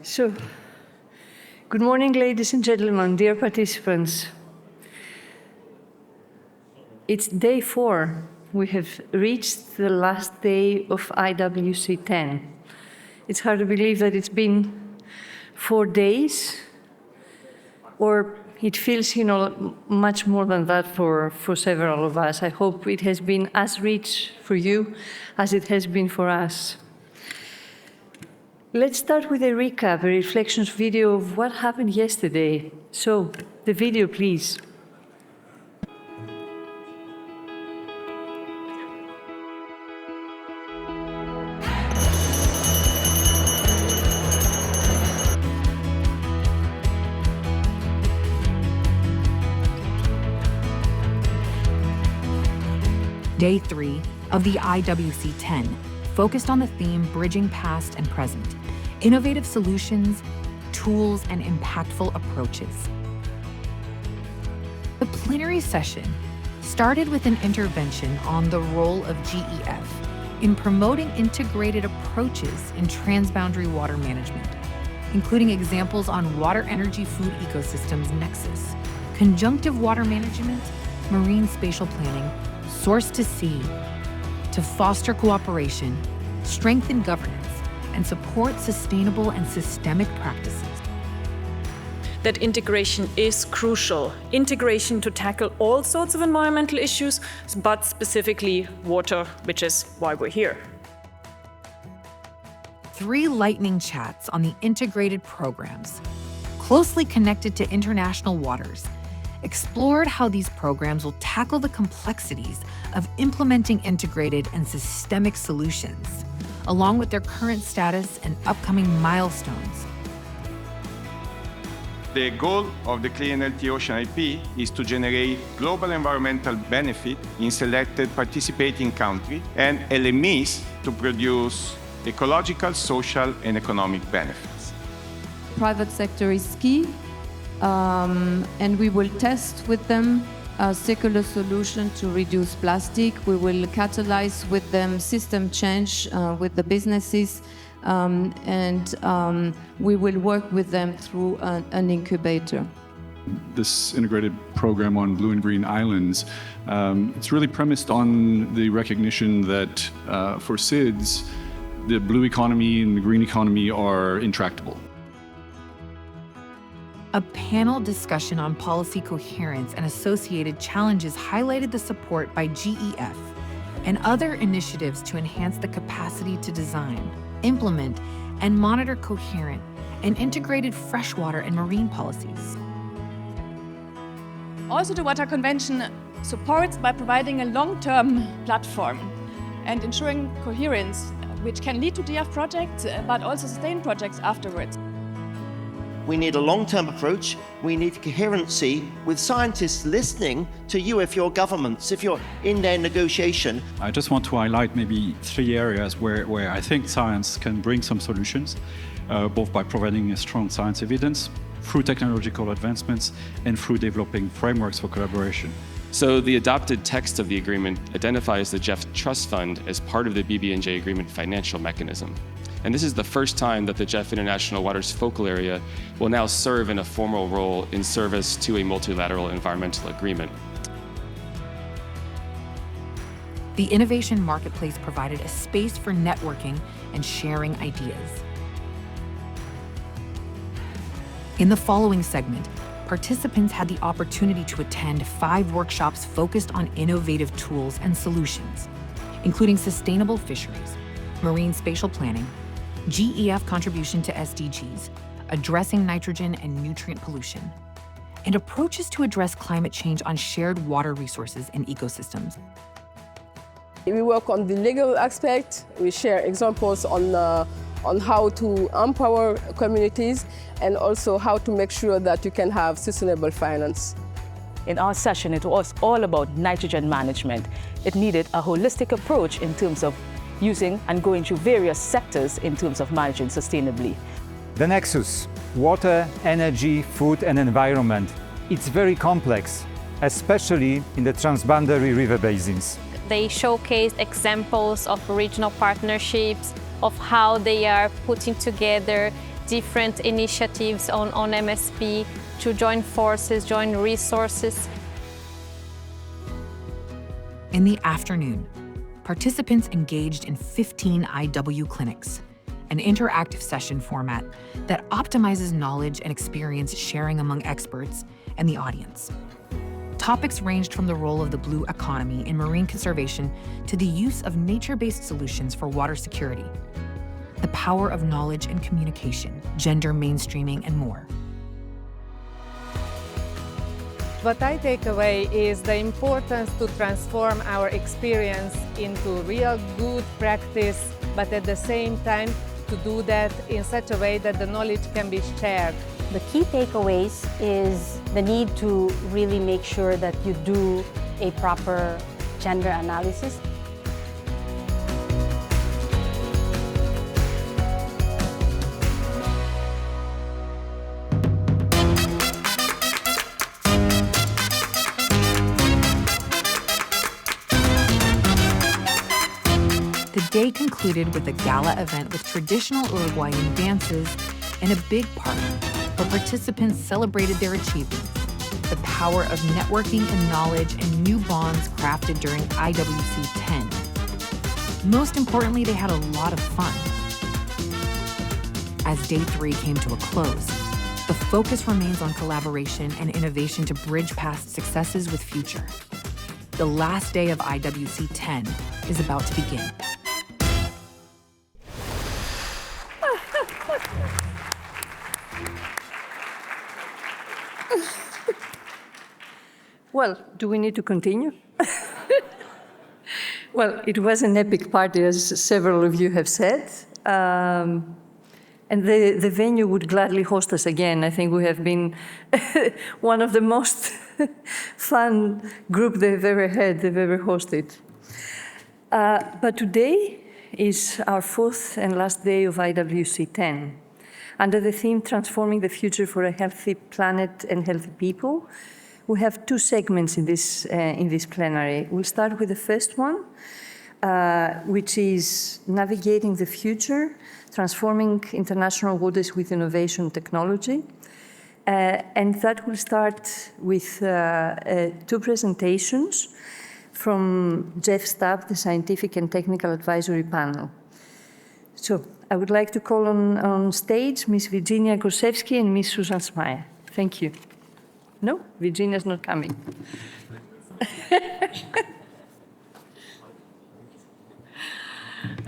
So, good morning, ladies and gentlemen, dear participants. It's day 4. We have reached the last day of IWC10. It's hard to believe that it's been 4 days, or it feels, much more than that for several of us. I hope it has been as rich for you as it has been for us. Let's start with a recap, a reflections video of what happened yesterday. So, the video, please. Day 3 of the IWC10 focused on the theme Bridging Past and Present, Innovative Solutions, Tools, and Impactful Approaches. The plenary session started with an intervention on the role of GEF in promoting integrated approaches in transboundary water management, including examples on water-energy-food ecosystems nexus, conjunctive water management, marine spatial planning, source to sea, to foster cooperation, strengthen governance, and support sustainable and systemic practices. That integration is crucial. Integration to tackle all sorts of environmental issues, but specifically water, which is why we're here. 3 lightning chats on the integrated programs, closely connected to international waters, explored how these programs will tackle the complexities of implementing integrated and systemic solutions, along with their current status and upcoming milestones. The goal of the Clean and Healthy Ocean IP is to generate global environmental benefit in selected participating countries and LMEs to produce ecological, social, and economic benefits. Private sector is key. And we will test with them a circular solution to reduce plastic. We will catalyze with them system change with the businesses, and we will work with them through an incubator. This integrated program on blue and green islands, it's really premised on the recognition that for SIDS, the blue economy and the green economy are intractable. A panel discussion on policy coherence and associated challenges highlighted the support by GEF and other initiatives to enhance the capacity to design, implement, and monitor coherent and integrated freshwater and marine policies. Also, the Water Convention supports by providing a long-term platform and ensuring coherence, which can lead to DF projects, but also sustain projects afterwards. We need a long-term approach. We need coherency with scientists listening to you if you're governments, if you're in their negotiation. I just want to highlight maybe 3 areas where I think science can bring some solutions, both by providing a strong science evidence, through technological advancements, and through developing frameworks for collaboration. So the adopted text of the agreement identifies the GEF Trust Fund as part of the BB&J agreement financial mechanism. And this is the first time that the GEF International Waters Focal Area will now serve in a formal role in service to a multilateral environmental agreement. The Innovation Marketplace provided a space for networking and sharing ideas. In the following segment, participants had the opportunity to attend 5 workshops focused on innovative tools and solutions, including sustainable fisheries, marine spatial planning, GEF contribution to SDGs, addressing nitrogen and nutrient pollution, and approaches to address climate change on shared water resources and ecosystems. We work on the legal aspect. We share examples on how to empower communities and also how to make sure that you can have sustainable finance. In our session, it was all about nitrogen management. It needed a holistic approach in terms of using and going through various sectors in terms of managing sustainably. The nexus, water, energy, food and environment, it's very complex, especially in the transboundary river basins. They showcased examples of regional partnerships, of how they are putting together different initiatives on MSP to join forces, join resources. In the afternoon, participants engaged in 15 IW clinics, an interactive session format that optimizes knowledge and experience sharing among experts and the audience. Topics ranged from the role of the blue economy in marine conservation to the use of nature-based solutions for water security, the power of knowledge and communication, gender mainstreaming, and more. What I take away is the importance to transform our experience into real good practice, but at the same time to do that in such a way that the knowledge can be shared. The key takeaways is the need to really make sure that you do a proper gender analysis. The day concluded with a gala event with traditional Uruguayan dances and a big party where participants celebrated their achievements, the power of networking and knowledge and new bonds crafted during IWC10. Most importantly, they had a lot of fun. As day 3 came to a close, the focus remains on collaboration and innovation to bridge past successes with future. The last day of IWC10 is about to begin. Well, do we need to continue? Well, it was an epic party, as several of you have said. And the venue would gladly host us again. I think we have been one of the most fun group they've ever had, they've ever hosted. But today is our 4th and last day of IWC10. Under the theme, Transforming the Future for a Healthy Planet and Healthy People, we have 2 segments in this plenary. We'll start with the first one, which is Navigating the Future, Transforming International Waters with Innovation Technology. And that will start with 2 presentations from Jeff Stapp, the Scientific and Technical Advisory Panel. So I would like to call on stage Ms. Virginia Gorsewski and Ms. Susan Smyer. Thank you. No, Virginia's not coming.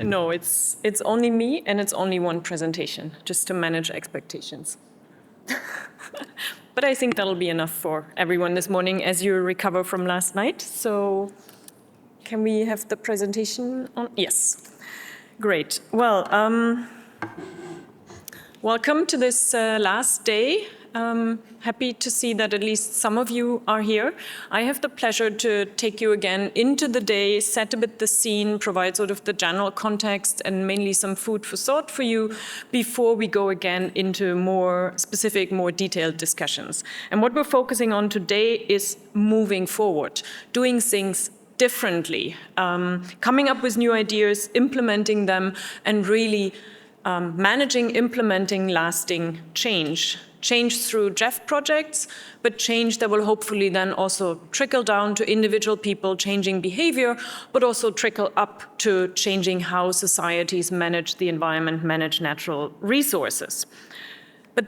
No, it's only me, and it's only one presentation, just to manage expectations. But I think that'll be enough for everyone this morning as you recover from last night. So can we have the presentation on? Yes. Great. Well, welcome to this last day. Happy to see that at least some of you are here. I have the pleasure to take you again into the day, set a bit the scene, provide sort of the general context and mainly some food for thought for you before we go again into more specific, more detailed discussions. And what we're focusing on today is moving forward, doing things differently, coming up with new ideas, implementing them, and really managing, implementing lasting change. Change through Jeff projects, but change that will hopefully then also trickle down to individual people changing behavior, but also trickle up to changing how societies manage the environment, manage natural resources. But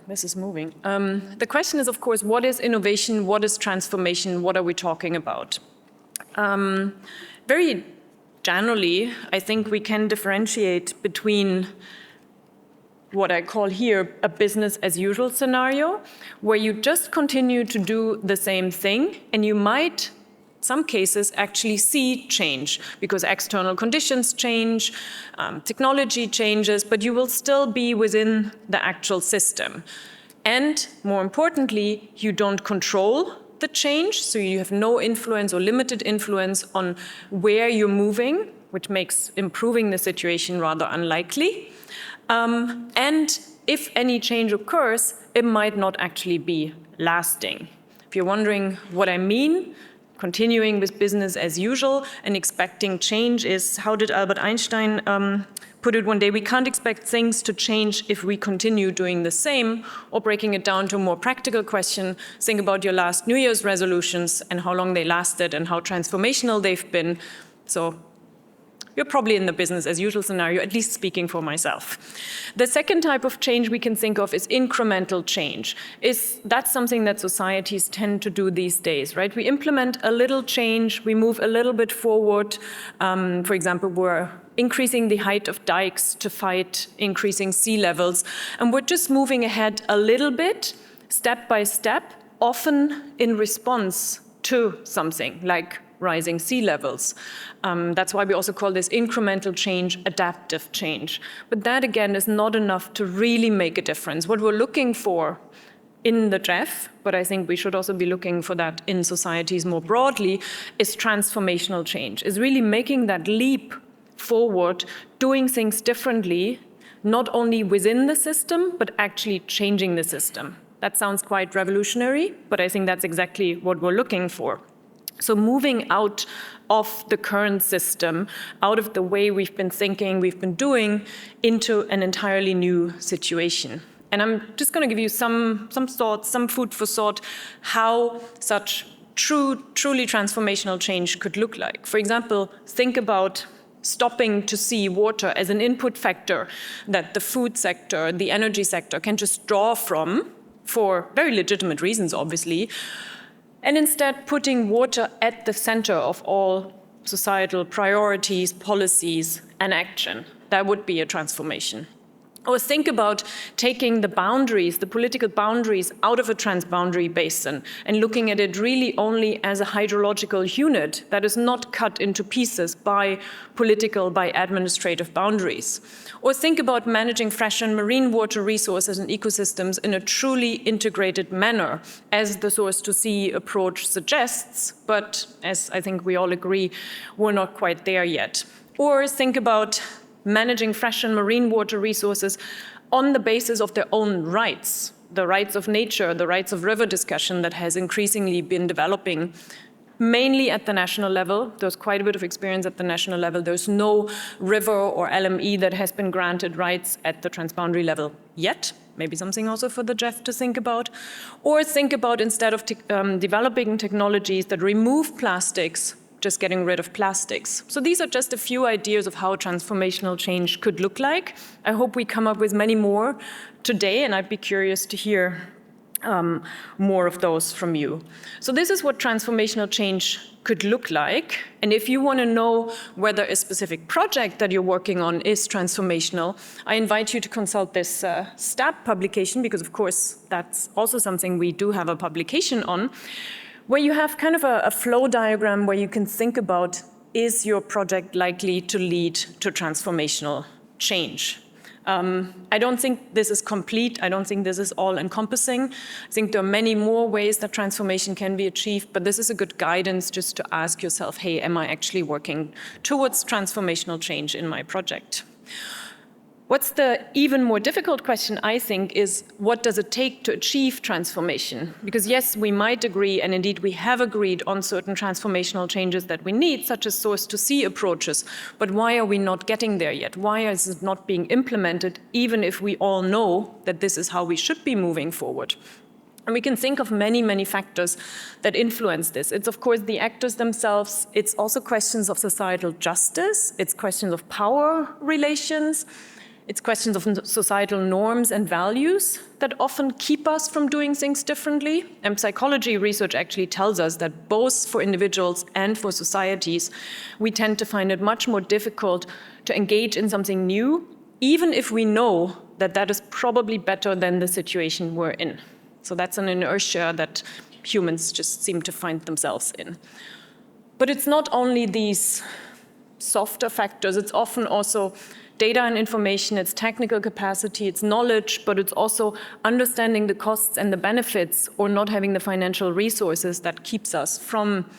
this is moving. The question is, of course, what is innovation? What is transformation? What are we talking about? Very generally, I think we can differentiate between what I call here a business as usual scenario, where you just continue to do the same thing, and you might, in some cases, actually see change because external conditions change, technology changes, but you will still be within the actual system. And more importantly, you don't control the change, so you have no influence or limited influence on where you're moving, which makes improving the situation rather unlikely. And if any change occurs, it might not actually be lasting. If you're wondering what I mean, continuing with business as usual and expecting change is, how did Albert Einstein put it one day, we can't expect things to change if we continue doing the same. Or breaking it down to a more practical question, think about your last New Year's resolutions and how long they lasted and how transformational they've been. So you're probably in the business as usual scenario, at least speaking for myself. The second type of change we can think of is incremental change. That's something that societies tend to do these days, right? We implement a little change, we move a little bit forward. For example, we're increasing the height of dikes to fight increasing sea levels. And we're just moving ahead a little bit, step by step, often in response to something like rising sea levels. That's why we also call this incremental change adaptive change. But that, again, is not enough to really make a difference. What we're looking for in the GEF, but I think we should also be looking for that in societies more broadly, is transformational change, is really making that leap forward, doing things differently, not only within the system, but actually changing the system. That sounds quite revolutionary, but I think that's exactly what we're looking for. So moving out of the current system, out of the way we've been thinking, we've been doing, into an entirely new situation. And I'm just going to give you some thoughts, some food for thought, how such truly transformational change could look like. For example, think about stopping to see water as an input factor that the food sector, the energy sector can just draw from, for very legitimate reasons, obviously, and instead putting water at the center of all societal priorities, policies, and action. That would be a transformation. Or think about taking the boundaries, the political boundaries, out of a transboundary basin and looking at it really only as a hydrological unit that is not cut into pieces by political, by administrative boundaries. Or think about managing fresh and marine water resources and ecosystems in a truly integrated manner, as the source-to-sea approach suggests, but as I think we all agree, we're not quite there yet. Or think about managing fresh and marine water resources on the basis of their own rights, the rights of nature, the rights of river discussion that has increasingly been developing, mainly at the national level. There's quite a bit of experience at the national level. There's no river or LME that has been granted rights at the transboundary level yet. Maybe something also for the GEF to think about. Or think about, instead of developing technologies that remove plastics, just getting rid of plastics. So these are just a few ideas of how transformational change could look like. I hope we come up with many more today, and I'd be curious to hear more of those from you. So this is what transformational change could look like. And if you want to know whether a specific project that you're working on is transformational, I invite you to consult this STAP publication, because of course that's also something we do have a publication on, where you have kind of a flow diagram where you can think about, is your project likely to lead to transformational change? I don't think this is complete. I don't think this is all-encompassing. I think there are many more ways that transformation can be achieved, but this is a good guidance just to ask yourself, hey, am I actually working towards transformational change in my project? What's the even more difficult question, I think, is what does it take to achieve transformation? Because yes, we might agree, and indeed we have agreed on certain transformational changes that we need, such as source-to-sea approaches. But why are we not getting there yet? Why is it not being implemented, even if we all know that this is how we should be moving forward? And we can think of many, many factors that influence this. It's, of course, the actors themselves. It's also questions of societal justice. It's questions of power relations. It's questions of societal norms and values that often keep us from doing things differently. And psychology research actually tells us that both for individuals and for societies, we tend to find it much more difficult to engage in something new, even if we know that that is probably better than the situation we're in. So that's an inertia that humans just seem to find themselves in. But it's not only these softer factors, it's often also data and information, it's technical capacity, it's knowledge, but it's also understanding the costs and the benefits, or not having the financial resources that keeps us from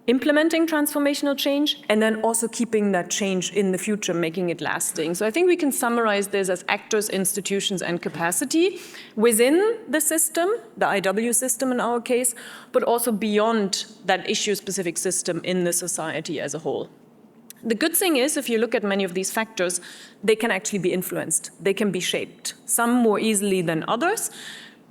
implementing transformational change, and then also keeping that change in the future, making it lasting. So I think we can summarize this as actors, institutions, and capacity within the system, the IW system in our case, but also beyond that issue-specific system in the society as a whole. The good thing is, if you look at many of these factors, they can actually be influenced. They can be shaped, some more easily than others.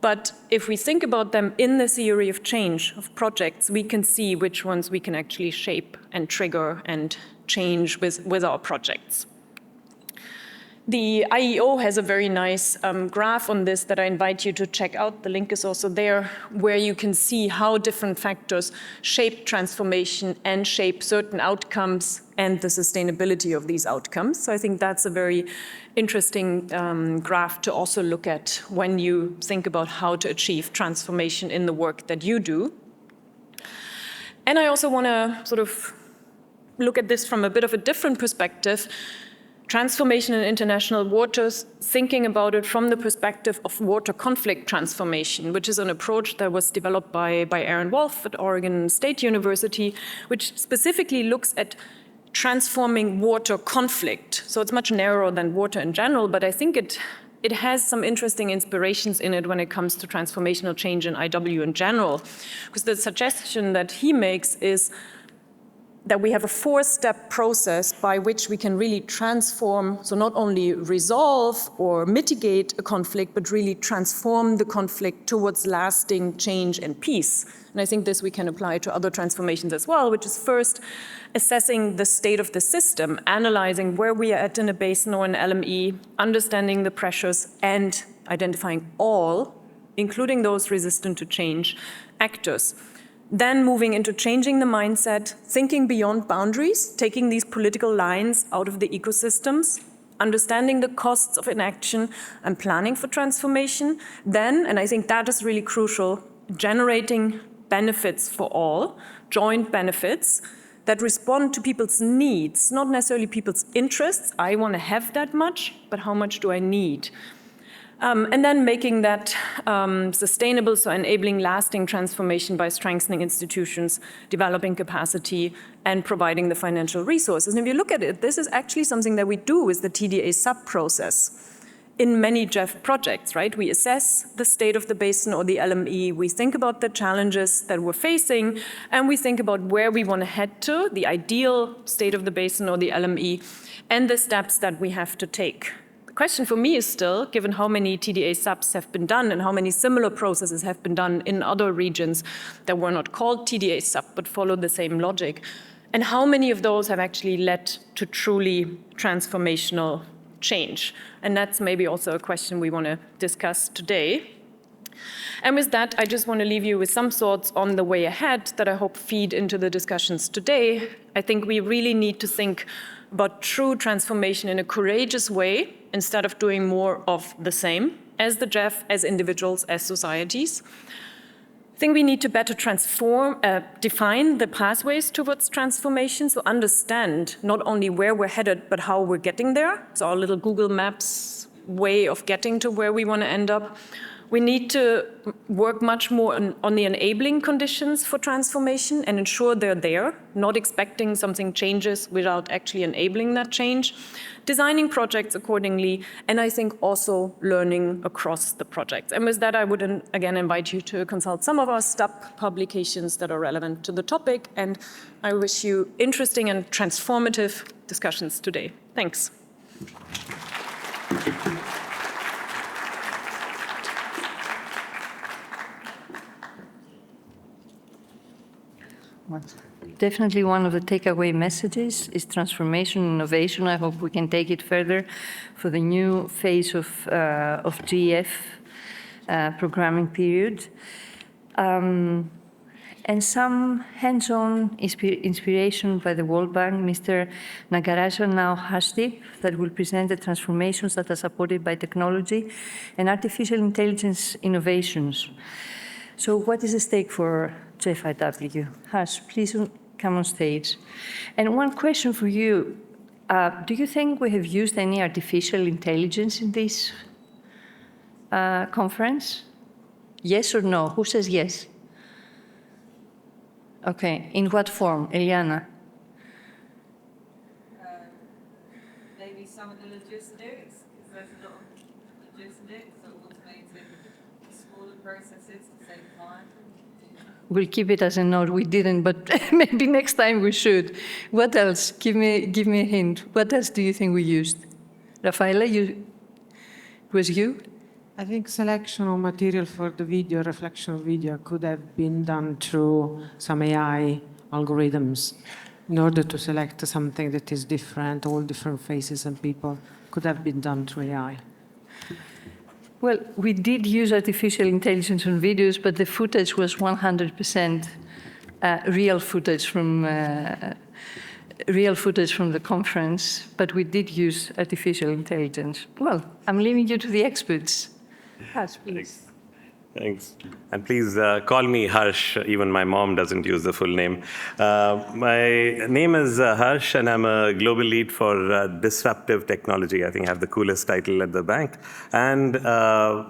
But if we think about them in the theory of change, of projects, we can see which ones we can actually shape and trigger and change with our projects. The IEO has a very nice graph on this that I invite you to check out. The link is also there, where you can see how different factors shape transformation and shape certain outcomes and the sustainability of these outcomes. So I think that's a very interesting graph to also look at when you think about how to achieve transformation in the work that you do. And I also want to sort of look at this from a bit of a different perspective. Transformation in international waters, thinking about it from the perspective of water conflict transformation, which is an approach that was developed by Aaron Wolf at Oregon State University, which specifically looks at transforming water conflict. So it's much narrower than water in general, but I think it has some interesting inspirations in it when it comes to transformational change in IW in general. Because the suggestion that he makes is that we have a four-step process by which we can really transform, so not only resolve or mitigate a conflict, but really transform the conflict towards lasting change and peace. And I think this we can apply to other transformations as well, which is first assessing the state of the system, analyzing where we are at in a basin or an LME, understanding the pressures, and identifying all, including those resistant to change, actors. Then moving into changing the mindset, thinking beyond boundaries, taking these political lines out of the ecosystems, understanding the costs of inaction and planning for transformation. Then, and I think that is really crucial, generating benefits for all, joint benefits that respond to people's needs, not necessarily people's interests. I want to have that much, but how much do I need? And then making that sustainable, so enabling lasting transformation by strengthening institutions, developing capacity, and providing the financial resources. And if you look at it, this is actually something that we do with the TDA sub-process in many GEF projects, right? We assess the state of the basin or the LME, we think about the challenges that we're facing, and we think about where we want to head to, the ideal state of the basin or the LME, and the steps that we have to take. Question for me is still, given how many TDA subs have been done and how many similar processes have been done in other regions that were not called TDA sub but followed the same logic, and how many of those have actually led to truly transformational change? And that's maybe also a question we want to discuss today. And with that, I just want to leave you with some thoughts on the way ahead that I hope feed into the discussions today. I think we really need to think about true transformation in a courageous way instead of doing more of the same as the GEF, as individuals, as societies. I think we need to better define the pathways towards transformation, so understand not only where we're headed, but how we're getting there. So our little Google Maps way of getting to where we want to end up. We need to work much more on the enabling conditions for transformation and ensure they're there, not expecting something changes without actually enabling that change, designing projects accordingly, and I think also learning across the projects. And with that, I would again invite you to consult some of our STUP publications that are relevant to the topic, and I wish you interesting and transformative discussions today. Thanks. Definitely one of the takeaway messages is transformation, innovation. I hope we can take it further for the new phase of GEF programming period. And some hands-on inspiration by the World Bank, Mr. Nagarajan now Hasdeep, that will present the transformations that are supported by technology and artificial intelligence innovations. So what is at stake for GEF IW? Hash, please come on stage. And one question for you. Do you think we have used any artificial intelligence in this conference? Yes or no? Who says yes? Okay, in what form, Eliana? Maybe some of the logistics, because there's a lot of logistics, so automating smaller processes to save time. We'll keep it as a note. We didn't, but maybe next time we should. What else? Give me a hint. What else do you think we used? Raffaella, it was you? I think selection of material for the video, reflection of video, could have been done through some AI algorithms in order to select something that is different, all different faces and people, could have been done through AI. Well, we did use artificial intelligence on videos, but the footage was 100% real footage from the conference. But we did use artificial intelligence. Well, I'm leaving you to the experts. Harsh, please. Thanks. And please call me Harsh. Even my mom doesn't use the full name. My name is Harsh, and I'm a global lead for disruptive technology. I think I have the coolest title at the bank. And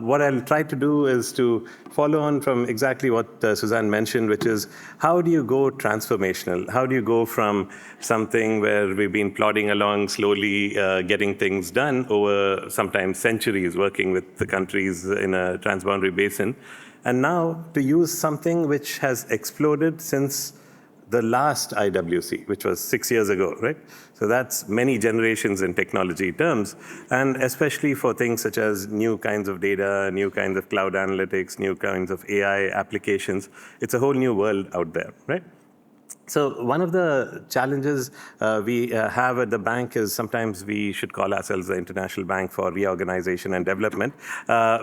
what I'll try to do is to follow on from exactly what Suzanne mentioned, which is how do you go transformational? How do you go from something where we've been plodding along slowly, getting things done over sometimes centuries, working with the countries in a transboundary basin, and now to use something which has exploded since the last IWC, which was 6 years ago, right? So that's many generations in technology terms, and especially for things such as new kinds of data, new kinds of cloud analytics, new kinds of AI applications. It's a whole new world out there, right? So one of the challenges we have at the bank is sometimes we should call ourselves the International Bank for Reorganization and Development.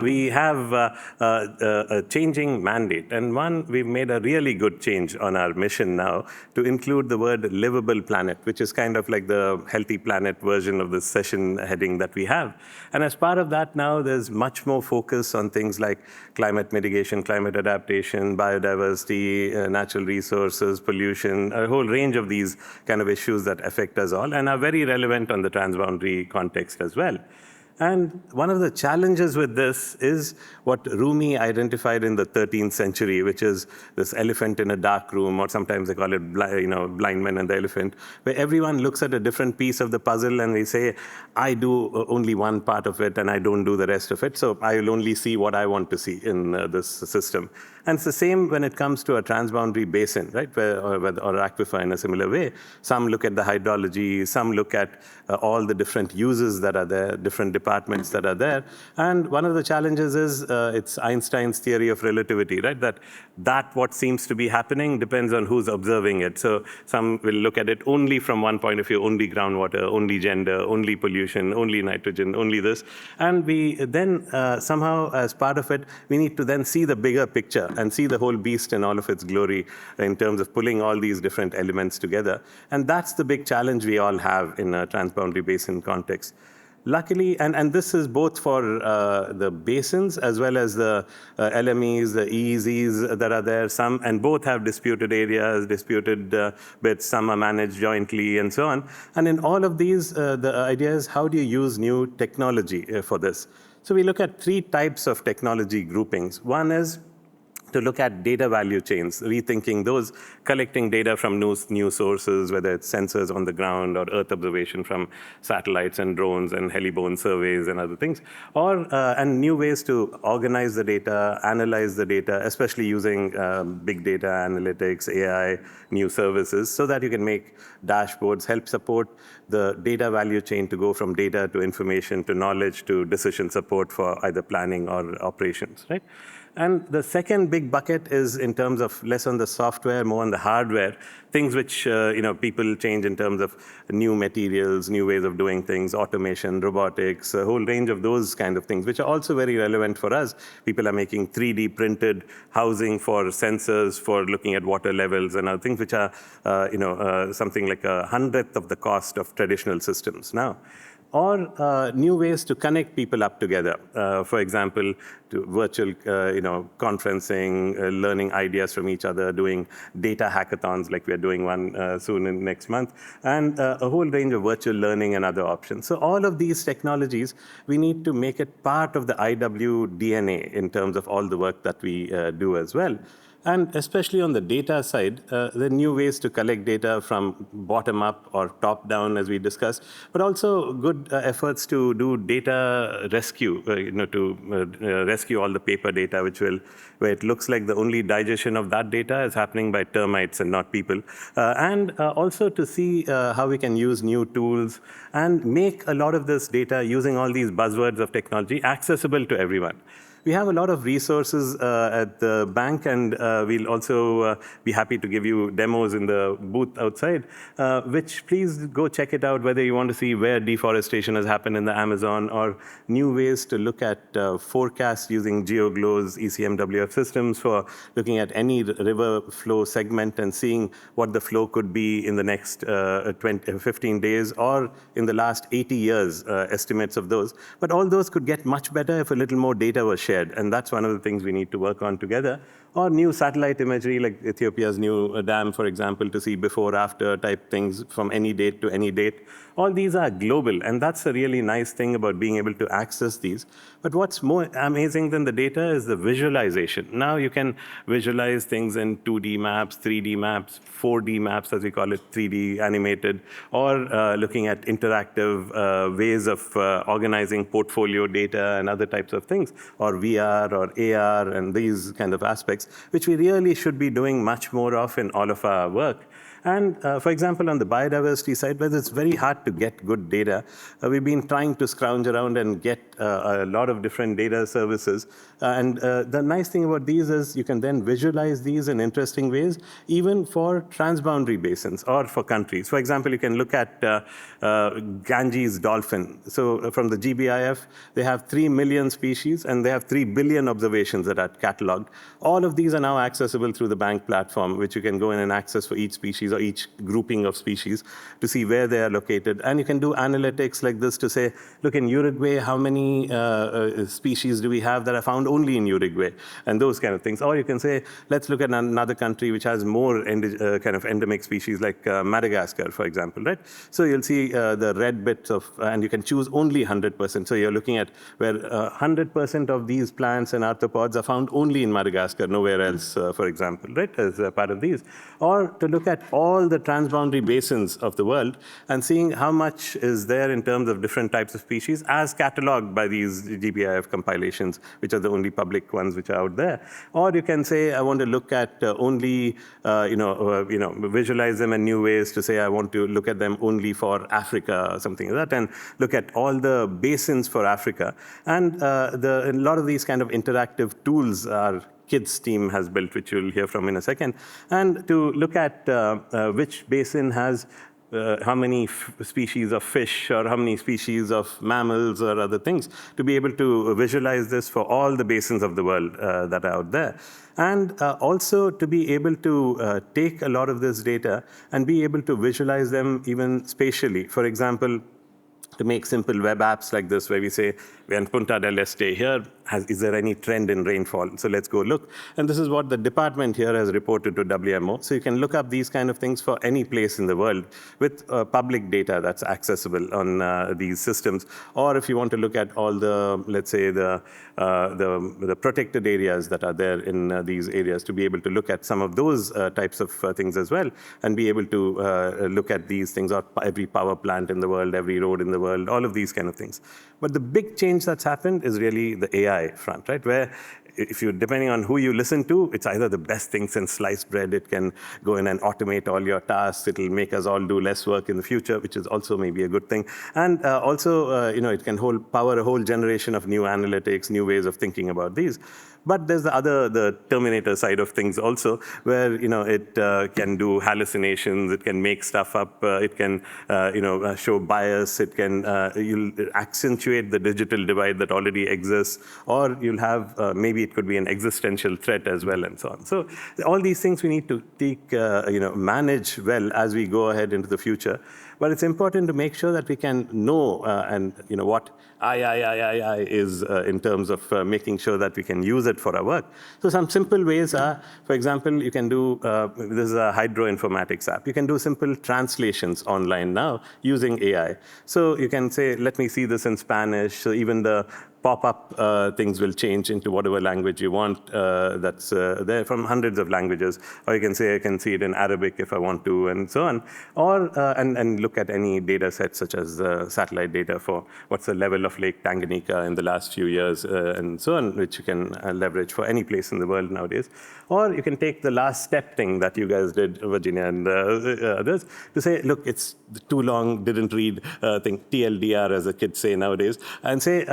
We have a changing mandate. And one, we've made a really good change on our mission now to include the word livable planet, which is kind of like the healthy planet version of the session heading that we have. And as part of that now, there's much more focus on things like climate mitigation, climate adaptation, biodiversity, natural resources, pollution, a whole range of these kind of issues that affect us all and are very relevant on the transboundary context as well. And one of the challenges with this is what Rumi identified in the 13th century, which is this elephant in a dark room, or sometimes they call it blind man and the elephant, where everyone looks at a different piece of the puzzle and we say, I do only one part of it and I don't do the rest of it, so I will only see what I want to see in this system. And it's the same when it comes to a transboundary basin, right, or aquifer in a similar way. Some look at the hydrology, some look at all the different uses that are there, different departments that are there. And one of the challenges is it's Einstein's theory of relativity, right, that what seems to be happening depends on who's observing it. So some will look at it only from one point of view, only groundwater, only gender, only pollution, only nitrogen, only this. And we then somehow, as part of it, we need to then see the bigger picture and see the whole beast in all of its glory in terms of pulling all these different elements together. And that's the big challenge we all have in a transboundary basin context. Luckily, and this is both for the basins as well as the LMEs, the EEZs that are there, and both have disputed areas, disputed bits, some are managed jointly and so on. And in all of these, the idea is how do you use new technology for this? So we look at 3 types of technology groupings. One is to look at data value chains, rethinking those, collecting data from new sources, whether it's sensors on the ground or Earth observation from satellites and drones and heliborne surveys and other things, and new ways to organize the data, analyze the data, especially using big data analytics, AI, new services, so that you can make dashboards, help support the data value chain to go from data to information to knowledge to decision support for either planning or operations, right? And the second big bucket is in terms of less on the software, more on the hardware, things which people change in terms of new materials, new ways of doing things, automation, robotics, a whole range of those kind of things, which are also very relevant for us. People are making 3D printed housing for sensors, for looking at water levels and other things, which are something like 1/100th of the cost of traditional systems now. Or new ways to connect people up together. For example, to virtual conferencing, learning ideas from each other, doing data hackathons like we're doing one soon in next month, and a whole range of virtual learning and other options. So all of these technologies, we need to make it part of the IW DNA in terms of all the work that we do as well. And especially on the data side, there are new ways to collect data from bottom up or top down, as we discussed, but also good efforts to do data rescue, to rescue all the paper data, where it looks like the only digestion of that data is happening by termites and not people. And also to see how we can use new tools and make a lot of this data, using all these buzzwords of technology, accessible to everyone. We have a lot of resources at the bank, and we'll also be happy to give you demos in the booth outside, which please go check it out, whether you want to see where deforestation has happened in the Amazon, or new ways to look at forecasts using GeoGLO's ECMWF systems for looking at any river flow segment and seeing what the flow could be in the next 15 days or in the last 80 years, estimates of those. But all those could get much better if a little more data was shared. And that's one of the things we need to work on together. Or new satellite imagery, like Ethiopia's new dam, for example, to see before, after type things from any date to any date. All these are global, and that's a really nice thing about being able to access these. But what's more amazing than the data is the visualization. Now you can visualize things in 2D maps, 3D maps, 4D maps, as we call it, 3D animated, or looking at interactive ways of organizing portfolio data and other types of things, or VR or AR and these kind of aspects, which we really should be doing much more of in all of our work. And for example, on the biodiversity side, where it's very hard to get good data, we've been trying to scrounge around and get a lot of different data services. And the nice thing about these is you can then visualize these in interesting ways, even for transboundary basins or for countries. For example, you can look at Ganges dolphin. So from the GBIF, they have 3 million species, and they have 3 billion observations that are cataloged. All of these are now accessible through the bank platform, which you can go in and access for each species or each grouping of species to see where they are located. And you can do analytics like this to say, look, in Uruguay, how many species do we have that are found only in Uruguay, and those kind of things. Or you can say, let's look at another country which has more kind of endemic species, like Madagascar, for example, right? So you'll see the red bits of, and you can choose only 100%. So you're looking at where 100% of these plants and arthropods are found only in Madagascar, nowhere else, for example, right, as a part of these. Or to look at all the transboundary basins of the world and seeing how much is there in terms of different types of species as cataloged by these GBIF compilations, which are the only public ones which are out there. Or you can say, I want to look at only, visualize them in new ways to say, I want to look at them only for Africa or something like that, and look at all the basins for Africa. And a lot of these kind of interactive tools are Kids team has built, which you'll hear from in a second, and to look at which basin has how many species of fish or how many species of mammals or other things, to be able to visualize this for all the basins of the world that are out there. And also to be able to take a lot of this data and be able to visualize them even spatially. For example, to make simple web apps like this, where we say, we're in Punta del Este here, is there any trend in rainfall? So let's go look. And this is what the department here has reported to WMO. So you can look up these kind of things for any place in the world with public data that's accessible on these systems. Or if you want to look at all the, let's say, the protected areas that are there in these areas, to be able to look at some of those types of things as well, and be able to look at these things, or every power plant in the world, every road in the world, all of these kind of things. But the big change that's happened is really the AI front, right? Where if you, depending on who you listen to, it's either the best thing since sliced bread. It can go in and automate all your tasks. It'll make us all do less work in the future, which is also maybe a good thing. And also, it can power a whole generation of new analytics, new ways of thinking about these. But there's the Terminator side of things also, where it can do hallucinations, it can make stuff up, it can show bias, it can you'll accentuate the digital divide that already exists, or you'll have maybe it could be an existential threat as well, and so on. So all these things we need to manage well as we go ahead into the future. But it's important to make sure that we can know what I is in terms of making sure that we can use it for our work. So some simple ways are, for example, you can do, this is a hydroinformatics app. You can do simple translations online now using AI. So you can say, let me see this in Spanish. So even the pop-up things will change into whatever language you want that's there from hundreds of languages. Or you can say, I can see it in Arabic if I want to, and so on. Or, and look at any data set such as satellite data for what's the level of Lake Tanganyika in the last few years, and so on, which you can leverage for any place in the world nowadays. Or you can take the last step thing that you guys did, Virginia and others, to say, look, it's too long, didn't read, think TLDR as the kids say nowadays, and say,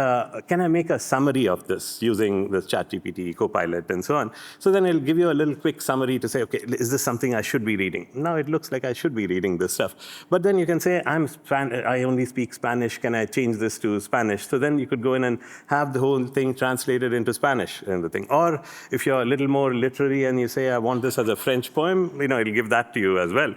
can I make a summary of this using the ChatGPT, Copilot, and so on? So then it'll give you a little quick summary to say, okay, is this something I should be reading? Now it looks like I should be reading this stuff. But then you can say, I only speak Spanish, can I change this to Spanish? So then you could go in and have the whole thing translated into Spanish and the thing. Or if you're a little more literary and you say, I want this as a French poem, it'll give that to you as well.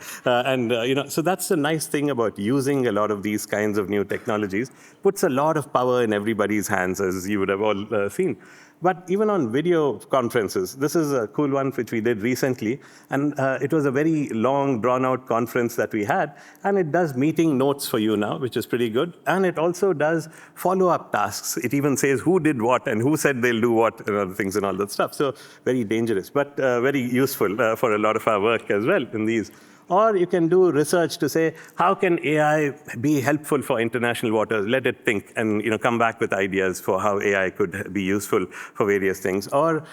So that's the nice thing about using a lot of these kinds of new technologies. Puts a lot of power in everybody's hands, as you would have all seen. But even on video conferences, this is a cool one which we did recently. And it was a very long, drawn-out conference that we had. And it does meeting notes for you now, which is pretty good. And it also does follow-up tasks. It even says who did what and who said they'll do what and other things and all that stuff. So very dangerous, but very useful for a lot of our work as well in these. Or you can do research to say, how can AI be helpful for international waters? Let it think and come back with ideas for how AI could be useful for various things. Or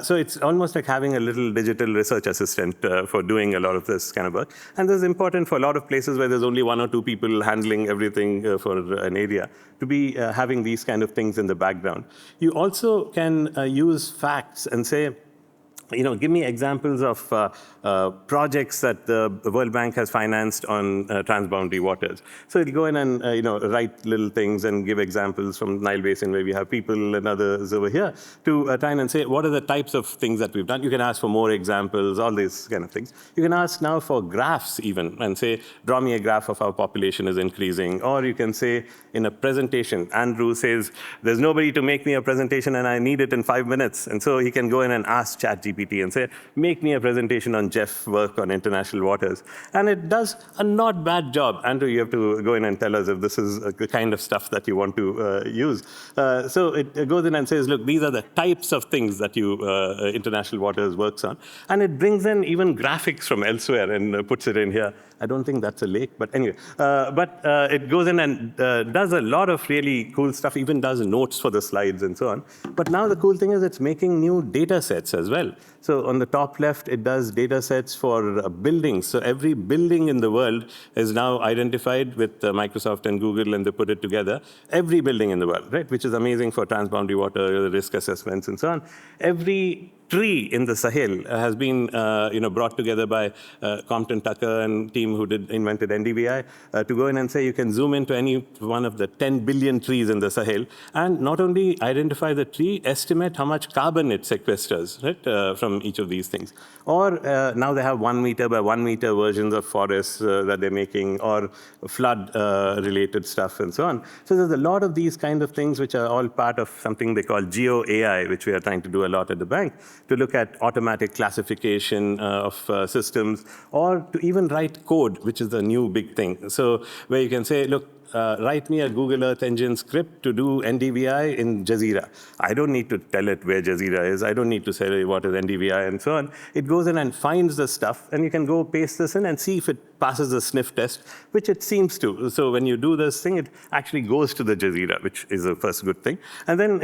so it's almost like having a little digital research assistant for doing a lot of this kind of work. And this is important for a lot of places where there's only 1 or 2 people handling everything for an area, to be having these kind of things in the background. You also can use facts and say, give me examples of projects that the World Bank has financed on transboundary waters. So it'll go in and write little things and give examples from Nile Basin where we have people and others over here to try and say, what are the types of things that we've done? You can ask for more examples, all these kind of things. You can ask now for graphs even and say, draw me a graph of how population is increasing. Or you can say in a presentation, Andrew says, there's nobody to make me a presentation and I need it in 5 minutes. And so he can go in and ask ChatGPT and say, make me a presentation on Jeff's work on international waters. And it does a not bad job. Andrew, you have to go in and tell us if this is the kind of stuff that you want to use. So it goes in and says, look, these are the types of things that international waters works on. And it brings in even graphics from elsewhere and puts it in here. I don't think that's a lake, but anyway. It goes in and does a lot of really cool stuff, even does notes for the slides and so on. But now the cool thing is it's making new data sets as well. So on the top left, it does data sets for buildings. So every building in the world is now identified with Microsoft and Google, and they put it together. Every building in the world, right? Which is amazing for transboundary water, risk assessments, and so on. Every tree in the Sahel has been brought together by Compton Tucker and team who invented NDVI to go in and say you can zoom into any one of the 10 billion trees in the Sahel and not only identify the tree, estimate how much carbon it sequesters, right, from each of these things. Or now they have 1 meter by 1 meter versions of forests that they're making, or flood related stuff and so on. So there's a lot of these kind of things which are all part of something they call Geo AI, which we are trying to do a lot at the bank, to look at automatic classification of systems, or to even write code, which is the new big thing. So where you can say, look, write me a Google Earth Engine script to do NDVI in Jazeera. I don't need to tell it where Jazeera is. I don't need to say what is NDVI and so on. It goes in and finds the stuff, and you can go paste this in and see if it passes the sniff test, which it seems to. So when you do this thing, it actually goes to the Jazeera, which is the first good thing. And then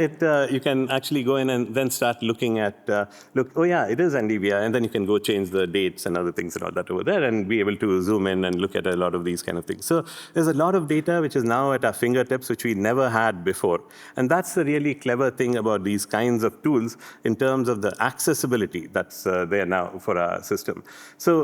you can actually go in and then start looking at, oh yeah, it is NDVI, and then you can go change the dates and other things and all that over there and be able to zoom in and look at a lot of these kind of things. So there's a lot of data which is now at our fingertips, which we never had before. And that's the really clever thing about these kinds of tools in terms of the accessibility that's there now for our system. So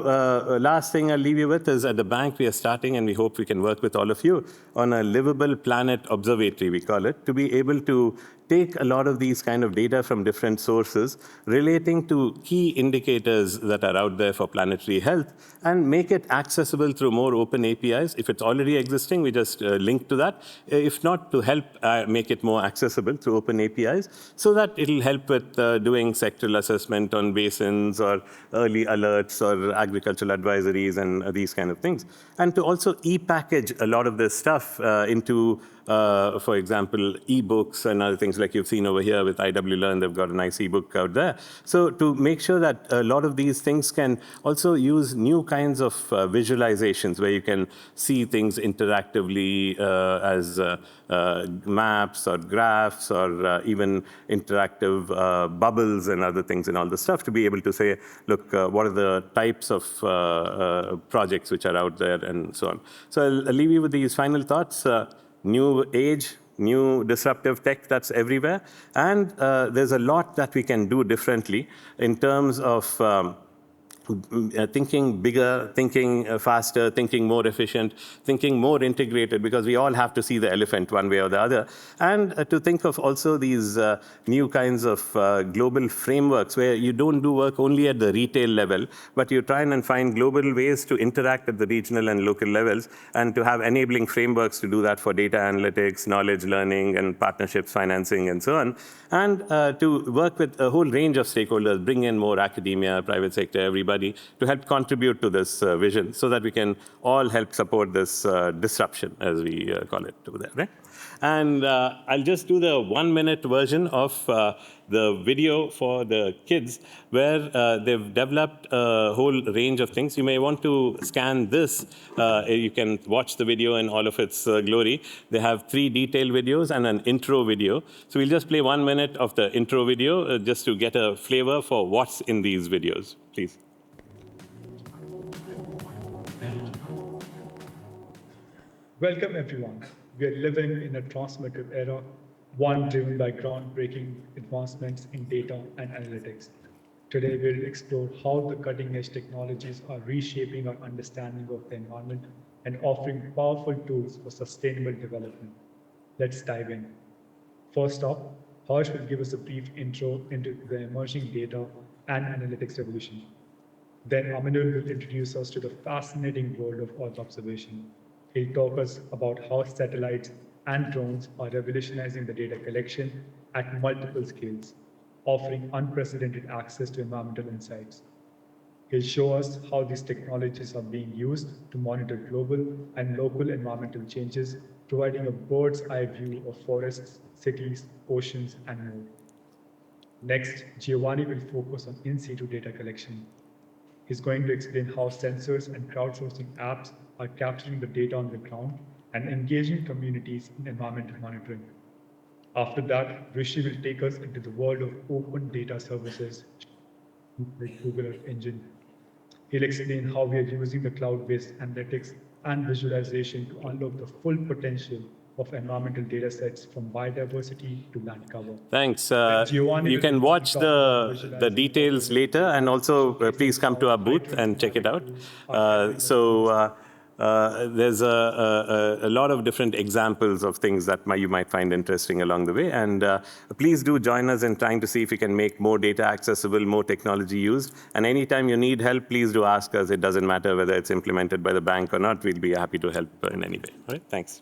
last thing I'll leave you with is at the bank we are starting, and we hope we can work with all of you, on a livable planet observatory, we call it, to be able to take a lot of these kind of data from different sources relating to key indicators that are out there for planetary health and make it accessible through more open APIs. If it's already existing, we just just link to that, if not to help make it more accessible through open APIs, so that it'll help with doing sectoral assessment on basins or early alerts or agricultural advisories and these kind of things. And to also e-package a lot of this stuff into, for example, ebooks and other things like you've seen over here with IWLearn. They've got a nice ebook out there. So to make sure that a lot of these things can also use new kinds of visualizations where you can see things interactively as maps or graphs or even interactive bubbles and other things and all the stuff, to be able to say, look, what are the types of projects which are out there and so on. So I'll leave you with these final thoughts. New age, new disruptive tech that's everywhere. And there's a lot that we can do differently in terms of thinking bigger, thinking faster, thinking more efficient, thinking more integrated, because we all have to see the elephant one way or the other. And to think of also these new kinds of global frameworks where you don't do work only at the retail level, but you try and find global ways to interact at the regional and local levels, and to have enabling frameworks to do that for data analytics, knowledge learning, and partnerships, financing, and so on. And to work with a whole range of stakeholders, bring in more academia, private sector, everybody, to help contribute to this vision, so that we can all help support this disruption, as we call it over there, right? And I'll just do the 1-minute version of the video for the kids, where they've developed a whole range of things. You may want to scan this. You can watch the video in all of its glory. They have 3 detailed videos and an intro video. So we'll just play 1 minute of the intro video just to get a flavor for what's in these videos, please. Welcome, everyone. We are living in a transformative era, one driven by groundbreaking advancements in data and analytics. Today, we'll explore how the cutting-edge technologies are reshaping our understanding of the environment and offering powerful tools for sustainable development. Let's dive in. First up, Harsh will give us a brief intro into the emerging data and analytics revolution. Then Aminul will introduce us to the fascinating world of Earth observation. He'll talk us about how satellites and drones are revolutionizing the data collection at multiple scales, offering unprecedented access to environmental insights. He'll show us how these technologies are being used to monitor global and local environmental changes, providing a bird's eye view of forests, cities, oceans, and more. Next, Giovanni will focus on in-situ data collection. He's going to explain how sensors and crowdsourcing apps are capturing the data on the ground and engaging communities in environmental monitoring. After that, Rishi will take us into the world of open data services like Google Earth Engine. He'll explain how we are using the cloud-based analytics and visualization to unlock the full potential of environmental data sets from biodiversity to land cover. Thanks. You can watch the details later, and also please come to our booth and check it out. There's a lot of different examples of things that you might find interesting along the way. And please do join us in trying to see if we can make more data accessible, more technology used. And anytime you need help, please do ask us. It doesn't matter whether it's implemented by the bank or not. We'll be happy to help in any way. All right? Thanks.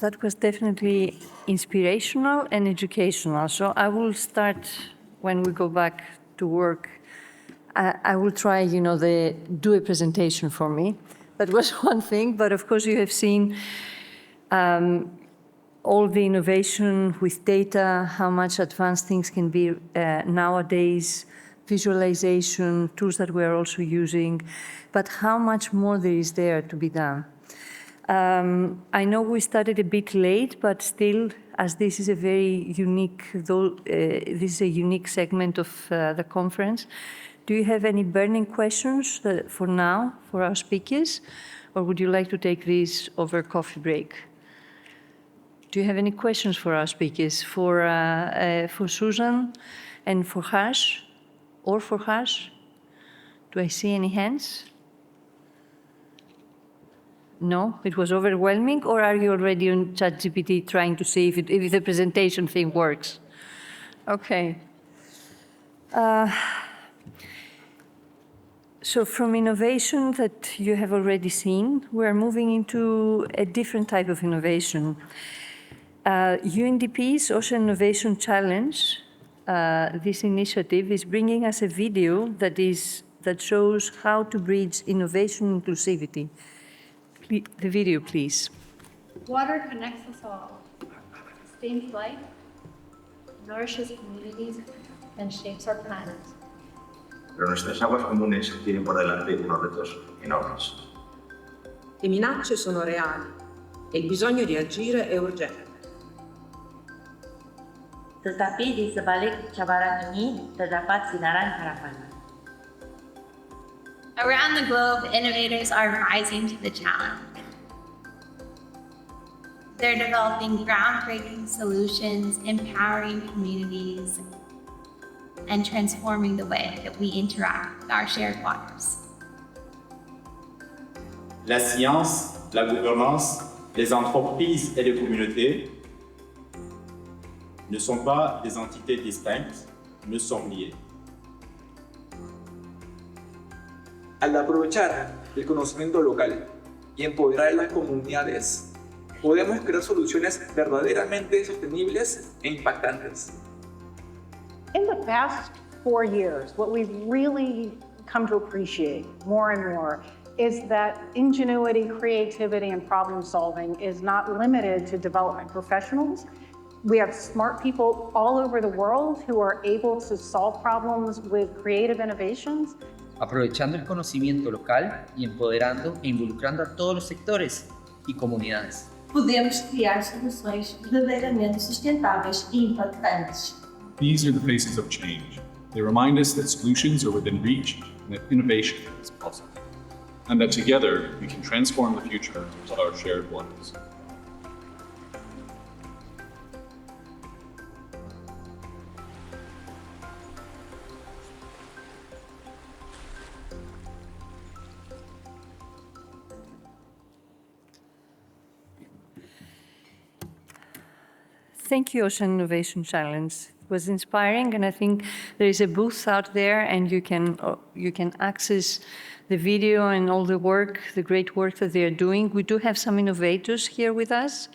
That was definitely inspirational and educational. So I will start when we go back to work. I will try, do a presentation for me. That was one thing, but of course you have seen all the innovation with data, how much advanced things can be nowadays, visualization, tools that we're also using, but how much more there is there to be done. I know we started a bit late, but still, as this is a very unique, this is a unique segment of the conference. Do you have any burning questions for now for our speakers, or would you like to take these over coffee break? Do you have any questions for our speakers, for Susan and for Harsh, or for Harsh? Do I see any hands? No, it was overwhelming, or are you already on ChatGPT trying to see if the presentation thing works? Okay. So from innovation that you have already seen, we're moving into a different type of innovation. UNDP's Ocean Innovation Challenge, this initiative is bringing us a video that shows how to bridge innovation inclusivity. The video, please. Water connects us all, sustains life, nourishes communities, and shapes our planet. Pero nuestras aguas comunes tienen por delante unos retos enormes. Le minacce sono reali e il bisogno di agire è urgente. Tetapi di sebalik cabaran ini terdapat sinaran harapan. Around the globe, innovators are rising to the challenge. They're developing groundbreaking solutions, empowering communities, and transforming the way that we interact with our shared waters. La science, la gouvernance, les entreprises et les communautés ne sont pas des entités distinctes, mais sont liées. Al aprovechar el conocimiento local y empoderar a las comunidades, podemos crear soluciones verdaderamente sostenibles e impactantes. In the past 4 years, what we've really come to appreciate more and more is that ingenuity, creativity, and problem solving is not limited to development professionals. We have smart people all over the world who are able to solve problems with creative innovations. Aprovechando el conocimiento local y empoderando e involucrando a todos los sectores y comunidades. Podemos criar soluções verdadeiramente sustentáveis e impactantes. These are the faces of change. They remind us that solutions are within reach and that innovation is possible. And that together we can transform the future of our shared waters. Thank you, Ocean Innovation Challenge. It was inspiring, and I think there is a booth out there, and you can access the video and all the work, the great work that they are doing. We do have some innovators here with us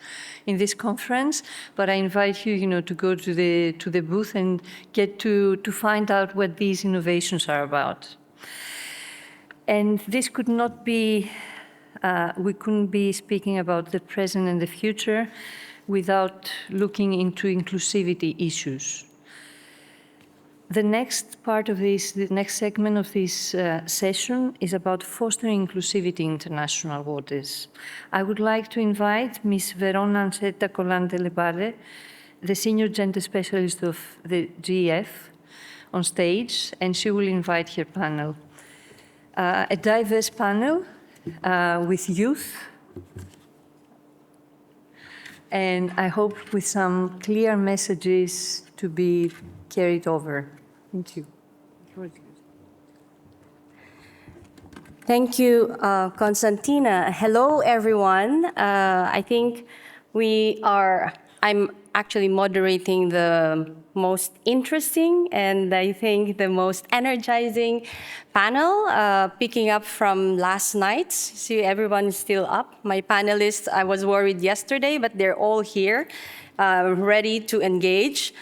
in this conference, but I invite you, to go to the booth and get to find out what these innovations are about. And this could not be, we couldn't be speaking about the present and the future without looking into inclusivity issues. The next part of this, the next segment of this session is about fostering inclusivity in international waters. I would like to invite Ms. Verona Anceta Colante-Lebare, the Senior Gender Specialist of the GEF, on stage, and she will invite her panel. A diverse panel with youth, and I hope with some clear messages to be carried over. Thank you. Thank you, Constantina. Hello, everyone. I think I'm actually moderating the most interesting and I think the most energizing panel, picking up from last night. See, everyone is still up. My panelists, I was worried yesterday, but they're all here, ready to engage.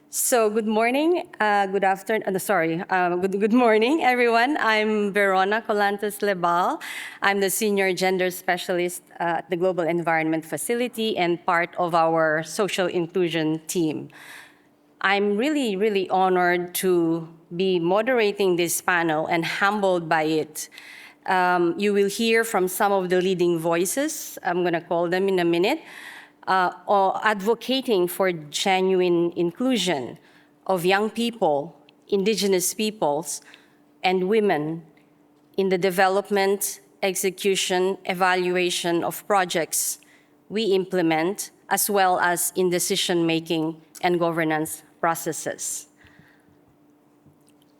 So good morning, good morning, everyone. I'm Verona Colantes-Lebal. I'm the Senior Gender Specialist at the Global Environment Facility and part of our social inclusion team. I'm really, really honored to be moderating this panel and humbled by it. You will hear from some of the leading voices, I'm gonna call them in a minute, advocating for genuine inclusion of young people, indigenous peoples, and women in the development, execution, evaluation of projects we implement, as well as in decision-making and governance processes.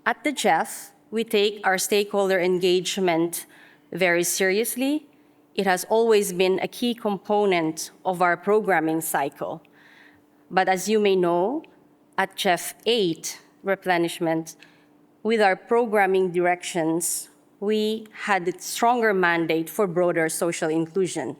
At the GEF, we take our stakeholder engagement very seriously. It has always been a key component of our programming cycle. But as you may know, at GEF 8, replenishment, with our programming directions, we had a stronger mandate for broader social inclusion.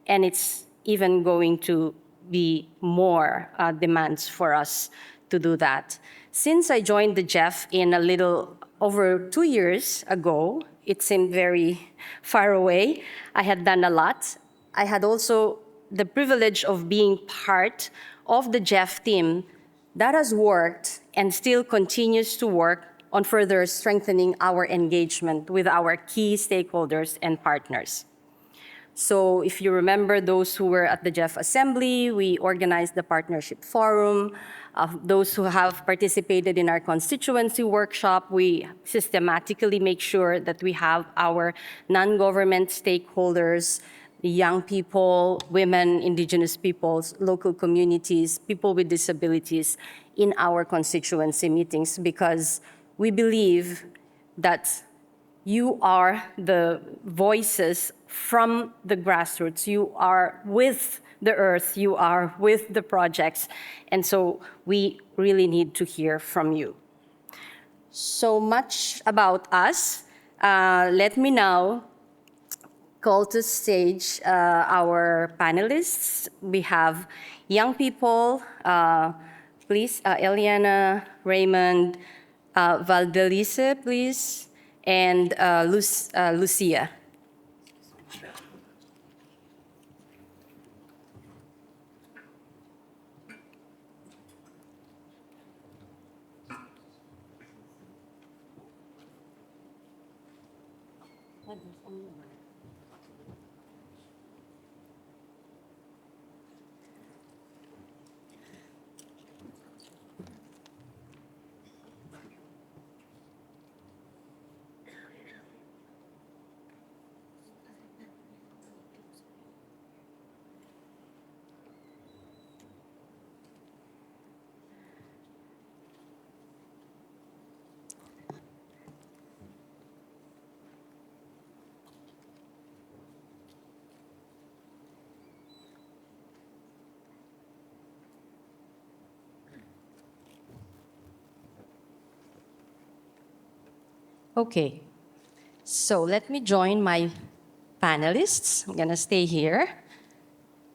And it's even going to be more demands for us to do that. Since I joined the JEF in a little over 2 years ago, it seemed very far away. I had done a lot. I had also the privilege of being part of the JEF team that has worked and still continues to work on further strengthening our engagement with our key stakeholders and partners. So if you remember those who were at the JEF Assembly, we organized the Partnership Forum. Those who have participated in our constituency workshop, we systematically make sure that we have our non-government stakeholders, the young people, women, indigenous peoples, local communities, people with disabilities in our constituency meetings, because we believe that you are the voices from the grassroots. You are with the earth, you are with the projects, and so we really need to hear from you. So much about us. Let me now call to stage our panelists. We have young people, please, Eliana, Raymond, Valdelice, please, and Lucia. Okay, so let me join my panelists. I'm gonna stay here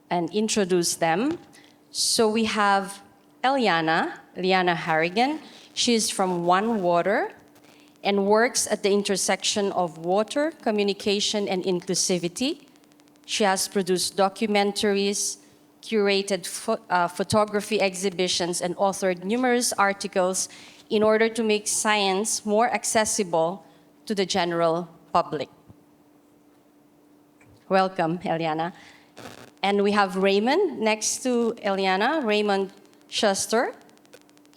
and introduce them. So we have Liana Harrigan. She's from One Water and works at the intersection of water, communication, and inclusivity. She has produced documentaries, curated photography exhibitions, and authored numerous articles in order to make science more accessible to the general public. Welcome, Eliana. And we have Raymond next to Eliana, Raymond Schuster.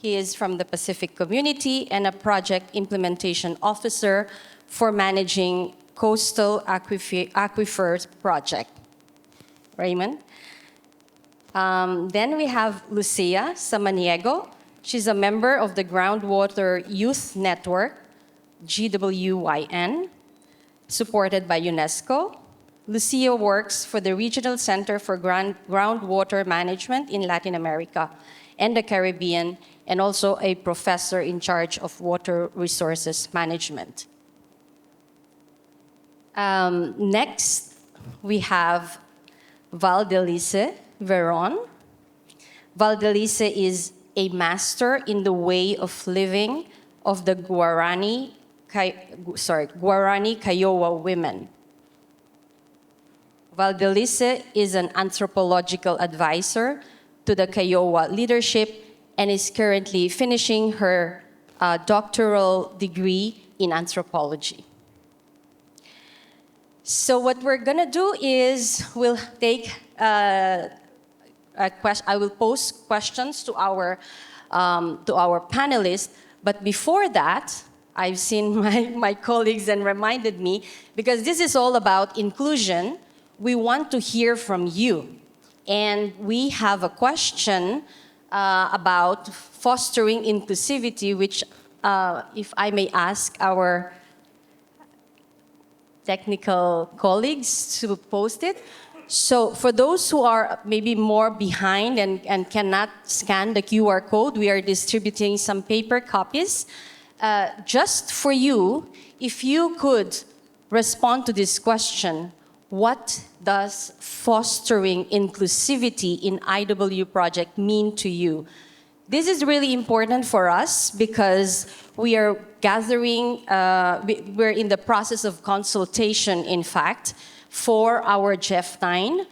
He is from the Pacific Community and a project implementation officer for managing Coastal Aquifers Project. Raymond. Then we have Lucia Samaniego. She's a member of the Groundwater Youth Network, GWYN, supported by UNESCO. Lucia works for the Regional Center for Groundwater Management in Latin America and the Caribbean, and also a professor in charge of water resources management. Next, we have Valdelice Veron. Valdelice is a master in the way of living of the Guarani Kiowa women. Valdelice is an anthropological advisor to the Kiowa leadership and is currently finishing her doctoral degree in anthropology. So what we're gonna do is we'll take I will pose questions to our panelists, but before that, I've seen my colleagues and reminded me, because this is all about inclusion, we want to hear from you. And we have a question about fostering inclusivity, which, if I may ask our technical colleagues to post it. So for those who are maybe more behind and cannot scan the QR code, we are distributing some paper copies. Just for you, if you could respond to this question, what does fostering inclusivity in IW project mean to you? This is really important for us because we are gathering, we're in the process of consultation, in fact, for our GEF9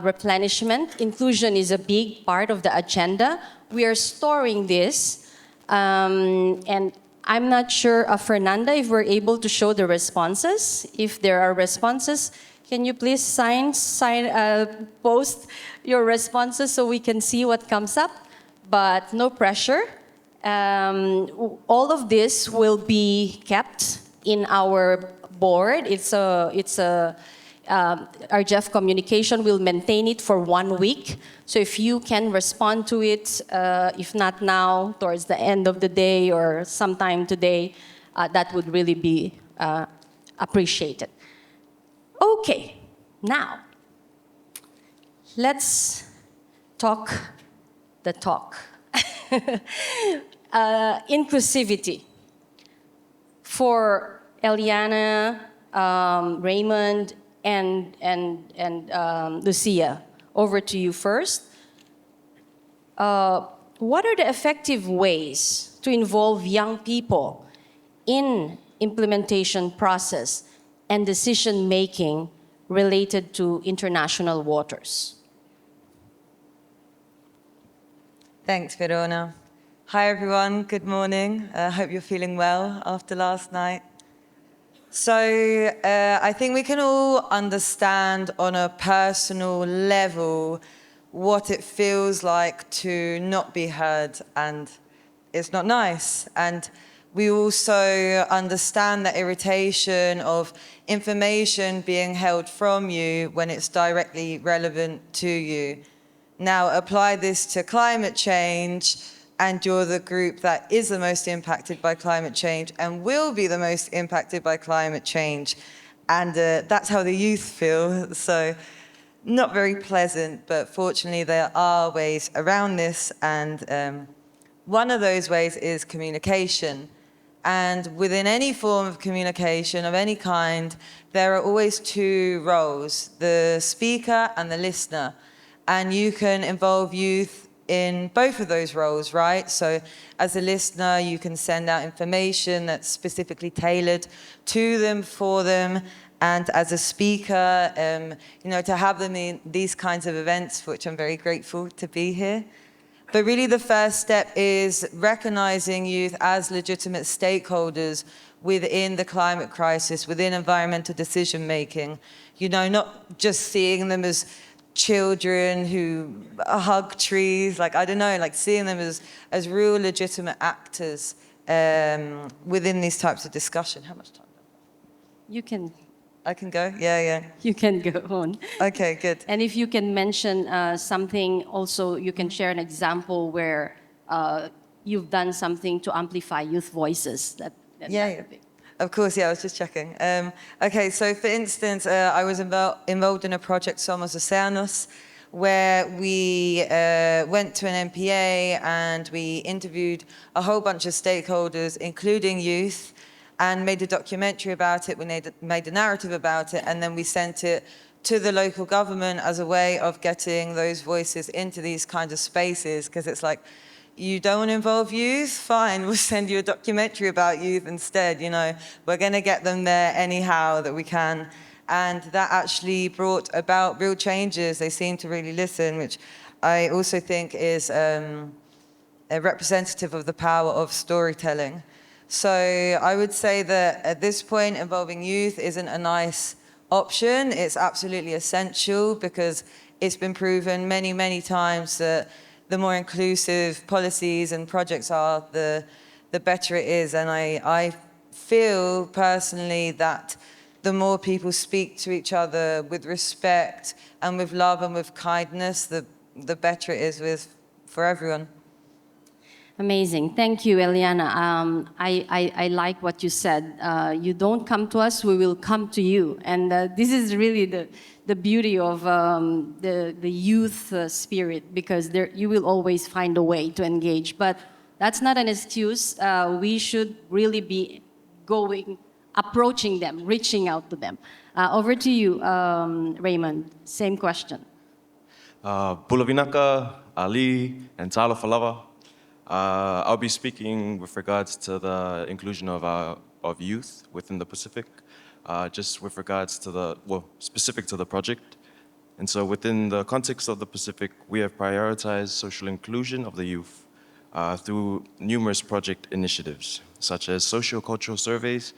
replenishment. Inclusion is a big part of the agenda. We are storing this, and I'm not sure, Fernanda, if we're able to show the responses. If there are responses, can you please post your responses so we can see what comes up? But no pressure. All of this will be kept in our board. Our GEF communication will maintain it for 1 week. So if you can respond to it, if not now, towards the end of the day or sometime today, that would really be appreciated. Okay, now, let's talk the talk. Inclusivity. For Eliana, Raymond, and Lucia, over to you first. What are the effective ways to involve young people in implementation process and decision-making related to international waters? Thanks, Verona. Hi, everyone. Good morning. I hope you're feeling well after last night. So I think we can all understand on a personal level what it feels like to not be heard, and it's not nice. And we also understand the irritation of information being held from you when it's directly relevant to you. Now, apply this to climate change, and you're the group that is the most impacted by climate change and will be the most impacted by climate change. And that's how the youth feel. So not very pleasant, but fortunately there are ways around this. And one of those ways is communication. And within any form of communication of any kind, there are always two roles, the speaker and the listener. And you can involve youth in both of those roles, right? So as a listener, you can send out information that's specifically tailored to them, for them. And as a speaker, to have them in these kinds of events, for which I'm very grateful to be here. But really the first step is recognizing youth as legitimate stakeholders within the climate crisis, within environmental decision-making. Not just seeing them as children who hug trees, I don't know, seeing them as real legitimate actors within these types of discussion. How much time? I can go? Yeah. You can go on. Okay, good. And if you can mention something, also you can share an example where you've done something to amplify youth voices. Yeah. Of course, I was just checking. Okay, so for instance, I was involved in a project, Somos Océanos, where we went to an MPA and we interviewed a whole bunch of stakeholders, including youth, and made a documentary about it. We made a narrative about it, and then we sent it to the local government as a way of getting those voices into these kinds of spaces, because it's like, you don't want to involve youth? Fine, we'll send you a documentary about youth instead, We're going to get them there anyhow that we can. And that actually brought about real changes. They seem to really listen, which I also think is a representative of the power of storytelling. So I would say that at this point, involving youth isn't a nice option. It's absolutely essential because it's been proven many, many times that the more inclusive policies and projects are, the better it is. And I feel personally that the more people speak to each other with respect and with love and with kindness, the better it is for everyone. Amazing. Thank you, Eliana. I like what you said. You don't come to us, we will come to you. And this is really the beauty of the youth spirit, because you will always find a way to engage. But that's not an excuse. We should really be approaching them, reaching out to them. Over to you, Raymond. Same question. Bulavinaka, Ali, and Tala Falava. I'll be speaking with regards to the inclusion of youth within the Pacific, just with regards to specific to the project. And so within the context of the Pacific, we have prioritized social inclusion of the youth through numerous project initiatives, such as socio-cultural surveys,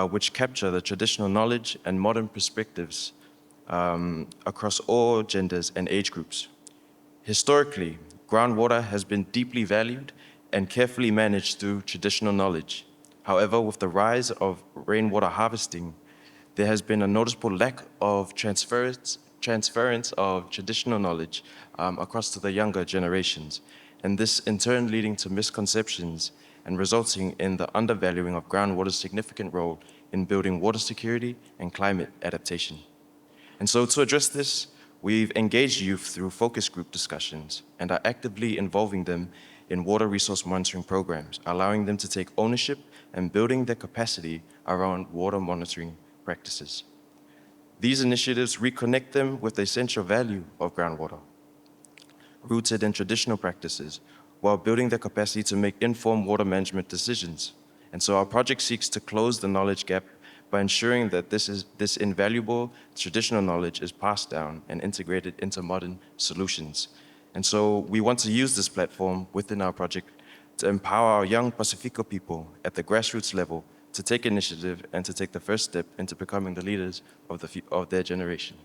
which capture the traditional knowledge and modern perspectives across all genders and age groups. Historically, groundwater has been deeply valued and carefully managed through traditional knowledge. However, with the rise of rainwater harvesting, there has been a noticeable lack of transference of traditional knowledge across to the younger generations, and this in turn leading to misconceptions and resulting in the undervaluing of groundwater's significant role in building water security and climate adaptation. And so to address this, we've engaged youth through focus group discussions and are actively involving them in water resource monitoring programs, allowing them to take ownership and building their capacity around water monitoring practices. These initiatives reconnect them with the essential value of groundwater, rooted in traditional practices, while building their capacity to make informed water management decisions. And so our project seeks to close the knowledge gap by ensuring that this invaluable traditional knowledge is passed down and integrated into modern solutions. And so we want to use this platform within our project to empower our young Pacifico people at the grassroots level to take initiative and to take the first step into becoming the leaders of their generation.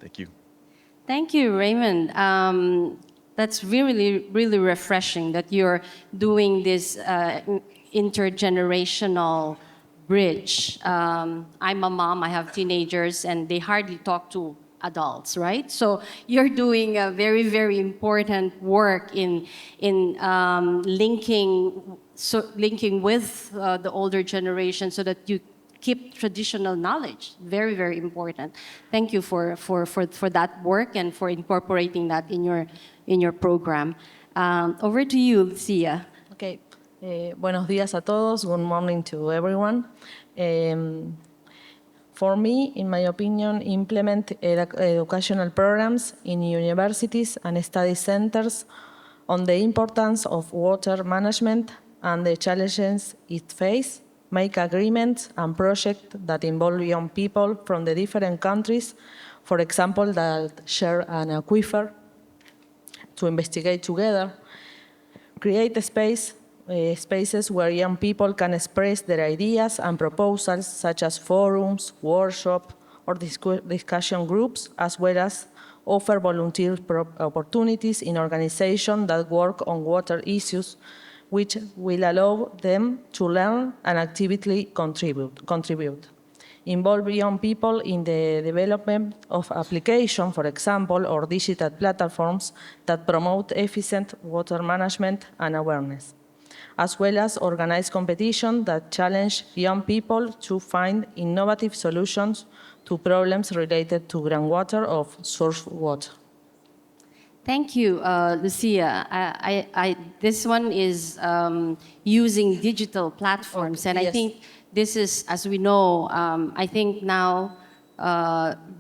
Thank you. Thank you, Raymond. That's really, really refreshing that you're doing this intergenerational bridge. I'm a mom, I have teenagers, and they hardly talk to adults, right? So you're doing a very, very important work in linking with the older generation so that you keep traditional knowledge. Very, very important. Thank you for that work and for incorporating that in your program. Over to you, Lucia. Okay. Buenos días a todos. Good morning to everyone. For me, in my opinion, implement educational programs in universities and study centers on the importance of water management and the challenges it faces, make agreements and projects that involve young people from the different countries, for example, that share an aquifer, to investigate together, create spaces where young people can express their ideas and proposals, such as forums, workshops, or discussion groups, as well as offer volunteer opportunities in organizations that work on water issues, which will allow them to learn and actively contribute. Involve young people in the development of applications, for example, or digital platforms that promote efficient water management and awareness, as well as organize competitions that challenge young people to find innovative solutions to problems related to groundwater or source water. Thank you, Lucia. This one is using digital platforms, and yes. I think this is, as we know, I think now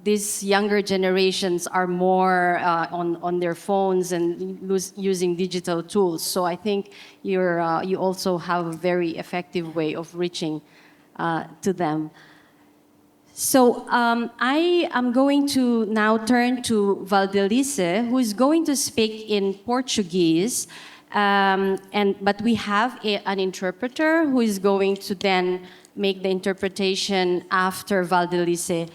these younger generations are more on their phones and using digital tools. So I think you also have a very effective way of reaching to them. So I am going to now turn to Valdelice, who is going to speak in Portuguese. But we have an interpreter who is going to then make the interpretation after Valdelice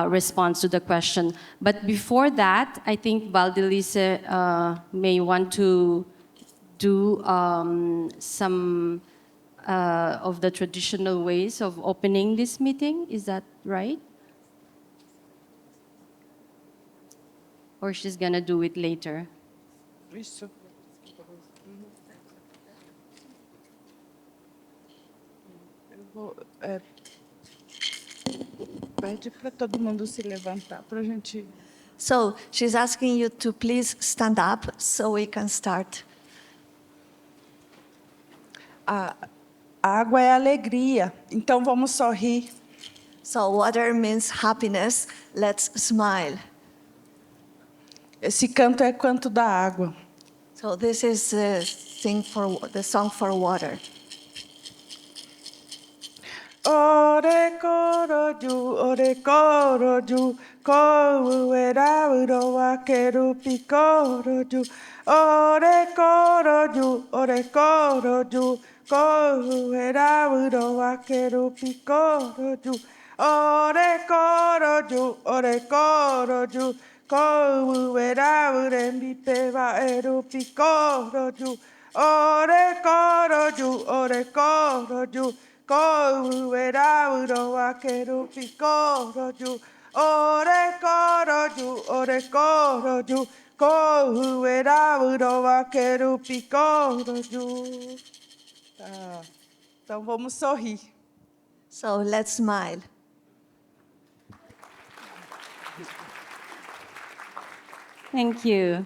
responds to the question. But before that, I think Valdelice may want to do some of the traditional ways of opening this meeting. Is that right? Or she's gonna do it later? Pede para todo mundo se levantar para a gente. So she's asking you to please stand up so we can start. A água é alegria, então vamos sorrir. So water means happiness. Let's smile. Esse canto é canto da água. So this is the song for water. Ore koroju, kou era uroa keru pikoroju. Ore koroju, kou era uroa keru pikoroju. Ore koroju, kou era urembi peva eru pikoroju. Ore koroju. Kou era uroa keru pikoroju. Ore koroju. Kou era uroa keru pikoroju. Tá. Então vamos sorrir. So let's smile. Thank you.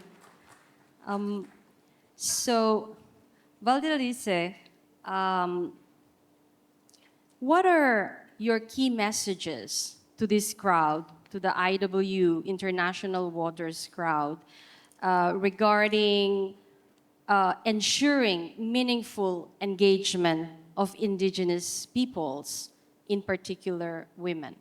So, Valdelise, what are your key messages to this crowd, to the IW International Waters crowd, regarding ensuring meaningful engagement of indigenous peoples, in particular women?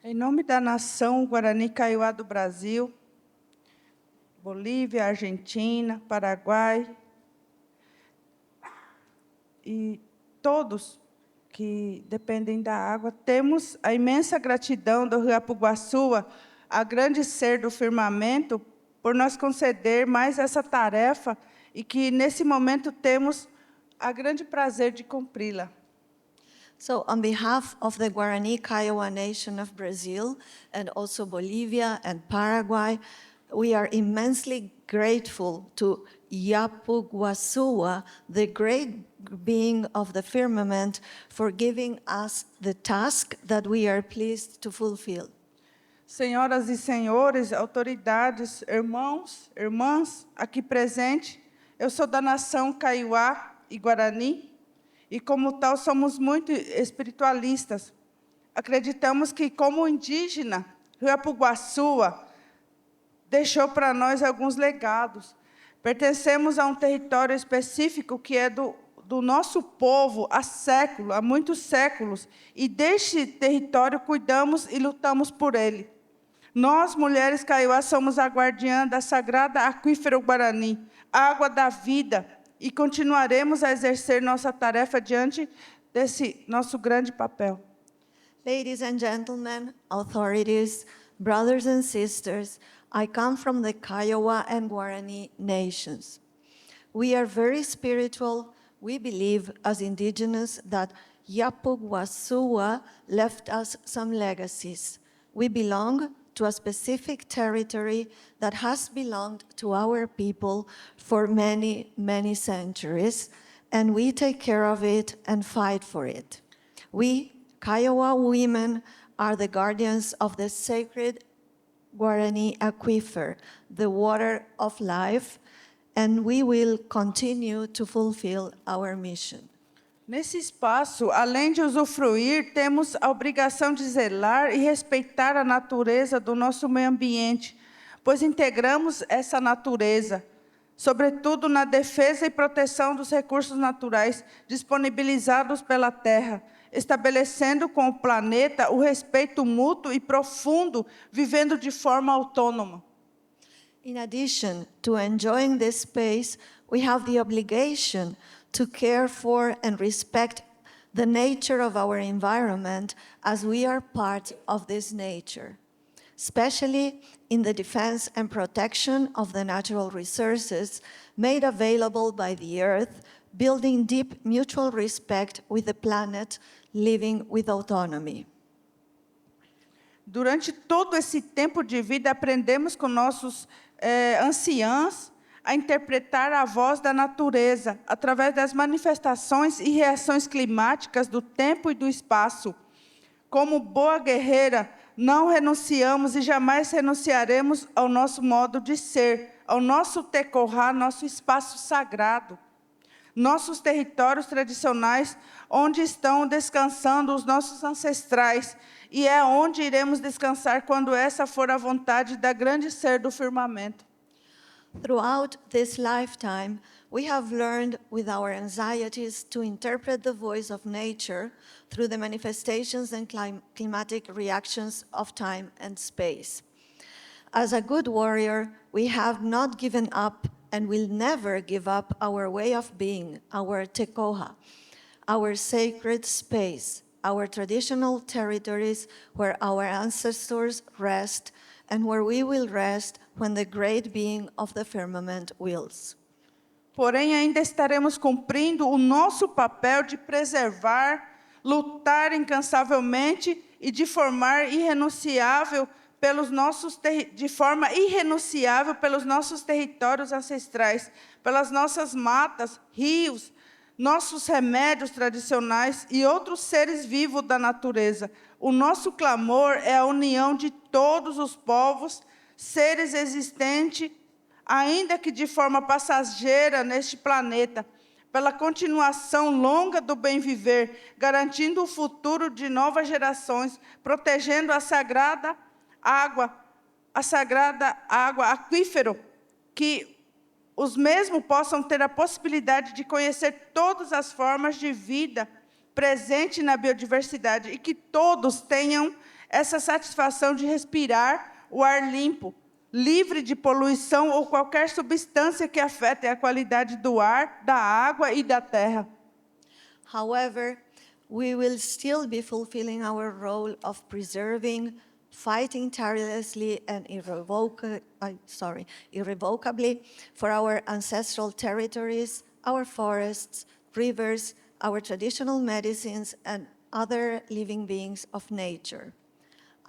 Em nome da nação Guarani Kaiowá do Brasil, Bolívia, Argentina, Paraguai e todos que dependem da água, temos a imensa gratidão do Rio Apuguaçua, a grande ser do firmamento, por nos conceder mais essa tarefa e que, nesse momento, temos a grande prazer de cumpri-la. So on behalf of the Guarani Kaiowá Nation of Brazil and also Bolivia and Paraguay, we are immensely grateful to Yapuguaçua, the great being of the firmament, for giving us the task that we are pleased to fulfill. Senhoras e senhores, autoridades, irmãos, irmãs, aqui presente, eu sou da nação Kaiowá e Guarani, e como tal somos muito espiritualistas. Acreditamos que, como indígena, Rio Apuguaçua deixou para nós alguns legados. Pertencemos a um território específico que é do nosso povo há séculos, há muitos séculos, e deste território cuidamos e lutamos por ele. Nós, mulheres Kaiowá, somos a guardiã da sagrada aquífero Guarani, água da vida, e continuaremos a exercer nossa tarefa diante desse nosso grande papel. Ladies and gentlemen, authorities, brothers and sisters, I come from the Kaiowá and Guarani nations. We are very spiritual. We believe, as indigenous, that Yapuguaçua left us some legacies. We belong to a specific territory that has belonged to our people for many, many centuries, and we take care of it and fight for it. We, Kaiowá women, are the guardians of the sacred Guarani aquifer, the water of life, and we will continue to fulfill our mission. Nesse espaço, além de usufruir, temos a obrigação de zelar e respeitar a natureza do nosso meio ambiente, pois integramos essa natureza, sobretudo na defesa e proteção dos recursos naturais disponibilizados pela Terra, estabelecendo com o planeta o respeito mútuo e profundo, vivendo de forma autônoma. In addition to enjoying this space, we have the obligation to care for and respect the nature of our environment as we are part of this nature, especially in the defense and protection of the natural resources made available by the Earth, building deep mutual respect with the planet, living with autonomy. Durante todo esse tempo de vida, aprendemos com nossos anciãos a interpretar a voz da natureza através das manifestações e reações climáticas do tempo e do espaço. Como boa guerreira, não renunciamos e jamais renunciaremos ao nosso modo de ser, ao nosso tecorá, nosso espaço sagrado, nossos territórios tradicionais, onde estão descansando os nossos ancestrais, e é onde iremos descansar quando essa for a vontade da grande ser do firmamento. Throughout this lifetime, we have learned with our anxieties to interpret the voice of nature through the manifestations and climatic reactions of time and space. As a good warrior, we have not given up and will never give up our way of being, our tekoha, our sacred space, our traditional territories where our ancestors rest and where we will rest when the great being of the firmament wills. Porém, ainda estaremos cumprindo o nosso papel de preservar, lutar incansavelmente e de forma irrenunciável pelos nossos territórios ancestrais, pelas nossas matas, rios, nossos remédios tradicionais e outros seres vivos da natureza. O nosso clamor é a união de todos os povos, seres existentes, ainda que de forma passageira neste planeta, pela continuação longa do bem viver, garantindo o futuro de novas gerações, protegendo a sagrada água aquífero, que os mesmos possam ter a possibilidade de conhecer todas as formas de vida presente na biodiversidade e que todos tenham essa satisfação de respirar o ar limpo, livre de poluição ou qualquer substância que afete a qualidade do ar, da água e da terra. However, we will still be fulfilling our role of preserving, fighting tirelessly and irrevocably for our ancestral territories, our forests, rivers, our traditional medicines, and other living beings of nature.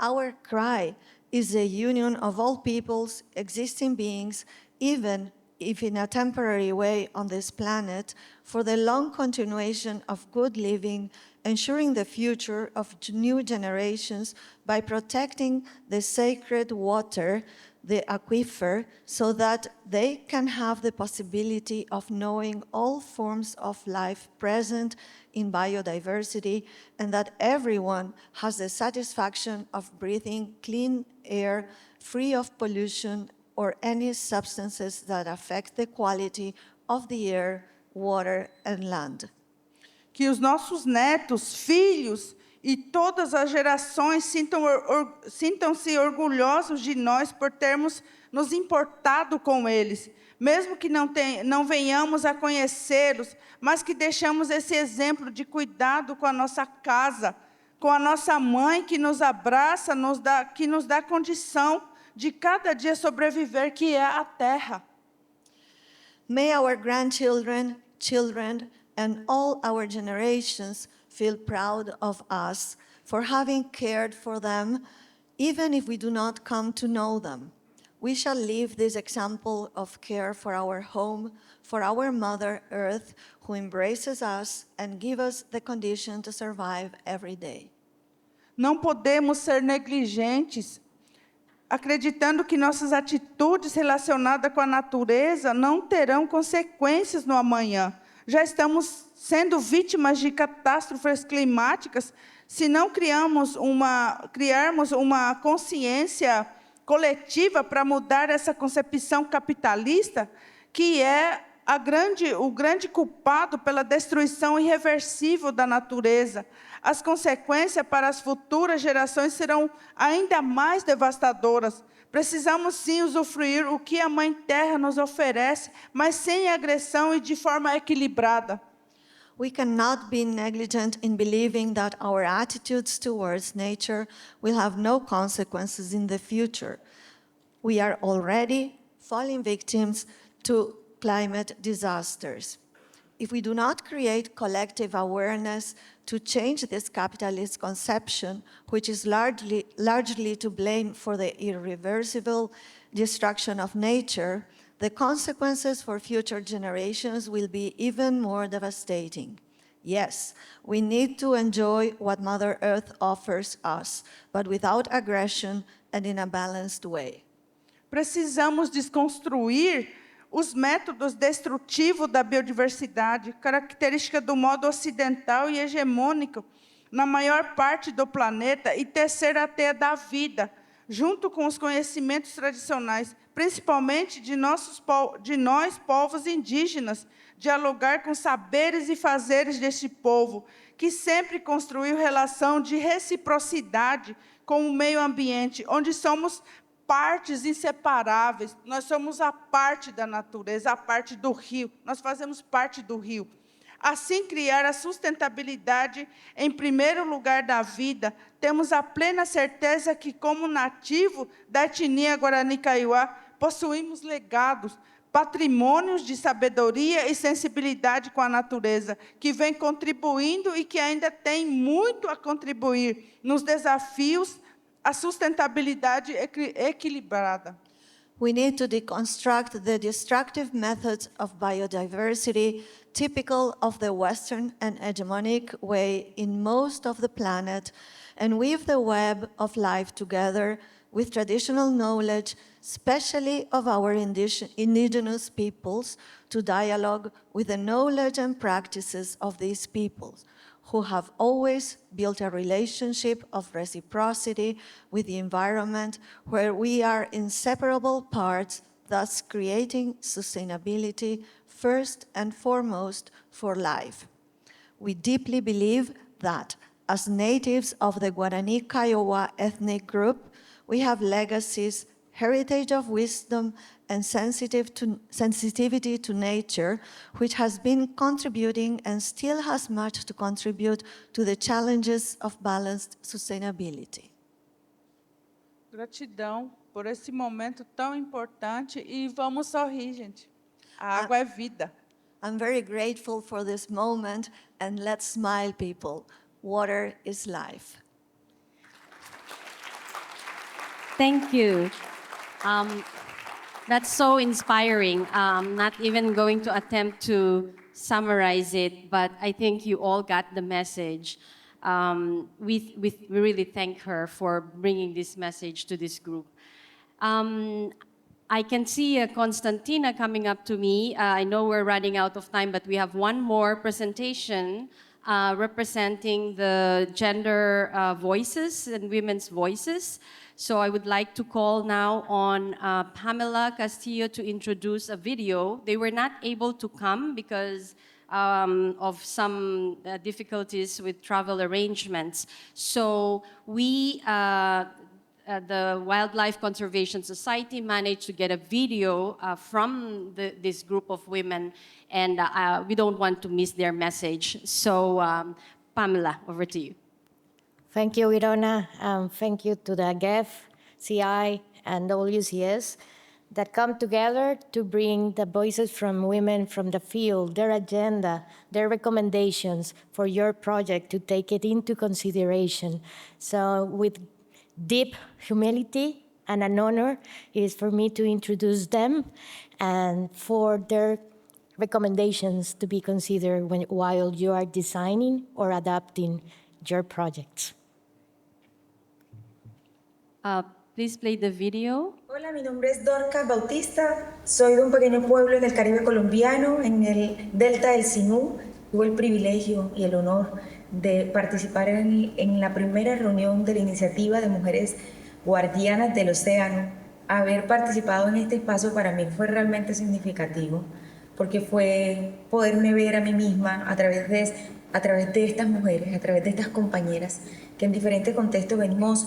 Our cry is a union of all peoples, existing beings, even if in a temporary way on this planet, for the long continuation of good living, ensuring the future of new generations by protecting the sacred water, the aquifer, so that they can have the possibility of knowing all forms of life present in biodiversity, and that everyone has the satisfaction of breathing clean air, free of pollution or any substances that affect the quality of the air, water, and land. Que os nossos netos, filhos e todas as gerações sintam-se orgulhosos de nós por termos nos importado com eles, mesmo que não venhamos a conhecê-los, mas que deixamos esse exemplo de cuidado com a nossa casa, com a nossa mãe que nos abraça, que nos dá condição de cada dia sobreviver, que é a terra. May our grandchildren, children, and all our generations feel proud of us for having cared for them, even if we do not come to know them. We shall leave this example of care for our home, for our Mother Earth, who embraces us and gives us the condition to survive every day. Não podemos ser negligentes, acreditando que nossas atitudes relacionadas com a natureza não terão consequências no amanhã. Já estamos sendo vítimas de catástrofes climáticas se não criarmos uma consciência coletiva para mudar essa concepção capitalista, que é o grande culpado pela destruição irreversível da natureza. As consequências para as futuras gerações serão ainda mais devastadoras. Precisamos, sim, usufruir o que a Mãe Terra nos oferece, mas sem agressão e de forma equilibrada. We cannot be negligent in believing that our attitudes towards nature will have no consequences in the future. We are already falling victims to climate disasters. If we do not create collective awareness to change this capitalist conception, which is largely to blame for the irreversible destruction of nature, the consequences for future generations will be even more devastating. Yes, we need to enjoy what Mother Earth offers us, but without aggression and in a balanced way. Precisamos desconstruir os métodos destrutivos da biodiversidade, característica do modo ocidental e hegemônico na maior parte do planeta, e tecer a teia da vida, junto com os conhecimentos tradicionais, principalmente de nós, povos indígenas, dialogar com saberes e fazeres deste povo, que sempre construiu relação de reciprocidade com o meio ambiente, onde somos partes inseparáveis. Nós somos a parte da natureza, a parte do rio. Nós fazemos parte do rio. Assim, criar a sustentabilidade em primeiro lugar da vida, temos a plena certeza que, como nativo da etnia Guarani Kaiowá, possuímos legados, patrimônios de sabedoria e sensibilidade com a natureza, que vem contribuindo e que ainda tem muito a contribuir nos desafios à sustentabilidade equilibrada. We need to deconstruct the destructive methods of biodiversity typical of the Western and hegemonic way in most of the planet, and weave the web of life together with traditional knowledge, especially of our indigenous peoples, to dialogue with the knowledge and practices of these peoples, who have always built a relationship of reciprocity with the environment, where we are inseparable parts, thus creating sustainability first and foremost for life. We deeply believe that, as natives of the Guarani Kaiowá ethnic group, we have legacies, heritage of wisdom, and sensitivity to nature, which has been contributing and still has much to contribute to the challenges of balanced sustainability. Gratidão por esse momento tão importante, e vamos sorrir, gente. A água é vida. I'm very grateful for this moment, and let's smile, people. Water is life. Thank you. That's so inspiring. Not even going to attempt to summarize it, but I think you all got the message. We really thank her for bringing this message to this group. I can see Constantina coming up to me. I know we're running out of time, but we have one more presentation representing the gender voices and women's voices. So I would like to call now on Pamela Castillo to introduce a video. They were not able to come because of some difficulties with travel arrangements. So we, the Wildlife Conservation Society, managed to get a video from this group of women, and we don't want to miss their message. So Pamela, over to you. Thank you, Irona, and thank you to the GEF, CI, and WCS that come together to bring the voices from women from the field, their agenda, their recommendations for your project to take it into consideration. So with deep humility and an honor, it is for me to introduce them and for their recommendations to be considered while you are designing or adapting your projects. Please play the video. Hola, mi nombre es Dorcas Bautista. Soy de un pequeño pueblo en el Caribe colombiano, en el delta del Sinú. Tuve el privilegio y el honor de participar en la primera reunión de la iniciativa de mujeres guardianas del océano. Haber participado en este espacio para mí fue realmente significativo, porque fue poderme ver a mí misma a través de estas mujeres, a través de estas compañeras, que en diferentes contextos venimos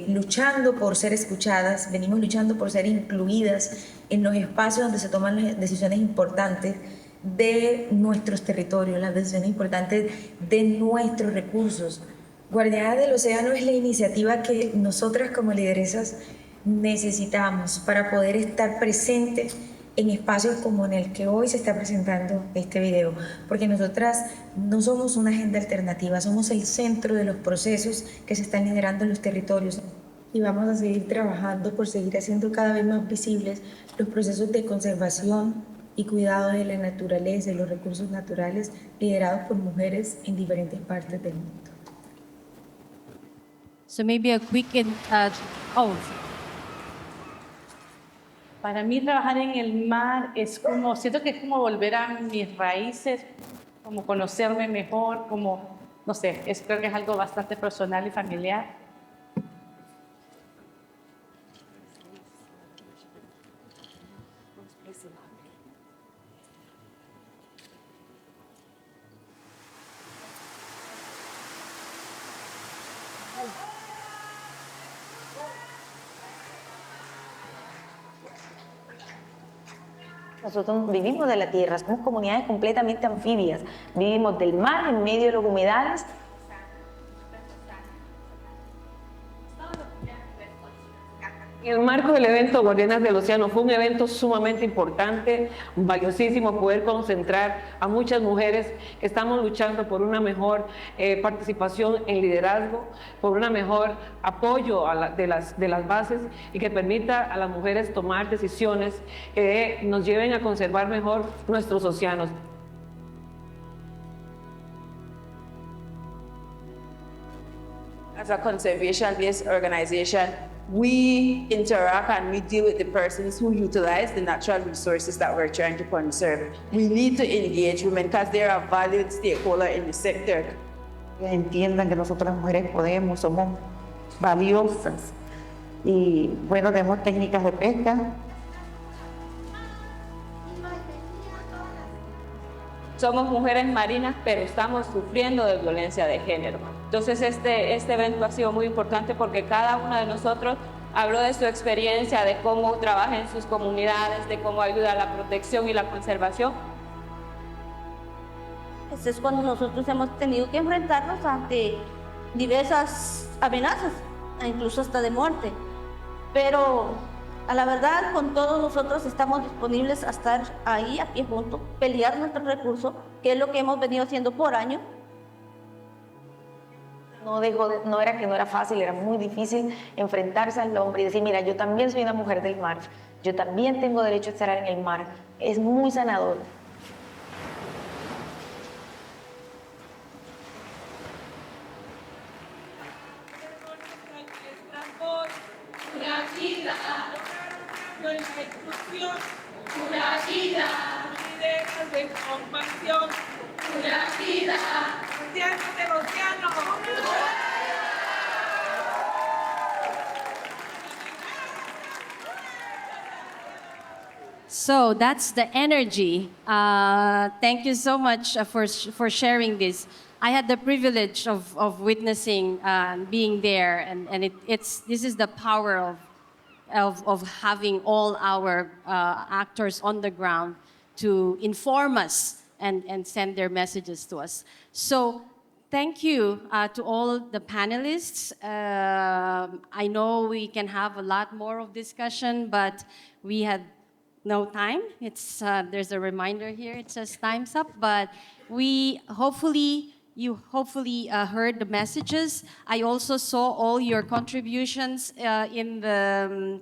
luchando por ser escuchadas, venimos luchando por ser incluidas en los espacios donde se toman las decisiones importantes de nuestros territorios, las decisiones importantes de nuestros recursos. Guardianas del Océano es la iniciativa que nosotras como lideresas necesitamos para poder estar presentes en espacios como en el que hoy se está presentando este video, porque nosotras no somos una agenda alternativa, somos el centro de los procesos que se están liderando en los territorios y vamos a seguir trabajando por seguir haciendo cada vez más visibles los procesos de conservación y cuidado de la naturaleza y los recursos naturales liderados por mujeres en diferentes partes del mundo. So maybe a quick Para mí trabajar en el mar es como, siento que es como volver a mis raíces, como conocerme mejor, como, no sé, creo que es algo bastante personal y familiar. Nosotros vivimos de la tierra, somos comunidades completamente anfibias, vivimos del mar en medio de los humedales. En el marco del evento Guardianas del Océano fue un evento sumamente importante, valiosísimo poder concentrar a muchas mujeres que estamos luchando por una mejor participación en liderazgo, por una mejor apoyo de las bases y que permita a las mujeres tomar decisiones que nos lleven a conservar mejor nuestros océanos. As a conservation-based organization, we interact and we deal with the persons who utilize the natural resources that we're trying to conserve. We need to engage women because they're a valued stakeholder in the sector. Entiendan que nosotras mujeres podemos, somos valiosas y bueno, tenemos técnicas de pesca. Somos mujeres marinas, pero estamos sufriendo de violencia de género. Entonces este evento ha sido muy importante porque cada una de nosotros habló de su experiencia, de cómo trabaja en sus comunidades, de cómo ayuda a la protección y la conservación. Este es cuando nosotros hemos tenido que enfrentarnos ante diversas amenazas, incluso hasta de muerte. Pero a la verdad, con todos nosotros estamos disponibles a estar ahí, a pie juntos, pelear nuestros recursos, que es lo que hemos venido haciendo por años. No era que no era fácil, era muy difícil enfrentarse al hombre y decir, mira, yo también soy una mujer del mar, yo también tengo derecho a estar en el mar. Es muy sanador. Una vida, nuestra inclusión, una vida, ideas de compasión, una vida, océanos del océano. So that's the energy. Thank you so much for sharing this. I had the privilege of witnessing, being there, and this is the power of having all our actors on the ground to inform us and send their messages to us. So thank you to all the panelists. I know we can have a lot more of discussion, but we had no time. There's a reminder here. It says time's up, but you hopefully heard the messages. I also saw all your contributions on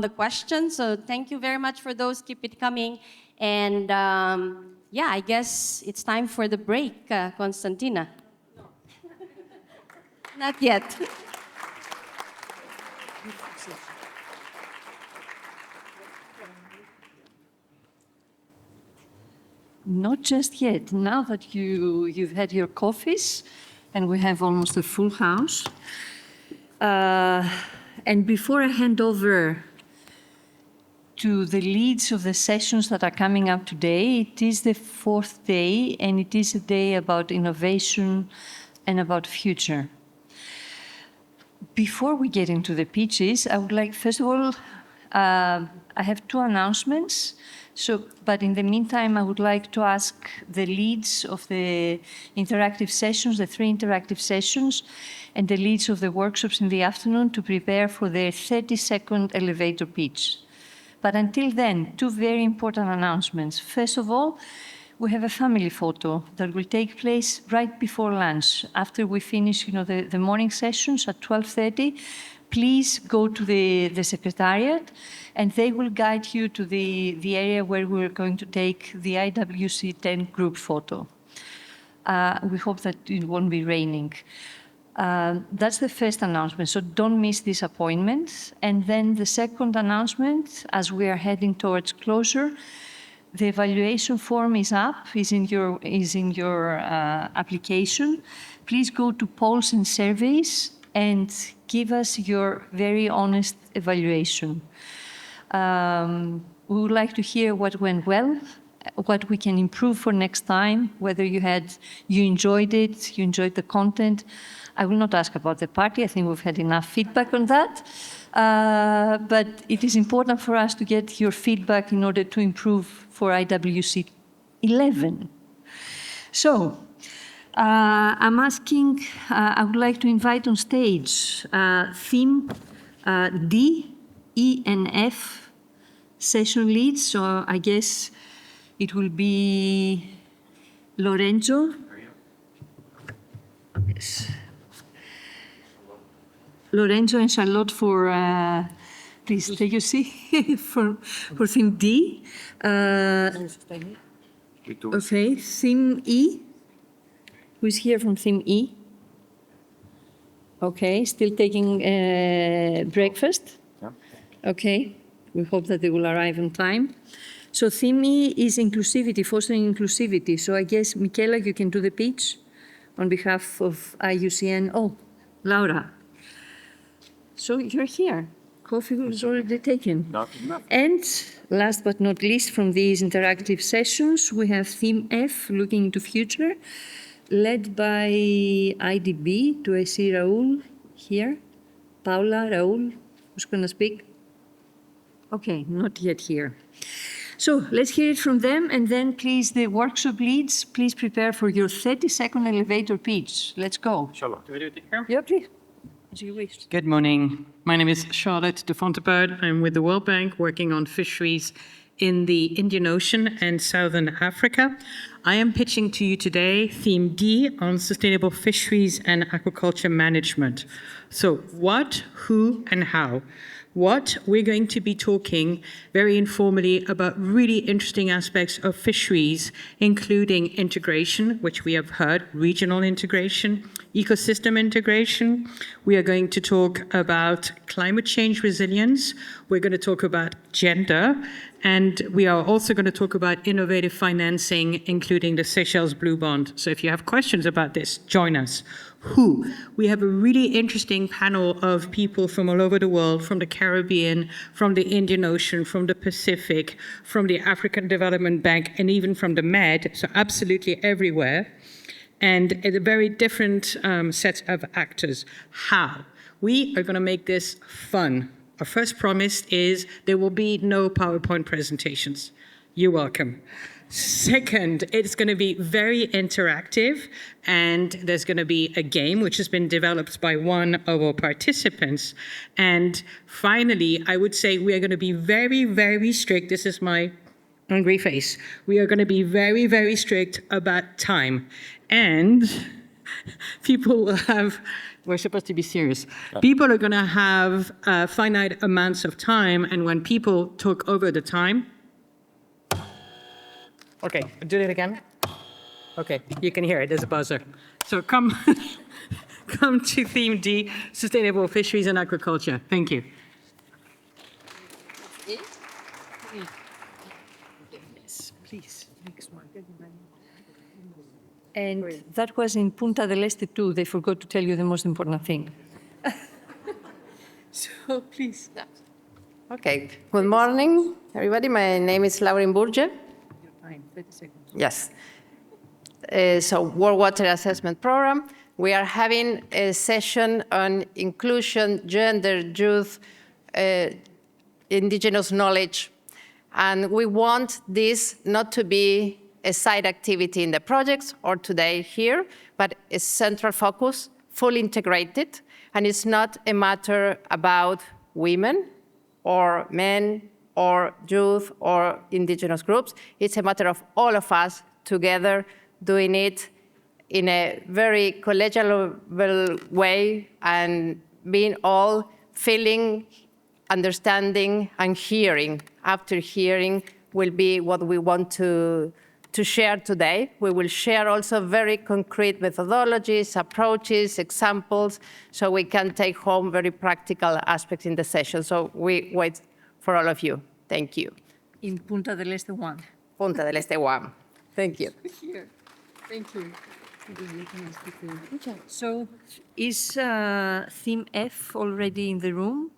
the questions. So thank you very much for those. Keep it coming. And yeah, I guess it's time for the break, Constantina. Not yet. Not just yet. Now that you've had your coffees, and we have almost a full house. And before I hand over to the leads of the sessions that are coming up today, it is the fourth day, and it is a day about innovation and about future. Before we get into the pitches, I would like, first of all, I have two announcements. But in the meantime, I would like to ask the leads of the interactive sessions, the 3 interactive sessions, and the leads of the workshops in the afternoon to prepare for their 30-second elevator pitch. But until then, two very important announcements. First of all, we have a family photo that will take place right before lunch. After we finish, the morning sessions at 12:30, please go to the secretariat, and they will guide you to the area where we're going to take the IWC10 group photo. We hope that it won't be raining. That's the first announcement, so don't miss this appointment. And then the second announcement, as we are heading towards closure, the evaluation form is up, is in your application. Please go to polls and surveys and give us your very honest evaluation. We would like to hear what went well, what we can improve for next time, whether you enjoyed it, you enjoyed the content. I will not ask about the party. I think we've had enough feedback on that. But it is important for us to get your feedback in order to improve for IWC 11. So, I'm asking, I would like to invite on stage theme D, E, and F session leads. So I guess it will be Lorenzo. Yes. Lorenzo and Charlotte for, please take your seat for theme D. Okay, theme E. Who's here from theme E? Okay, still taking breakfast? Yeah. Okay, we hope that they will arrive on time. So theme E is inclusivity, fostering inclusivity. So I guess, Michaela, you can do the pitch on behalf of IUCN. Oh, Laura. So you're here. Coffee was already taken. And last but not least, from these interactive sessions, we have theme F, looking into future, led by IDB. Do I see Raul here? Paula, Raul, who's going to speak? Okay, not yet here. So let's hear it from them, and then please, the workshop leads, please prepare for your 30-second elevator pitch. Let's go. Charlotte, do we do it here? Yeah, please. As you wish. Good morning. My name is Charlotte de Fontebert. I'm with the World Bank working on fisheries in the Indian Ocean and Southern Africa. I am pitching to you today theme D on sustainable fisheries and aquaculture management. So what, who, and how? What, we're going to be talking very informally about really interesting aspects of fisheries, including integration, which we have heard, regional integration, ecosystem integration. We are going to talk about climate change resilience. We're going to talk about gender. And we are also going to talk about innovative financing, including the Seychelles Blue Bond. So if you have questions about this, join us. Who? We have a really interesting panel of people from all over the world, from the Caribbean, from the Indian Ocean, from the Pacific, from the African Development Bank, and even from the Med, so absolutely everywhere. And a very different set of actors. How? We are going to make this fun. Our first promise is there will be no PowerPoint presentations. You're welcome. Second, it's going to be very interactive, and there's going to be a game which has been developed by one of our participants. And finally, I would say we are going to be very, very strict. This is my angry face. We are going to be very, very strict about time. And people will have, we're supposed to be serious. People are going to have finite amounts of time, and when people talk over the time, okay, do it again. Okay, you can hear it, there's a buzzer. So come to theme D, sustainable fisheries and aquaculture. Thank you. Yes, please, next one. And that was in Punta del Este too. They forgot to tell you the most important thing. So please. Okay, good morning, everybody. My name is Lauren Burge. Fine, 30 seconds. Yes. So World Water Assessment Program. We are having a session on inclusion, gender, youth, indigenous knowledge. And we want this not to be a side activity in the projects or today here, but a central focus, fully integrated. And it's not a matter about women or men or youth or indigenous groups. It's a matter of all of us together doing it in a very collegial way and being all feeling, understanding, and hearing. After hearing will be what we want to share today. We will share also very concrete methodologies, approaches, examples, so we can take home very practical aspects in the session. So we wait for all of you. Thank you. In Punta del Este 1. Punta del Este 1. Thank you. Here. Thank you. So is Theme F already in the room?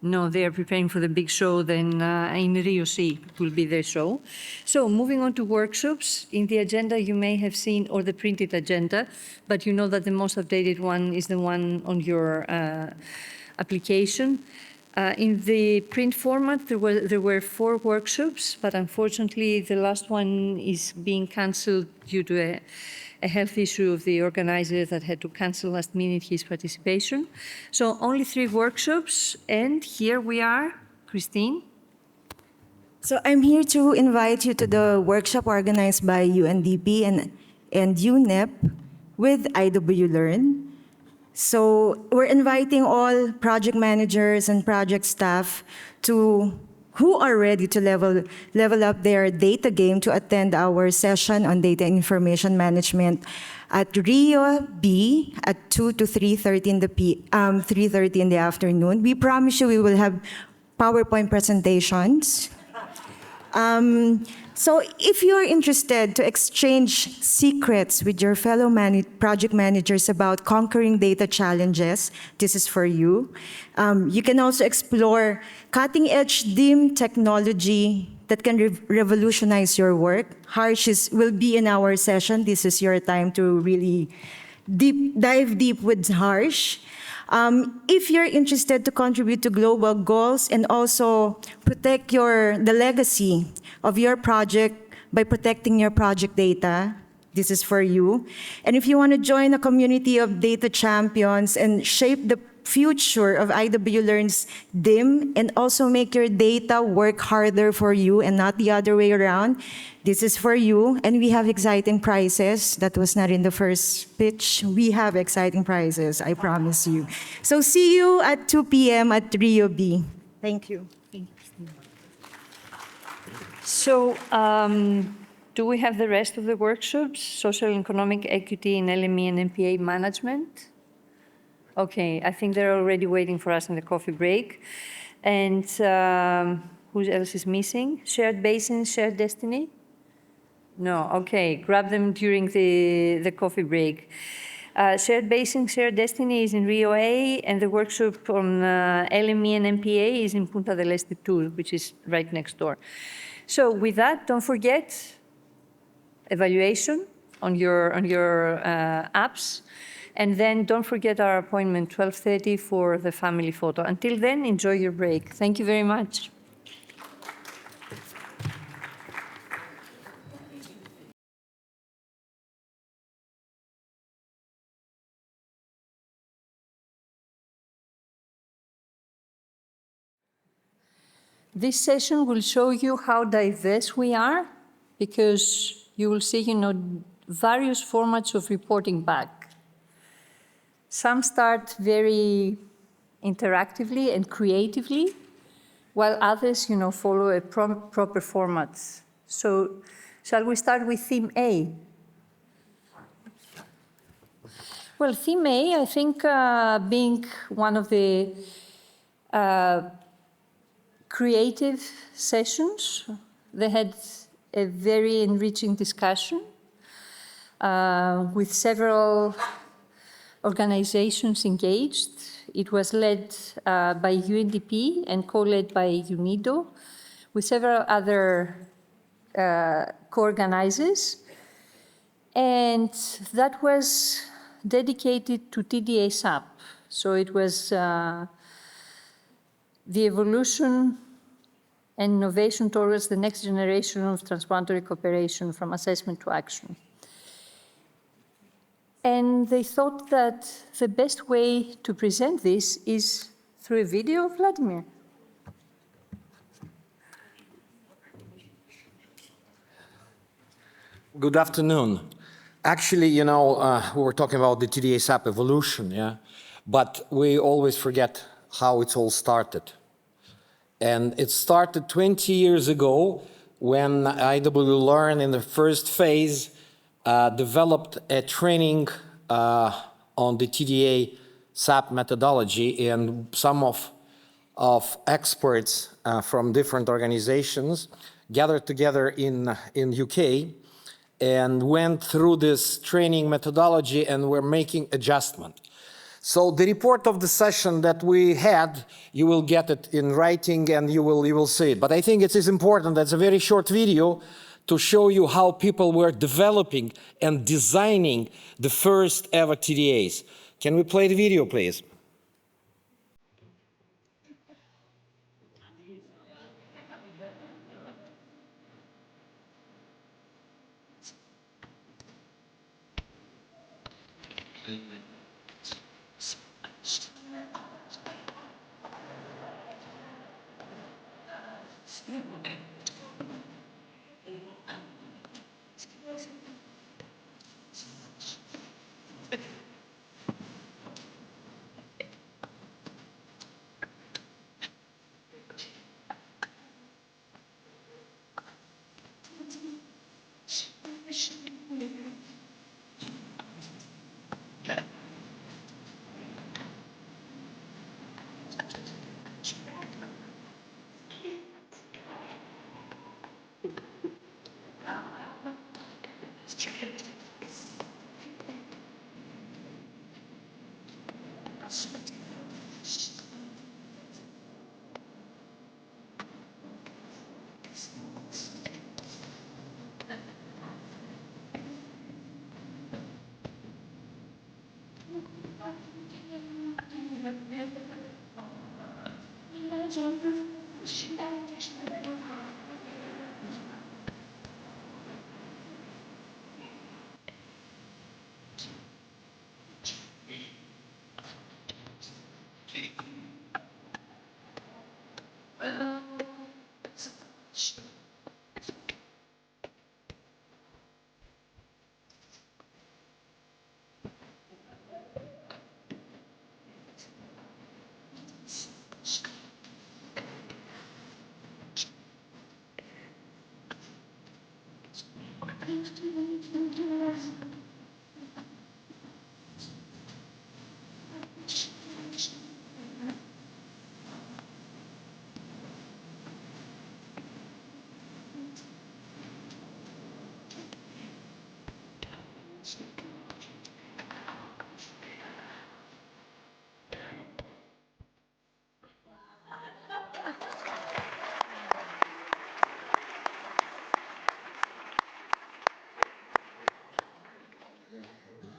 No, they are preparing for the big show. Then in Rio C will be their show. So moving on to workshops. In the agenda you may have seen, or the printed agenda, but you know that the most updated one is the one on your application. In the print format, there were 4 workshops, but unfortunately the last one is being cancelled due to a health issue of the organizer that had to cancel last minute his participation. So only 3 workshops, and here we are, Christine. So I'm here to invite you to the workshop organized by UNDP and UNEP with IWLearn. So we're inviting all project managers and project staff who are ready to level up their data game to attend our session on data information management at Rio B at 2 to 3:30 in the afternoon. We promise you we will have PowerPoint presentations. So if you're interested to exchange secrets with your fellow project managers about conquering data challenges, this is for you. You can also explore cutting-edge DIM technology that can revolutionize your work. Harsh will be in our session. This is your time to really dive deep with Harsh. If you're interested to contribute to global goals and also protect the legacy of your project by protecting your project data, this is for you. And if you want to join a community of data champions and shape the future of IWLearn's DIM and also make your data work harder for you and not the other way around, this is for you. And we have exciting prizes. That was not in the first pitch. We have exciting prizes, I promise you. So see you at 2 p.m. at Rio B. Thank you. So do we have the rest of the workshops? Social and economic equity in LME and MPA management? Okay, I think they're already waiting for us in the coffee break. And who else is missing? Shared basins, shared destiny? No, okay, grab them during the coffee break. Shared basin, shared destiny is in Rio A, and the workshop on LME and MPA is in Punta del Este 2, which is right next door. So with that, don't forget evaluation on your apps. And then don't forget our appointment, 12:30 for the family photo. Until then, enjoy your break. Thank you very much. This session will show you how diverse we are, because you will see, various formats of reporting back. Some start very interactively and creatively, while others, follow a proper format. So, shall we start with Theme A? Well, Theme A, I think, being one of the creative sessions, they had a very enriching discussion with several organizations engaged. It was led by UNDP and co-led by UNIDO, with several other co-organizers. And that was dedicated to TDA SAP. So it was the evolution and innovation towards the next generation of transboundary cooperation from assessment to action. And they thought that the best way to present this is through a video of Vladimir. Good afternoon. Actually, we were talking about the TDA SAP evolution, yeah? But we always forget how it all started. And it started 20 years ago when IWC Learn in the first phase developed a training on the TDA SAP methodology, and some of experts from different organizations gathered together in UK and went through this training methodology and were making adjustment. So the report of the session that we had, you will get it in writing and you will see it. But I think it is important, that's a very short video to show you how people were developing and designing the first ever TDAs. Can we play the video, please?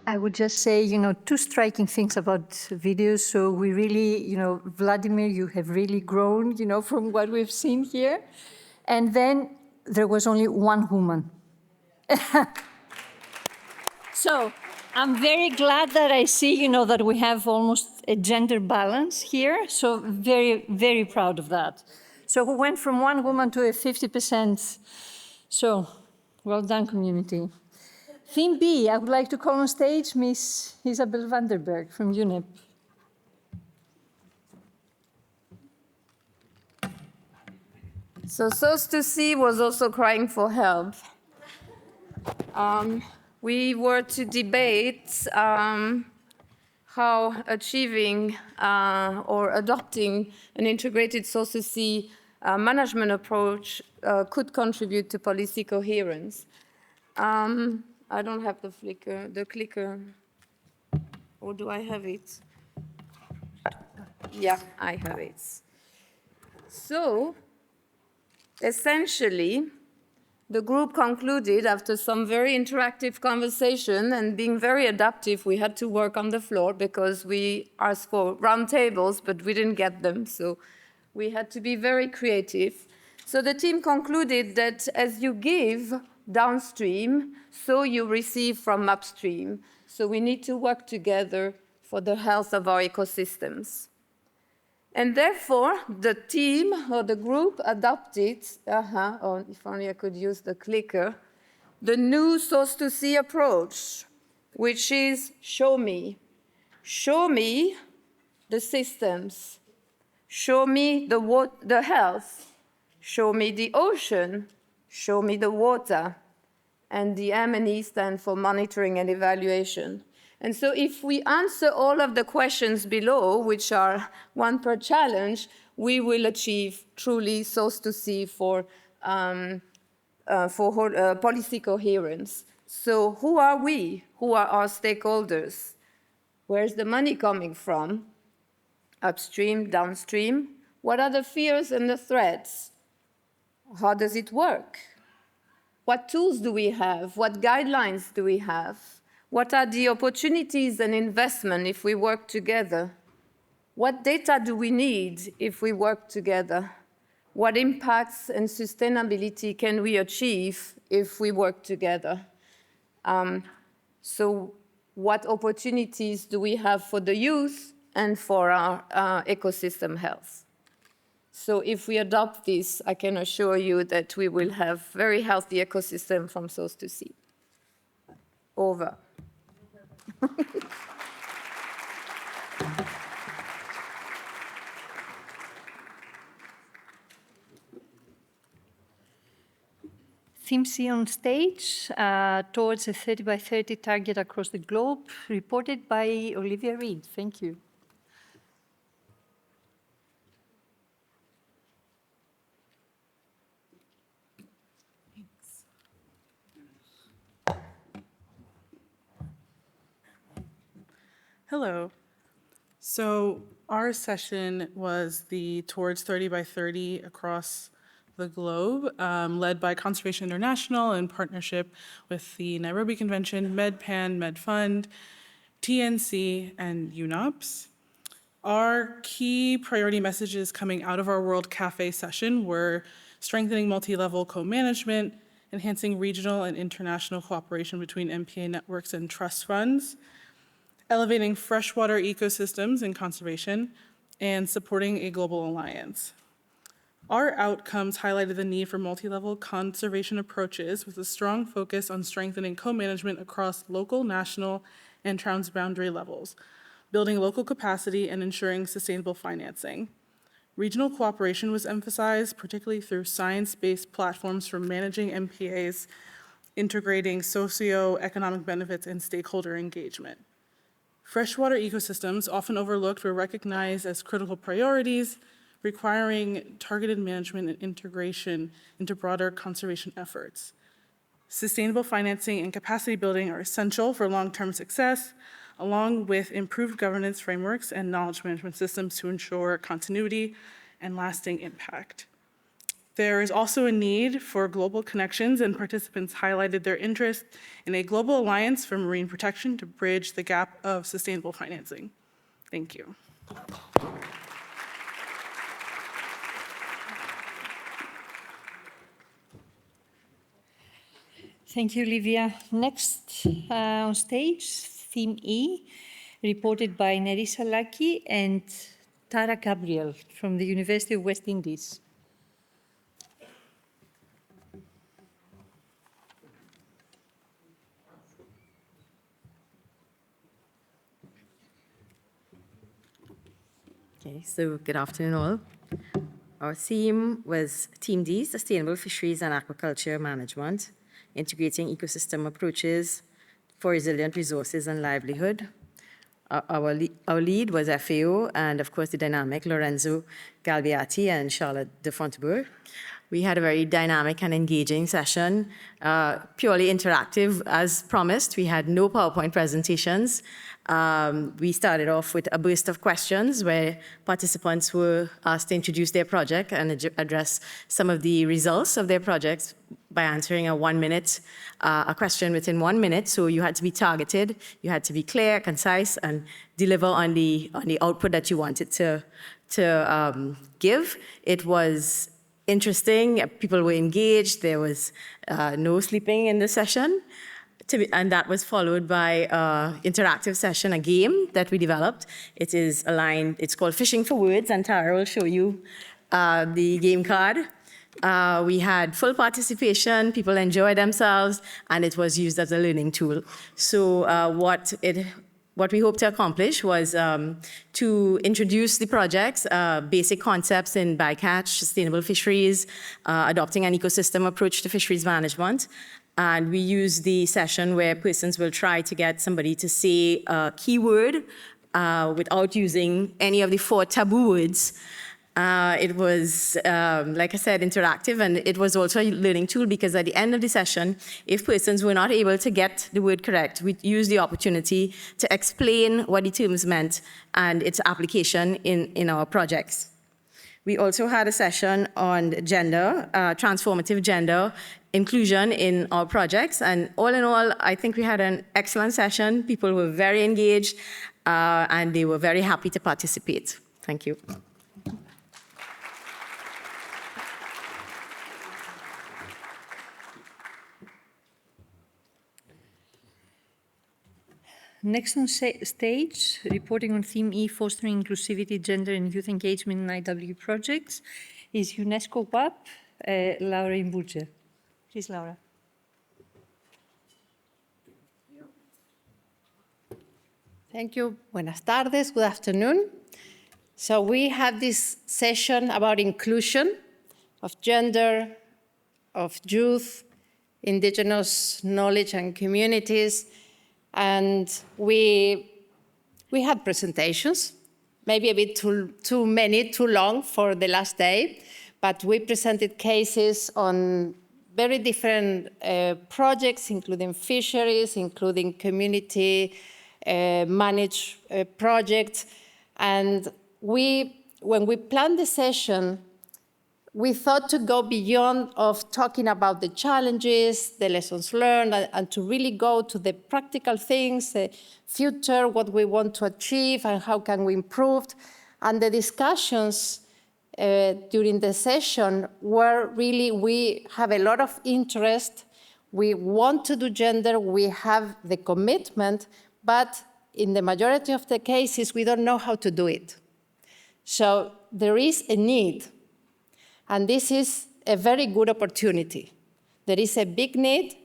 I would just say, two striking things about videos. So we really, Vladimir, you have really grown, from what we've seen here. And then there was only one woman. So I'm very glad that I see, that we have almost a gender balance here. So very, very proud of that. So we went from one woman to a 50%. So well done, community. Theme B, I would like to call on stage Ms. Isabel Vanderberg from UNEP. So SOS2C was also crying for help. We were to debate how achieving or adopting an integrated SOS2C management approach could contribute to policy coherence. I don't have the clicker. Or do I have it? Yeah, I have it. So, essentially, the group concluded after some very interactive conversation and being very adaptive, we had to work on the floor because we asked for round tables, but we didn't get them. So we had to be very creative. So the team concluded that as you give downstream, so you receive from upstream. So we need to work together for the health of our ecosystems. And therefore, the team or the group adopted, if only I could use the clicker, the new source to see approach, which is show me. Show me the systems. Show me the health. Show me the ocean. Show me the water. And the M&E stand for monitoring and evaluation. And so if we answer all of the questions below, which are one per challenge, we will achieve truly source to see for policy coherence. So who are we? Who are our stakeholders? Where's the money coming from? Upstream, downstream? What are the fears and the threats? How does it work? What tools do we have? What guidelines do we have? What are the opportunities and investment if we work together? What data do we need if we work together? What impacts and sustainability can we achieve if we work together? So what opportunities do we have for the youth and for our ecosystem health? So if we adopt this, I can assure you that we will have very healthy ecosystem from source to sea. Over. Theme C on stage towards a 30 by 30 target across the globe, reported by Olivia Reed. Thank you. Hello. So our session was the Towards 30 by 30 across the globe, led by Conservation International in partnership with the Nairobi Convention, MedPan, MedFund, TNC, and UNOPS. Our key priority messages coming out of our World Cafe session were strengthening multi-level co-management, enhancing regional and international cooperation between MPA networks and trust funds, elevating freshwater ecosystems and conservation, and supporting a global alliance. Our outcomes highlighted the need for multi-level conservation approaches with a strong focus on strengthening co-management across local, national, and transboundary levels, building local capacity and ensuring sustainable financing. Regional cooperation was emphasized, particularly through science-based platforms for managing MPAs, integrating socio-economic benefits and stakeholder engagement. Freshwater ecosystems, often overlooked, were recognized as critical priorities, requiring targeted management and integration into broader conservation efforts. Sustainable financing and capacity building are essential for long-term success, along with improved governance frameworks and knowledge management systems to ensure continuity and lasting impact. There is also a need for global connections, and participants highlighted their interest in a global alliance for marine protection to bridge the gap of sustainable financing. Thank you. Thank you, Olivia. Next on stage, Theme E, reported by Nerissa Laki and Tara Gabriel from the University of West Indies. Okay, so good afternoon all. Our theme was Team D, Sustainable Fisheries and Aquaculture Management, integrating ecosystem approaches for resilient resources and livelihood. Our lead was FAO and, of course, the dynamic Lorenzo Galbiati and Charlotte de Fontebourg. We had a very dynamic and engaging session, purely interactive as promised. We had no PowerPoint presentations. We started off with a burst of questions where participants were asked to introduce their project and address some of the results of their projects by answering a question within 1 minute. So you had to be targeted, you had to be clear, concise, and deliver on the output that you wanted to give. It was interesting. People were engaged. There was no sleeping in the session. And that was followed by an interactive session, a game that we developed. It is aligned, it's called Fishing for Words, and Tara will show you the game card. We had full participation, people enjoyed themselves, and it was used as a learning tool. So what we hope to accomplish was to introduce the project's basic concepts in bycatch, sustainable fisheries, adopting an ecosystem approach to fisheries management. And we use the session where persons will try to get somebody to say a keyword without using any of the 4 taboo words. It was, like I said, interactive, and it was also a learning tool because at the end of the session, if persons were not able to get the word correct, we used the opportunity to explain what the terms meant and its application in our projects. We also had a session on gender, transformative gender inclusion in our projects, and all in all, I think we had an excellent session. People were very engaged, and they were very happy to participate. Thank you. Next on stage, reporting on theme E, fostering inclusivity, gender and youth engagement in IW projects, is UNESCO WAP, Laura Imburger. Please, Laura. Thank you. Buenas tardes, good afternoon. So we have this session about inclusion of gender, of youth, indigenous knowledge and communities. And we had presentations, maybe a bit too many, too long for the last day, but we presented cases on very different projects, including fisheries, including community managed projects. And when we planned the session, we thought to go beyond of talking about the challenges, the lessons learned, and to really go to the practical things, the future, what we want to achieve, and how can we improve. And the discussions during the session were really, we have a lot of interest. We want to do gender, we have the commitment, but in the majority of the cases, we don't know how to do it. So there is a need. And this is a very good opportunity. There is a big need.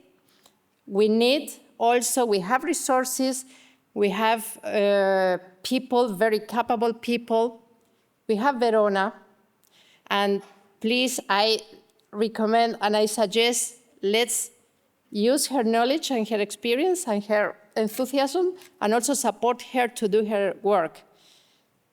We need also, we have resources, we have people, very capable people. We have Verona, and please, I recommend and I suggest, let's use her knowledge and her experience and her enthusiasm, and also support her to do her work.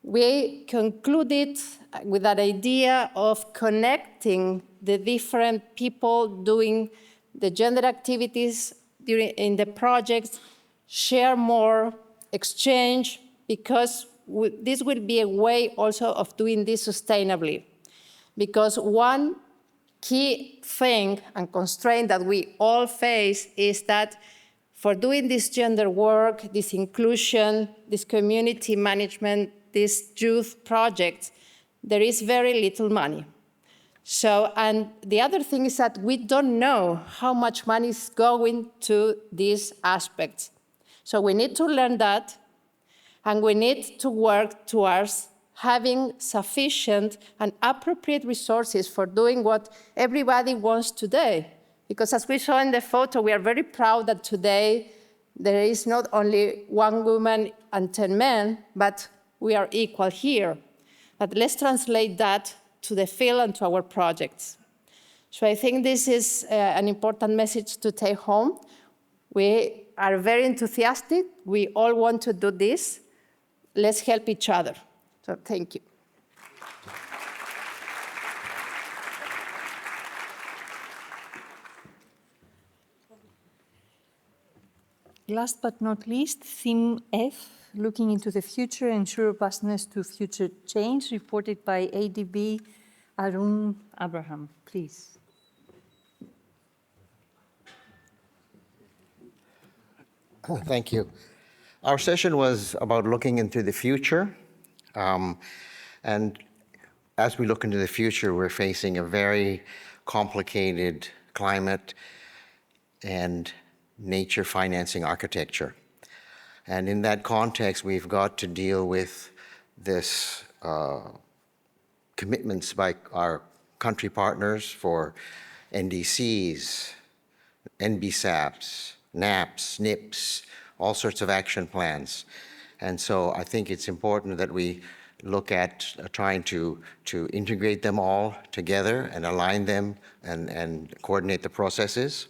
We concluded with that idea of connecting the different people doing the gender activities in the projects, share more, exchange, because this will be a way also of doing this sustainably. Because one key thing and constraint that we all face is that for doing this gender work, this inclusion, this community management, these youth projects, there is very little money. So, and the other thing is that we don't know how much money is going to these aspects. So we need to learn that, and we need to work towards having sufficient and appropriate resources for doing what everybody wants today. Because as we saw in the photo, we are very proud that today there is not only 1 woman and 10 men, but we are equal here. But let's translate that to the field and to our projects. So I think this is an important message to take home. We are very enthusiastic. We all want to do this. Let's help each other. So thank you. Last but not least, theme F, looking into the future, ensure robustness to future change, reported by ADB Arun Abraham. Please. Thank you. Our session was about looking into the future. And as we look into the future, we're facing a very complicated climate and nature financing architecture. And in that context, we've got to deal with this commitments by our country partners for NDCs, NBSAPs, NAPs, NIPs, all sorts of action plans. And so I think it's important that we look at trying to integrate them all together and align them and coordinate the processes.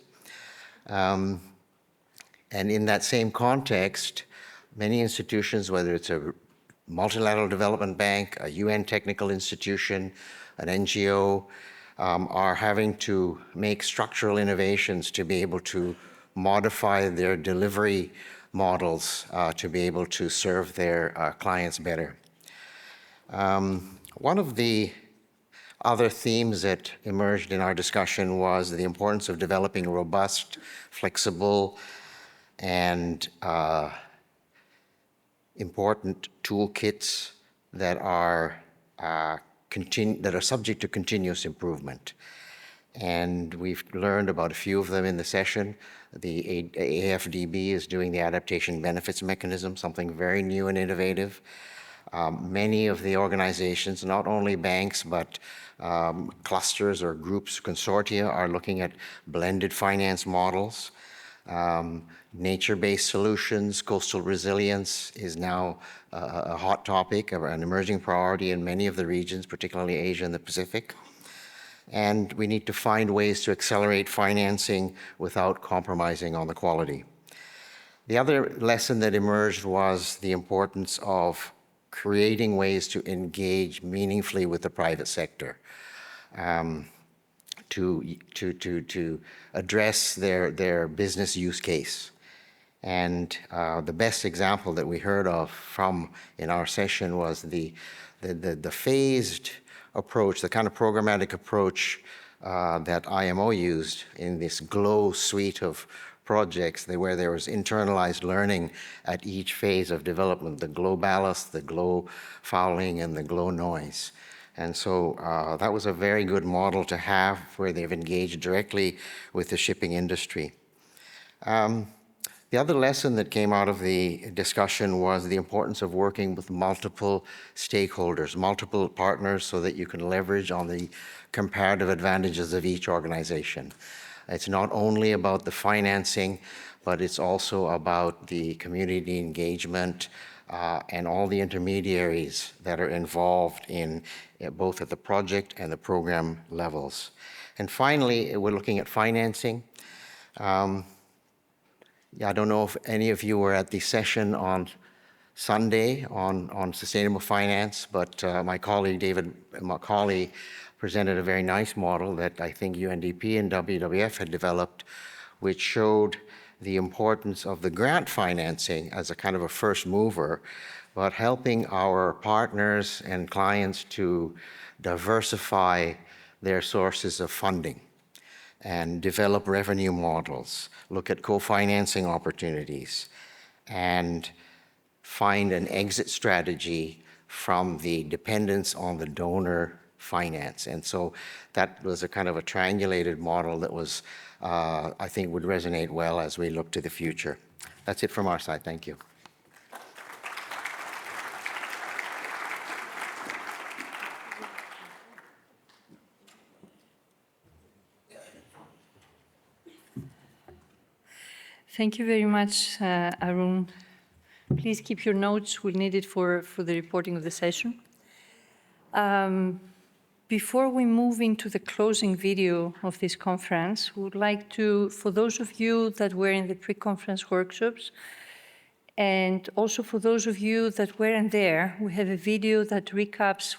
And in that same context, many institutions, whether it's a multilateral development bank, a UN technical institution, an NGO, are having to make structural innovations to be able to modify their delivery models to be able to serve their clients better. One of the other themes that emerged in our discussion was the importance of developing robust, flexible, and important toolkits that are subject to continuous improvement. And we've learned about a few of them in the session. The AFDB is doing the adaptation benefits mechanism, something very new and innovative. Many of the organizations, not only banks, but clusters or groups, consortia, are looking at blended finance models. Nature-based solutions, coastal resilience is now a hot topic, an emerging priority in many of the regions, particularly Asia and the Pacific. And we need to find ways to accelerate financing without compromising on the quality. The other lesson that emerged was the importance of creating ways to engage meaningfully with the private sector, to address their business use case. And the best example that we heard of in our session was the phased approach, the kind of programmatic approach that IMO used in this GLOW suite of projects, where there was internalized learning at each phase of development, the GLOW ballast, the GLOW fouling, and the GLOW noise. And so that was a very good model to have, where they've engaged directly with the shipping industry. The other lesson that came out of the discussion was the importance of working with multiple stakeholders, multiple partners, so that you can leverage on the comparative advantages of each organization. It's not only about the financing, but it's also about the community engagement and all the intermediaries that are involved in both at the project and the program levels. And finally, we're looking at financing. I don't know if any of you were at the session on Sunday on sustainable finance, but my colleague David Macaulay presented a very nice model that I think UNDP and WWF had developed, which showed the importance of the grant financing as a kind of a first mover, but helping our partners and clients to diversify their sources of funding and develop revenue models, look at co-financing opportunities, and find an exit strategy from the dependence on the donor finance. And so that was a kind of a triangulated model that was, I think, would resonate well as we look to the future. That's it from our side. Thank you. Thank you very much, Arun. Please keep your notes. We'll need it for the reporting of the session. Before we move into the closing video of this conference, we would like to, for those of you that were in the pre-conference workshops, and also for those of you that weren't there, we have a video that recaps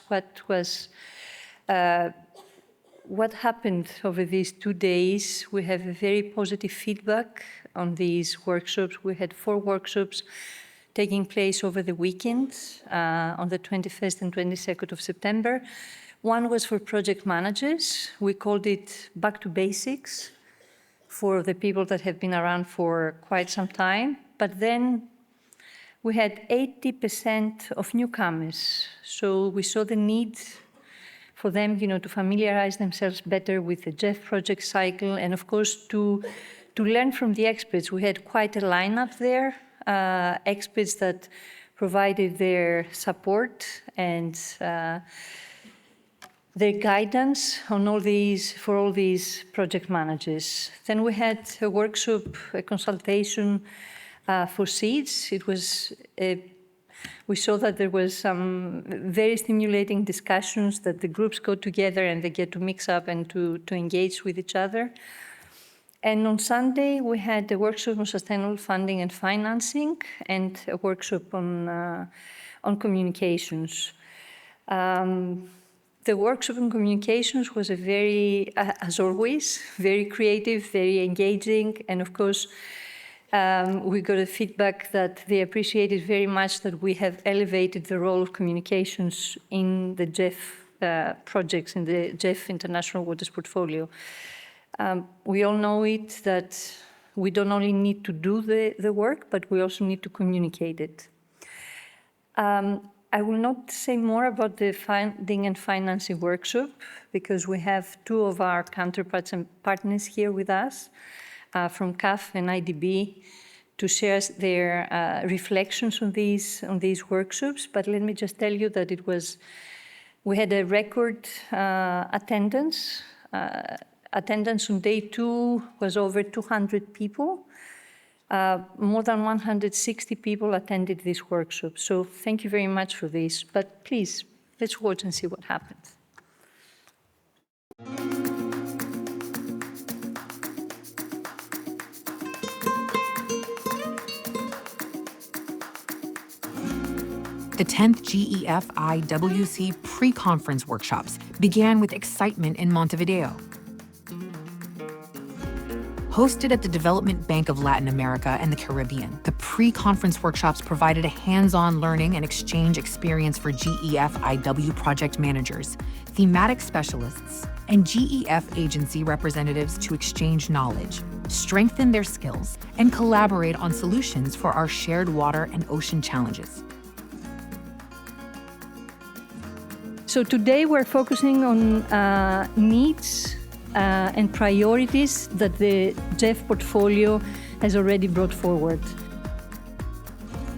what happened over these 2 days. We have a very positive feedback on these workshops. We had 4 workshops taking place over the weekend on the 21st and 22nd of September. One was for project managers. We called it Back to Basics for the people that have been around for quite some time. But then we had 80% of newcomers. So we saw the need for them, to familiarize themselves better with the JEF project cycle, and of course to learn from the experts. We had quite a lineup there, experts that provided their support and their guidance on all these, for all these project managers. Then we had a workshop, a consultation for seeds. It was we saw that there was some very stimulating discussions, that the groups go together and they get to mix up and to engage with each other. And on Sunday, we had a workshop on sustainable funding and financing and a workshop on communications. The workshop on communications was a very, as always, very creative, very engaging, and of course, we got a feedback that they appreciated very much that we have elevated the role of communications in the GEF projects, in the GEF International Waters portfolio. We all know it, that we don't only need to do the work, but we also need to communicate it. I will not say more about the funding and financing workshop, because we have two of our counterparts and partners here with us, from CAF and IDB, to share their reflections on these workshops. But let me just tell you that we had a record attendance. Attendance on day 2 was over 200 people. More than 160 people attended this workshop. So thank you very much for this. But please, let's watch and see what happens. The 10th GEF IWC pre-conference workshops began with excitement in Montevideo. Hosted at the Development Bank of Latin America and the Caribbean, the pre-conference workshops provided a hands-on learning and exchange experience for GEF IW project managers, thematic specialists, and GEF agency representatives to exchange knowledge, strengthen their skills, and collaborate on solutions for our shared water and ocean challenges. So today we're focusing on needs and priorities that the GEF portfolio has already brought forward.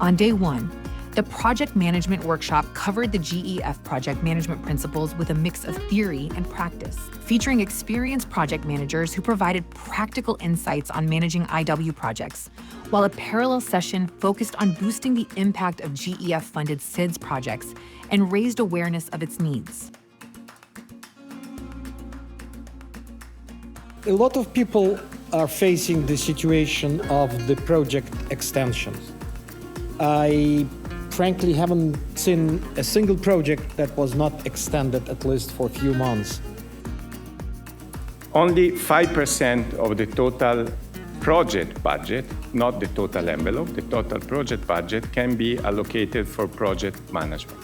On day 1, the project management workshop covered the GEF project management principles with a mix of theory and practice, featuring experienced project managers who provided practical insights on managing IW projects, while a parallel session focused on boosting the impact of GEF-funded SIDS projects and raised awareness of its needs. A lot of people are facing the situation of the project extensions. I frankly haven't seen a single project that was not extended at least for a few months. Only 5% of the total project budget, not the total envelope, the total project budget can be allocated for project management.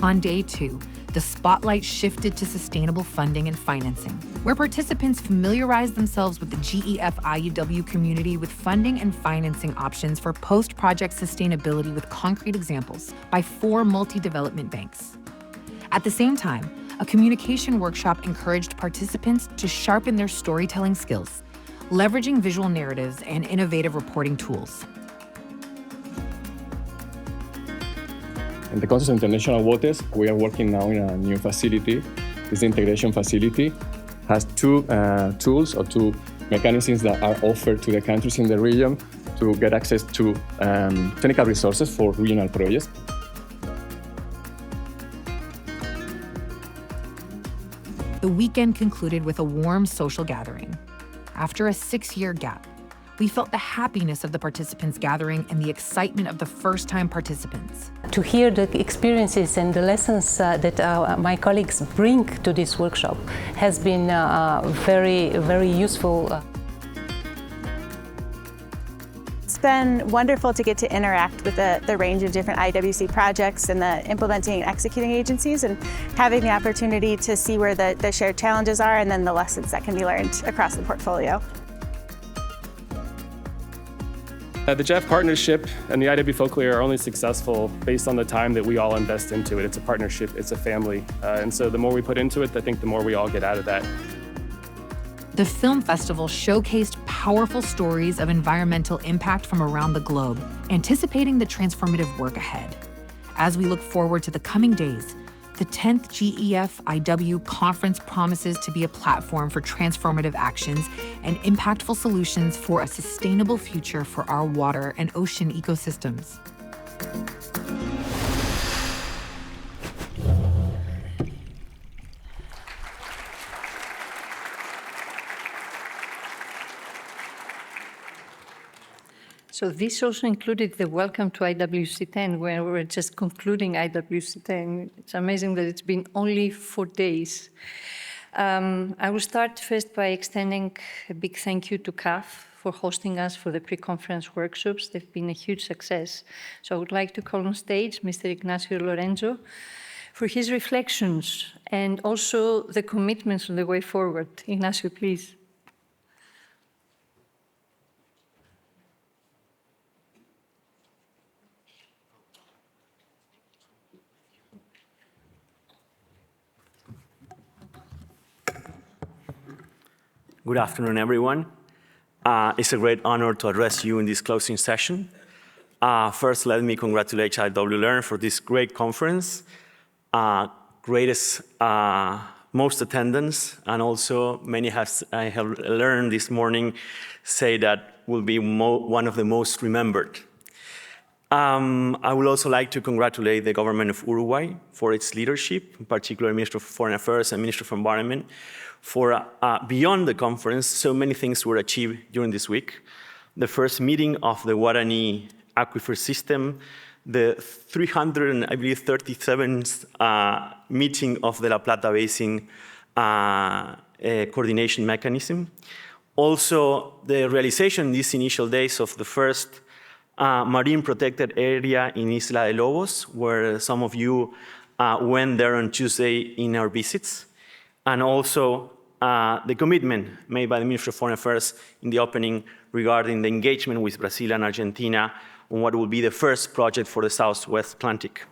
On day 2, the spotlight shifted to sustainable funding and financing, where participants familiarized themselves with the GEF IUW community with funding and financing options for post-project sustainability with concrete examples by 4 multi-development banks. At the same time, a communication workshop encouraged participants to sharpen their storytelling skills, leveraging visual narratives and innovative reporting tools. In the context of international waters, we are working now in a new facility. This integration facility has 2 tools or 2 mechanisms that are offered to the countries in the region to get access to technical resources for regional projects. The weekend concluded with a warm social gathering. After a 6-year gap, we felt the happiness of the participants gathering and the excitement of the first-time participants. To hear the experiences and the lessons that my colleagues bring to this workshop has been very, very useful. It's been wonderful to get to interact with the range of different IWC projects and the implementing and executing agencies, and having the opportunity to see where the shared challenges are and then the lessons that can be learned across the portfolio. The GEF partnership and the IW Folklore are only successful based on the time that we all invest into it. It's a partnership, it's a family. And so the more we put into it, I think the more we all get out of that. The film festival showcased powerful stories of environmental impact from around the globe, anticipating the transformative work ahead. As we look forward to the coming days, the 10th GEF-IW conference promises to be a platform for transformative actions and impactful solutions for a sustainable future for our water and ocean ecosystems. So this also included the welcome to IWC10, where we're just concluding IWC10. It's amazing that it's been only 4 days. I will start first by extending a big thank you to CAF for hosting us for the pre-conference workshops. They've been a huge success. So I would like to call on stage Mr. Ignacio Lorenzo for his reflections and also the commitments on the way forward. Ignacio, please. Good afternoon, everyone. It's a great honor to address you in this closing session. First, let me congratulate IWLearn for this great conference, most attendance, and also I have learned this morning say that will be one of the most remembered. I would also like to congratulate the government of Uruguay for its leadership, in particular Minister of Foreign Affairs and Minister of Environment, for beyond the conference, so many things were achieved during this week. The first meeting of the Guarani aquifer system, the 337th meeting of the La Plata Basin coordination mechanism. Also, the realization in these initial days of the first marine protected area in Isla de Lobos, where some of you went there on Tuesday in our visits. And also the commitment made by the Ministry of Foreign Affairs in the opening regarding the engagement with Brazil and Argentina on what will be the first project for the Southwest Atlantic.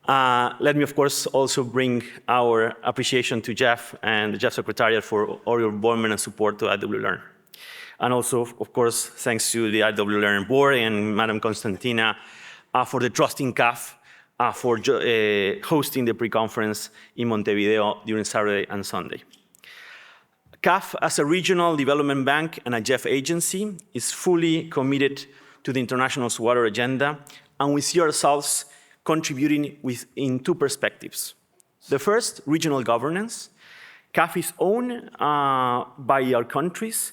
Let me, of course, also bring our appreciation to Jeff and the Jeff Secretariat for all your involvement and support to IWLearn. And also, of course, thanks to the IWLearn board and Madam Constantina for the trust in CAF for hosting the pre-conference in Montevideo during Saturday and Sunday. CAF, as a regional development bank and a Jeff agency, is fully committed to the international water agenda, and we see ourselves contributing in two perspectives. The first, regional governance. CAF is owned by our countries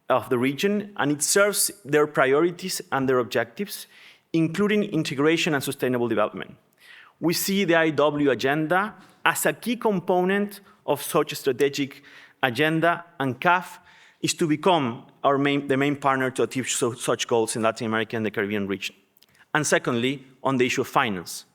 of the region, and it serves their priorities and their objectives, including integration and sustainable development. We see the IW agenda as a key component of such a strategic agenda, and CAF is to become the main partner to achieve such goals in Latin America and the Caribbean region. And secondly, on the issue of finance.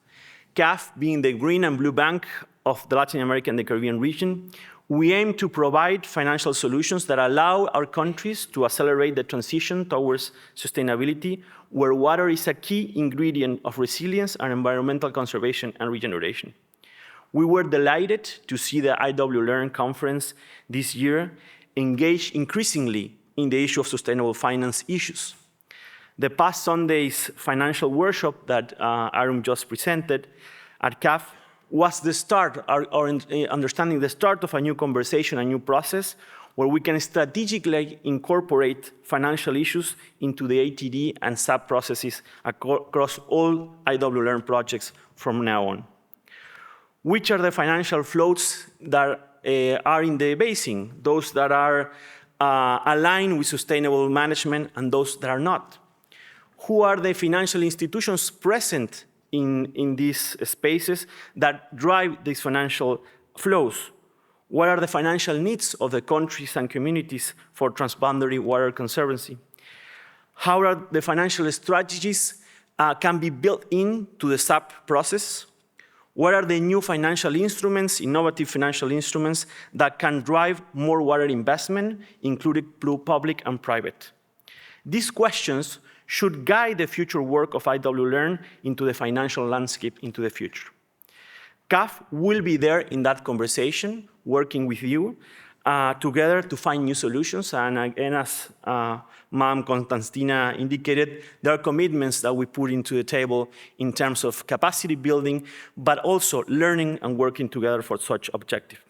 CAF, being the green and blue bank of the Latin America and the Caribbean region, we aim to provide financial solutions that allow our countries to accelerate the transition towards sustainability, where water is a key ingredient of resilience and environmental conservation and regeneration. We were delighted to see the IWLearn conference this year engage increasingly in the issue of sustainable finance issues. The past Sunday's financial workshop that Arum just presented at CAF was the start, our understanding the start of a new conversation, a new process, where we can strategically incorporate financial issues into the ATD and SAP processes across all IWLearn projects from now on. Which are the financial flows that are in the basin, those that are aligned with sustainable management and those that are not? Who are the financial institutions present in these spaces that drive these financial flows? What are the financial needs of the countries and communities for transboundary water conservancy? How are the financial strategies can be built into the SAP process? What are the new financial instruments, innovative financial instruments that can drive more water investment, including public and private? These questions should guide the future work of IWLearn into the financial landscape into the future. CAF will be there in that conversation, working with you, together to find new solutions. And again, as Ma'am Constantina indicated, there are commitments that we put into the table in terms of capacity building, but also learning and working together for such objective.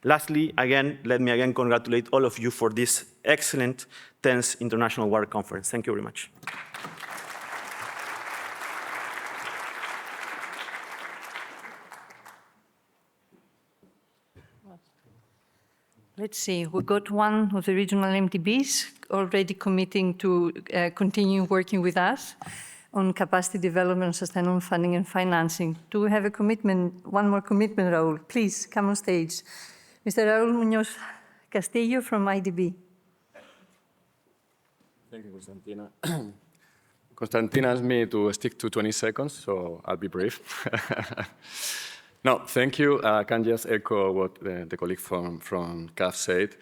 Lastly, again, let me again congratulate all of you for this excellent 10th International Water Conference. Thank you very much. Let's see, we got one of the regional MTBs already committing to continue working with us on capacity development, sustainable funding and financing. Do we have a commitment, one more commitment, Raul? Please, come on stage. Mr. Raul Muñoz Castillo from IDB. Thank you, Constantina. Constantina asked me to stick to 20 seconds, so I'll be brief. No, thank you. I can just echo what the colleague from CAF said.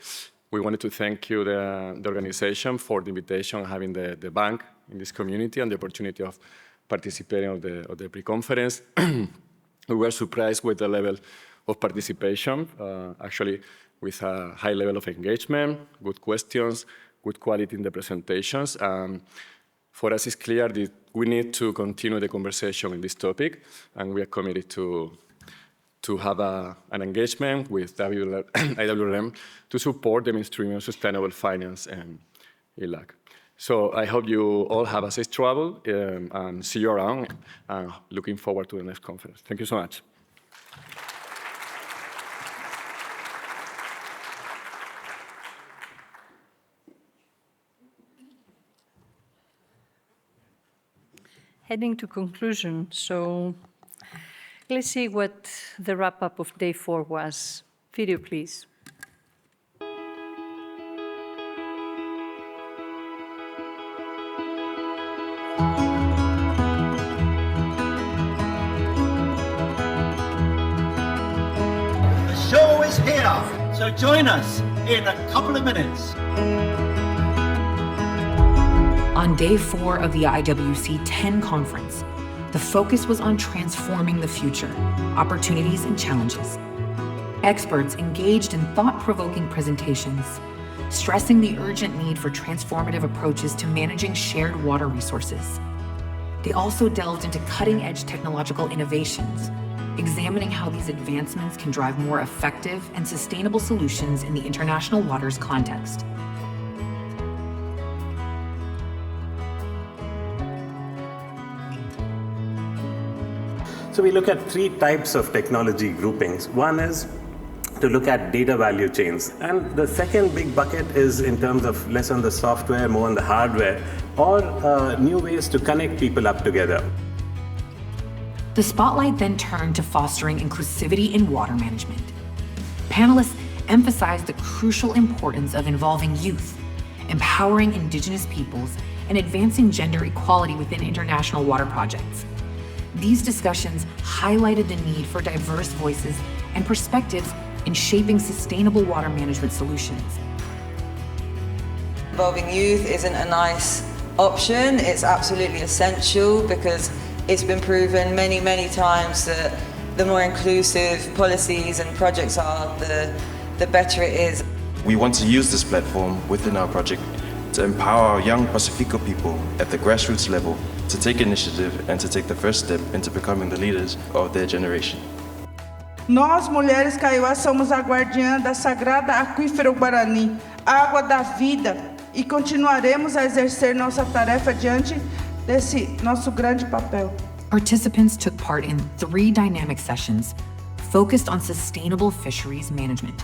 We wanted to thank you, the organization, for the invitation, having the bank in this community and the opportunity of participating of the pre-conference. We were surprised with the level of participation, actually with a high level of engagement, good questions, good quality in the presentations. For us, it's clear that we need to continue the conversation in this topic, and we are committed to have an engagement with IWM to support the mainstream of sustainable finance and ILAC. So I hope you all have a safe travel and see you around, and looking forward to the next conference. Thank you so much. Heading to conclusion, so let's see what the wrap-up of day 4 was. Video, please. The show is here, so join us in a couple of minutes. On day 4 of the IWC10 conference, the focus was on transforming the future, opportunities and challenges. Experts engaged in thought-provoking presentations, stressing the urgent need for transformative approaches to managing shared water resources. They also delved into cutting-edge technological innovations, examining how these advancements can drive more effective and sustainable solutions in the international waters context. So we look at 3 types of technology groupings. One is to look at data value chains. And the second big bucket is in terms of less on the software, more on the hardware, or new ways to connect people up together. The spotlight then turned to fostering inclusivity in water management. Panelists emphasized the crucial importance of involving youth, empowering Indigenous peoples, and advancing gender equality within international water projects. These discussions highlighted the need for diverse voices and perspectives in shaping sustainable water management solutions. Involving youth isn't a nice option, it's absolutely essential because it's been proven many, many times that the more inclusive policies and projects are, the better it is. We want to use this platform within our project to empower our young Pacifico people at the grassroots level to take initiative and to take the first step into becoming the leaders of their generation. Nós, mulheres Kaiowá, somos a guardiã da sagrada aquífero Guarani, água da vida, e continuaremos a exercer nossa tarefa diante desse nosso grande papel. Participants took part in 3 dynamic sessions focused on sustainable fisheries management,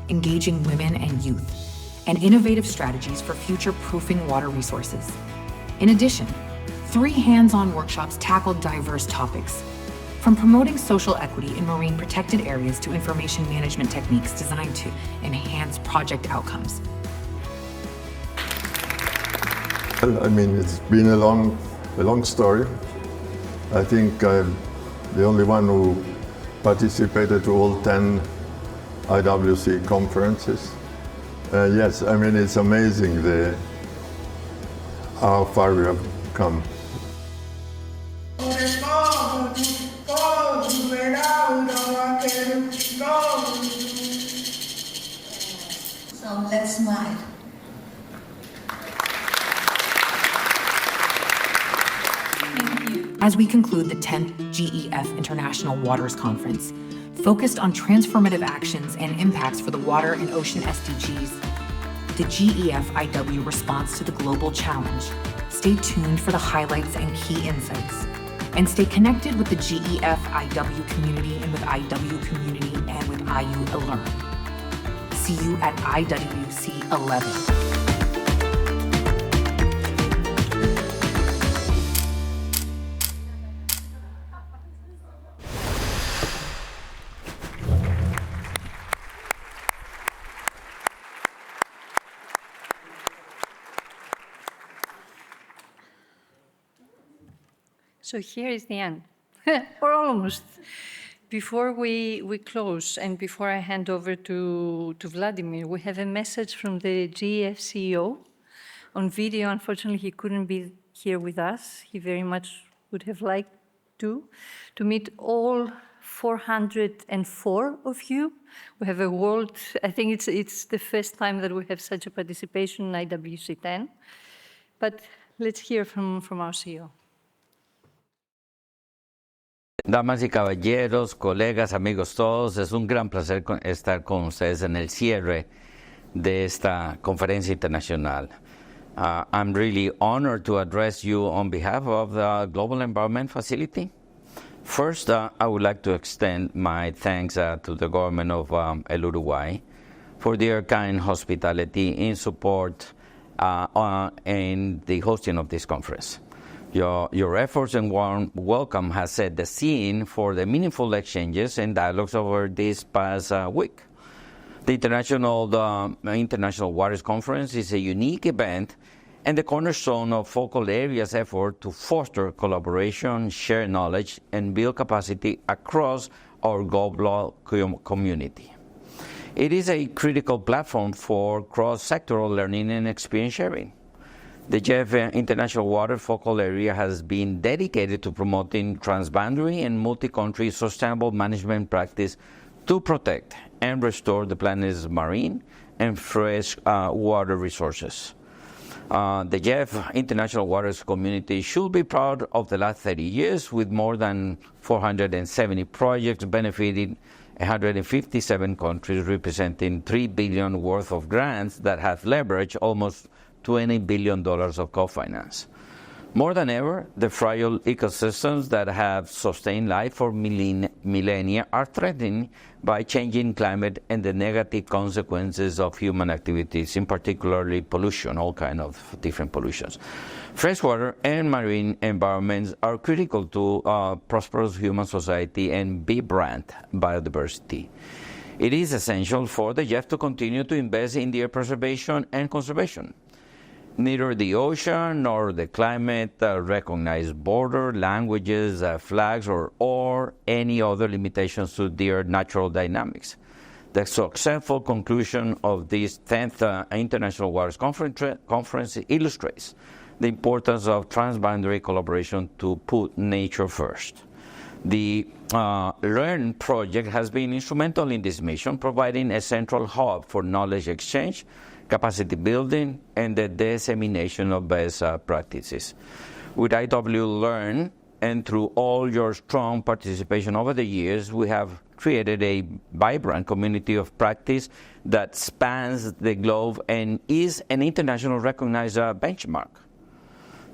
engaging women and youth, and innovative strategies for future-proofing water resources. In addition, 3 hands-on workshops tackled diverse topics, from promoting social equity in marine protected areas to information management techniques designed to enhance project outcomes. Well, I mean, it's been a long story. I think I'm the only one who participated to all 10 IWC conferences. Yes, I mean, it's amazing how far we have come. let's smile. As we conclude the 10th GEF International Waters Conference, focused on transformative actions and impacts for the water and ocean SDGs, the GEF IW response to the global challenge. Stay tuned for the highlights and key insights. And stay connected with the GEF IW community and with IW community and with IU Alert. See you at IWC11. So here is the end, or almost. Before we close and before I hand over to Vladimir, we have a message from the GEF CEO on video. Unfortunately, he couldn't be here with us. He very much would have liked to meet all 404 of you. We have a world, I think it's the first time that we have such a participation in IWC10. But let's hear from our CEO. Damas y caballeros, colegas, amigos todos, es un gran placer estar con ustedes en el cierre de esta conferencia internacional. I'm really honored to address you on behalf of the Global Environment Facility. First, I would like to extend my thanks to the government of El Uruguay for their kind hospitality in support in the hosting of this conference. Your efforts and warm welcome has set the scene for the meaningful exchanges and dialogues over this past week. The International Waters Conference is a unique event and the cornerstone of focal areas' effort to foster collaboration, share knowledge, and build capacity across our global community. It is a critical platform for cross-sectoral learning and experience sharing. The GEF International Water Focal Area has been dedicated to promoting transboundary and multi-country sustainable management practice to protect and restore the planet's marine and fresh water resources. The GEF International Waters community should be proud of the last 30 years with more than 470 projects benefiting 157 countries representing $3 billion worth of grants that have leveraged almost $20 billion of co-finance. More than ever, the fragile ecosystems that have sustained life for millennia are threatened by changing climate and the negative consequences of human activities, in particularly pollution, all kinds of different pollutions. Freshwater and marine environments are critical to prosperous human society and vibrant biodiversity. It is essential for the GEF to continue to invest in their preservation and conservation. Neither the ocean nor the climate recognize border, languages, flags, or any other limitations to their natural dynamics. The successful conclusion of this 10th International Waters Conference illustrates the importance of transboundary collaboration to put nature first. The LEARN project has been instrumental in this mission, providing a central hub for knowledge exchange, capacity building, and the dissemination of best practices. With IW Learn and through all your strong participation over the years, we have created a vibrant community of practice that spans the globe and is an international recognized benchmark.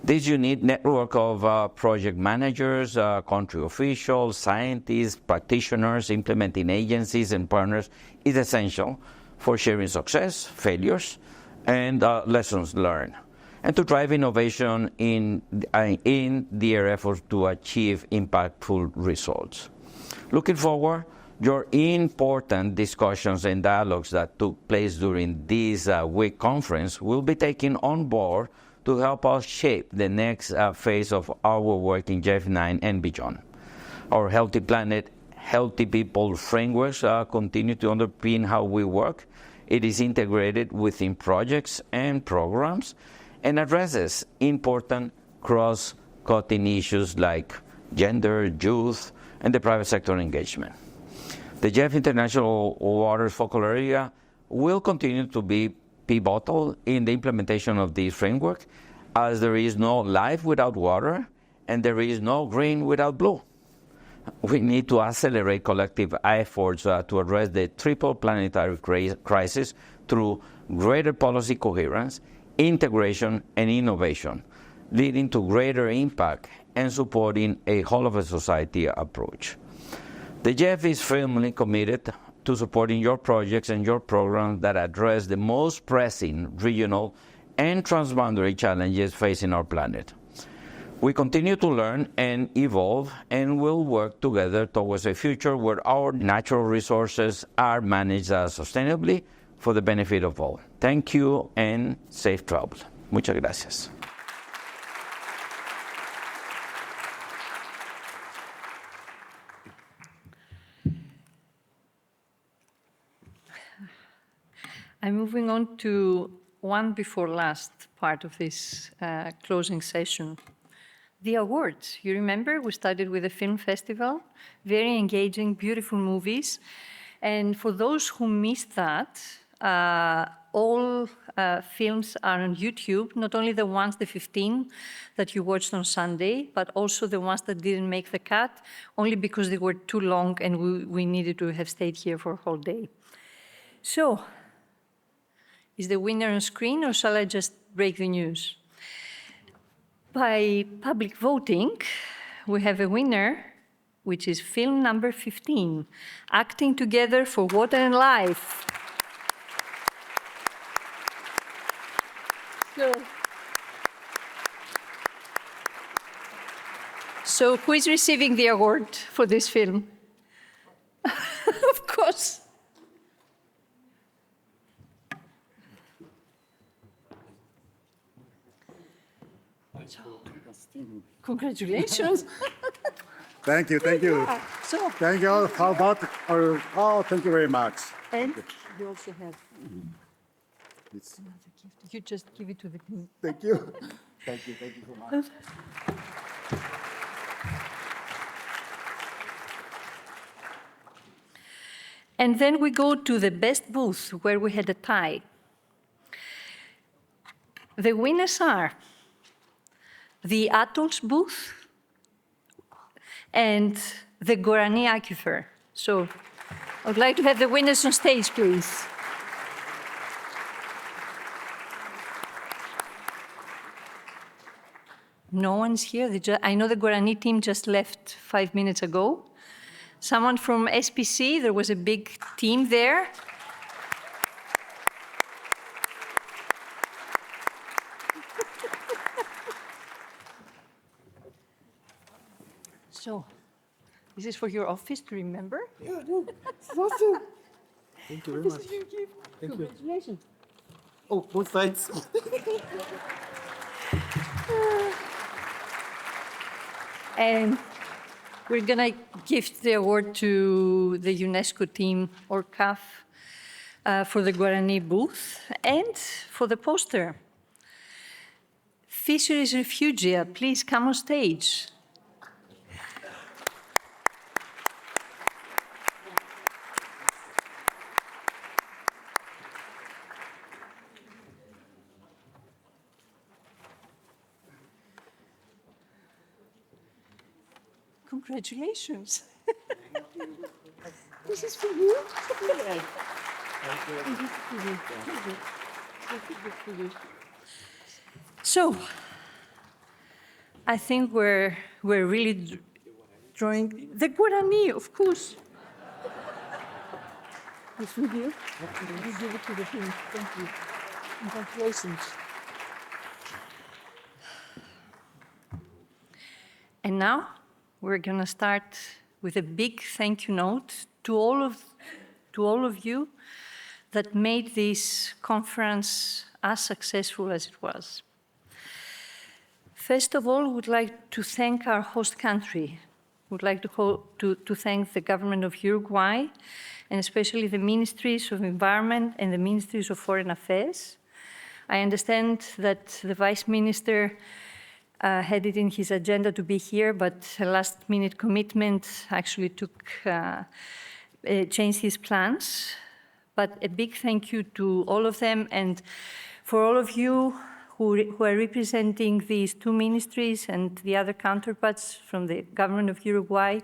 This unique network of project managers, country officials, scientists, practitioners, implementing agencies, and partners is essential for sharing success, failures, and lessons learned, and to drive innovation in their efforts to achieve impactful results. Looking forward, your important discussions and dialogues that took place during this week conference will be taken on board to help us shape the next phase of our work in GEF9 and beyond. Our Healthy Planet, Healthy People frameworks continue to underpin how we work. It is integrated within projects and programs and addresses important cross-cutting issues like gender, youth, and the private sector engagement. The GEF International Waters Focal Area will continue to be pivotal in the implementation of this framework, as there is no life without water and there is no green without blue. We need to accelerate collective efforts to address the triple planetary crisis through greater policy coherence, integration, and innovation, leading to greater impact and supporting a whole-of-a-society approach. The JEF is firmly committed to supporting your projects and your programs that address the most pressing regional and transboundary challenges facing our planet. We continue to learn and evolve, and will work together towards a future where our natural resources are managed sustainably for the benefit of all. Thank you and safe travel. Muchas gracias. I'm moving on to one before last part of this closing session. The awards. You remember we started with a film festival, very engaging, beautiful movies. And for those who missed that, all films are on YouTube, not only the ones, the 15 that you watched on Sunday, but also the ones that didn't make the cut, only because they were too long and we needed to have stayed here for a whole day. So, is the winner on screen, or shall I just break the news? By public voting, we have a winner, which is film number 15, Acting Together for Water and Life. So who is receiving the award for this film? Of course. Congratulations. Thank you, thank you. So, Thank you all. How about our, oh, thank you very much. and you also have another gift. You just give it to the king. Thank you. Thank you so much. And then we go to the best booth, where we had a tie. The winners are the Atolls booth and the Guarani Aquifer. So I would like to have the winners on stage, please. No one's here. I know the Guarani team just left 5 minutes ago. Someone from SPC, there was a big team there. So, this is for your office to remember. Yeah, no, awesome. Thank you very This much. is your gift. Thank you. Congratulations. Oh, both sides. And we're going to gift the award to the UNESCO team, or CAF, for the Guarani booth, and for the poster. Fisheries Refugia, please come on stage. Congratulations. This is for you. So, I think we're really drawing the Guarani, of course. It's with you. You give it to the team. Thank you. Congratulations. And now we're going to start with a big thank you note to all of you that made this conference as successful as it was. First of all, we'd like to thank our host country. We'd like to thank the government of Uruguay, and especially the Ministries of Environment and the Ministries of Foreign Affairs. I understand that the Vice Minister had it in his agenda to be here, but a last-minute commitment actually changed his plans. But a big thank you to all of them, and for all of you who are representing these two ministries and the other counterparts from the government of Uruguay,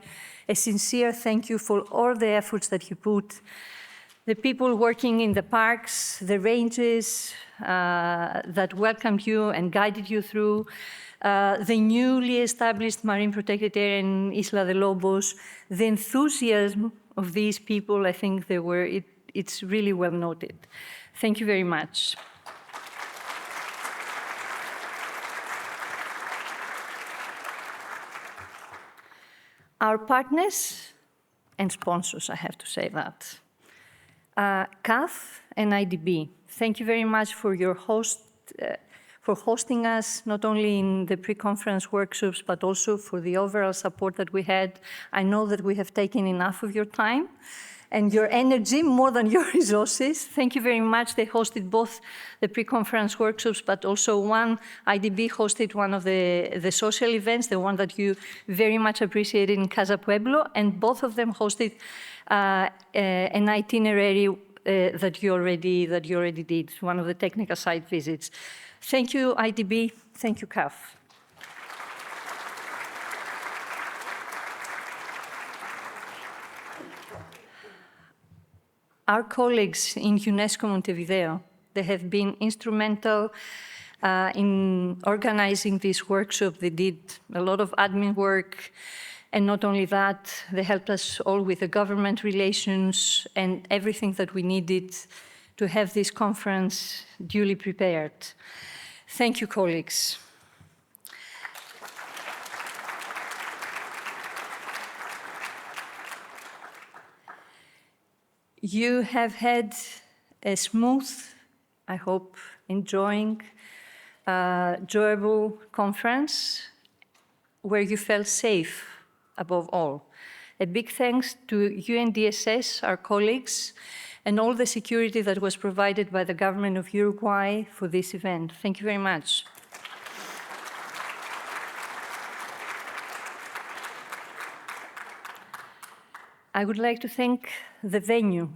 a sincere thank you for all the efforts that you put. The people working in the parks, the ranges that welcomed you and guided you through, the newly established marine protected area in Isla de Lobos, the enthusiasm of these people, I think it's really well noted. Thank you very much. Our partners and sponsors, I have to say that. CAF and IDB, thank you very much for your for hosting us, not only in the pre-conference workshops, but also for the overall support that we had. I know that we have taken enough of your time and your energy, more than your resources. Thank you very much. They hosted both the pre-conference workshops, but also IDB hosted one of the social events, the one that you very much appreciated in Casa Pueblo, and both of them hosted an itinerary that you already did, one of the technical site visits. Thank you, IDB. Thank you, CAF. Our colleagues in UNESCO Montevideo, they have been instrumental in organizing this workshop. They did a lot of admin work, and not only that, they helped us all with the government relations and everything that we needed to have this conference duly prepared. Thank you, colleagues. You have had a smooth, I hope, enjoyable conference where you felt safe above all. A big thanks to UNDSS, our colleagues, and all the security that was provided by the government of Uruguay for this event. Thank you very much. I would like to thank the venue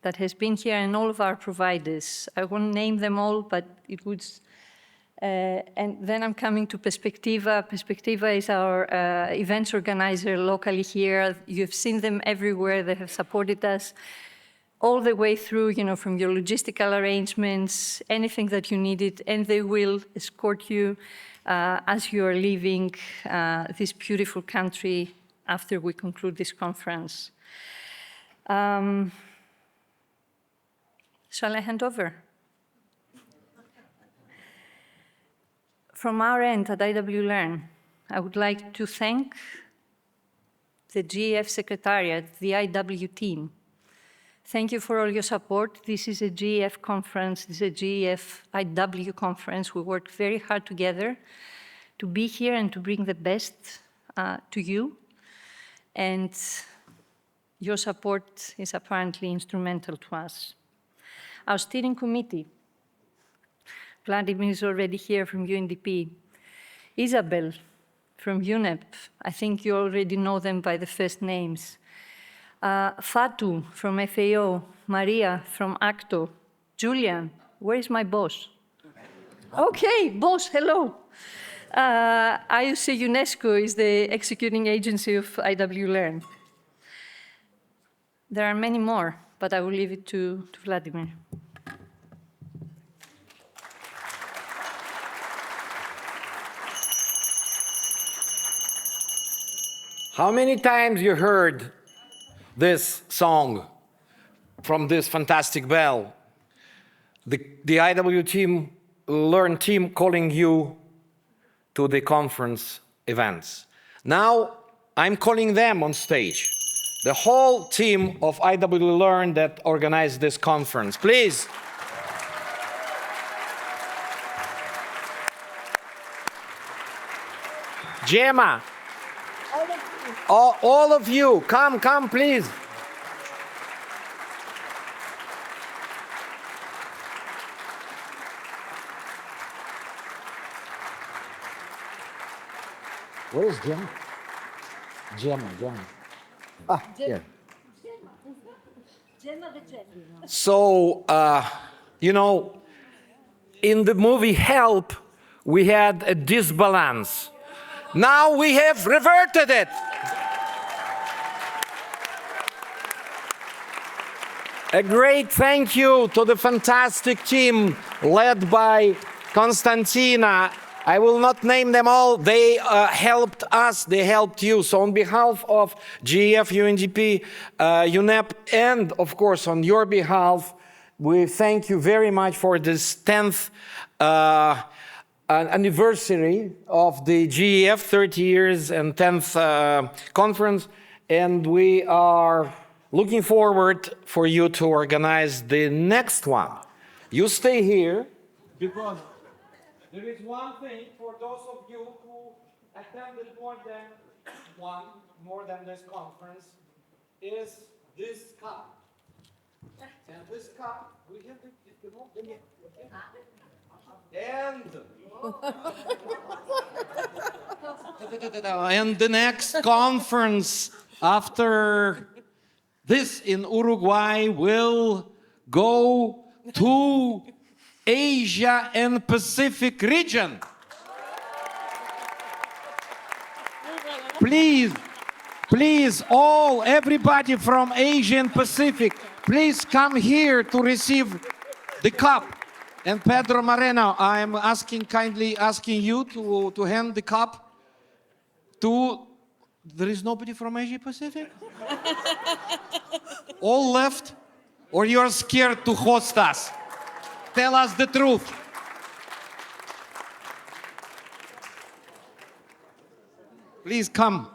that has been here and all of our providers. I won't name them all, but it would. And then I'm coming to Perspectiva. Perspectiva is our events organizer locally here. You've seen them everywhere. They have supported us all the way through, from your logistical arrangements, anything that you needed, and they will escort you as you are leaving this beautiful country after we conclude this conference. Shall I hand over? From our end at IW Learn, I would like to thank the GEF Secretariat, the IW team. Thank you for all your support. This is a GEF conference, this is a GEF IW conference. We worked very hard together to be here and to bring the best to you. And your support is apparently instrumental to us. Our steering committee, Vladimir is already here from UNDP. Isabel from UNEP, I think you already know them by the first names. Fatu from FAO, Maria from ACTO, Julian, where is my boss? Okay, boss, hello. IUC UNESCO is the executing agency of IW Learn. There are many more, but I will leave it to Vladimir. How many times you heard this song from this fantastic bell? The IW team, Learn team calling you to the conference events. Now I'm calling them on stage. The whole team of IW Learn that organized this conference. Please. Gemma. All of you, come, please. Where is Gemma? Gemma. Ah, here. So, you know, in the movie Help, we had a disbalance. Now we have reverted it. A great thank you to the fantastic team led by Konstantina. I will not name them all. They helped us, they helped you. So on behalf of GEF, UNDP, UNEP, and of course on your behalf, we thank you very much for this 10th anniversary of the GEF, 30 years and 10th conference. And we are looking forward for you to organize the next one. You stay here, because there is one thing for those of you who attended more than this conference, is this cup. And this cup, we have and the next conference after this in Uruguay will go to Asia and Pacific region. Please, everybody from Asia and Pacific, please come here to receive the cup. And Pedro Moreno, I am kindly asking you to hand the cup to, there is nobody from Asia Pacific? All left? Or you're scared to host us? Tell us the truth. Please come.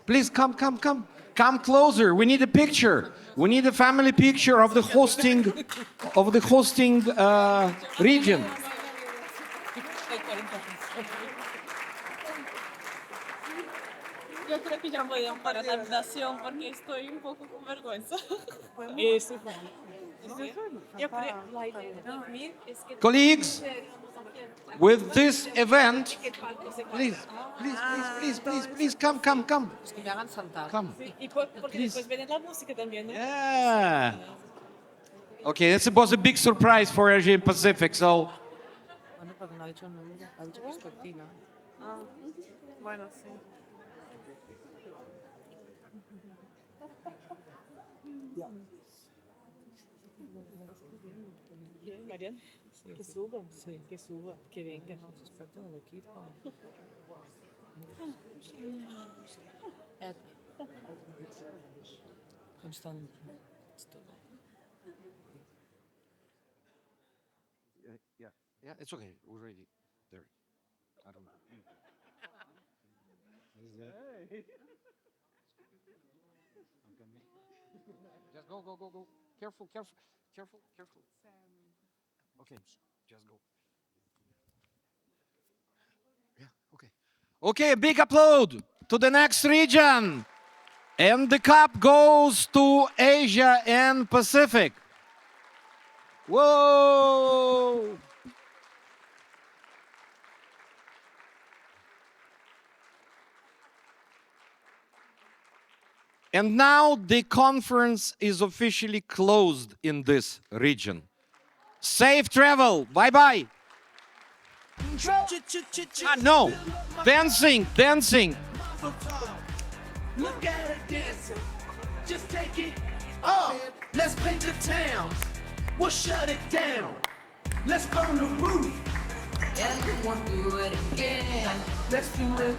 Please come. Come closer. We need a picture. We need a family picture of the hosting region. Yo creo que ya podían parar la presentación porque estoy un poco con vergüenza. Eso fue. Yo creo la idea de dormir es que Colleagues, with this event, please, come. Come. Y porque después viene la música también, ¿no? Yeah. Okay, this was a big surprise for Asia and Pacific, so. Bueno, sí. Mariana, que suba, que venga. Yeah, it's okay. We're ready. There. I don't know. Just go. Careful. Okay, just go. Yeah, okay. Okay, a big applaud to the next region. And the cup goes to Asia and Pacific. Whoa! And now the conference is officially closed in this region. Safe travel. Bye-bye. No. Dancing. Look at it dancing. Just take it up. Let's paint the town. We'll shut it down. Let's burn the roof. Everyone do it again. Let's do it.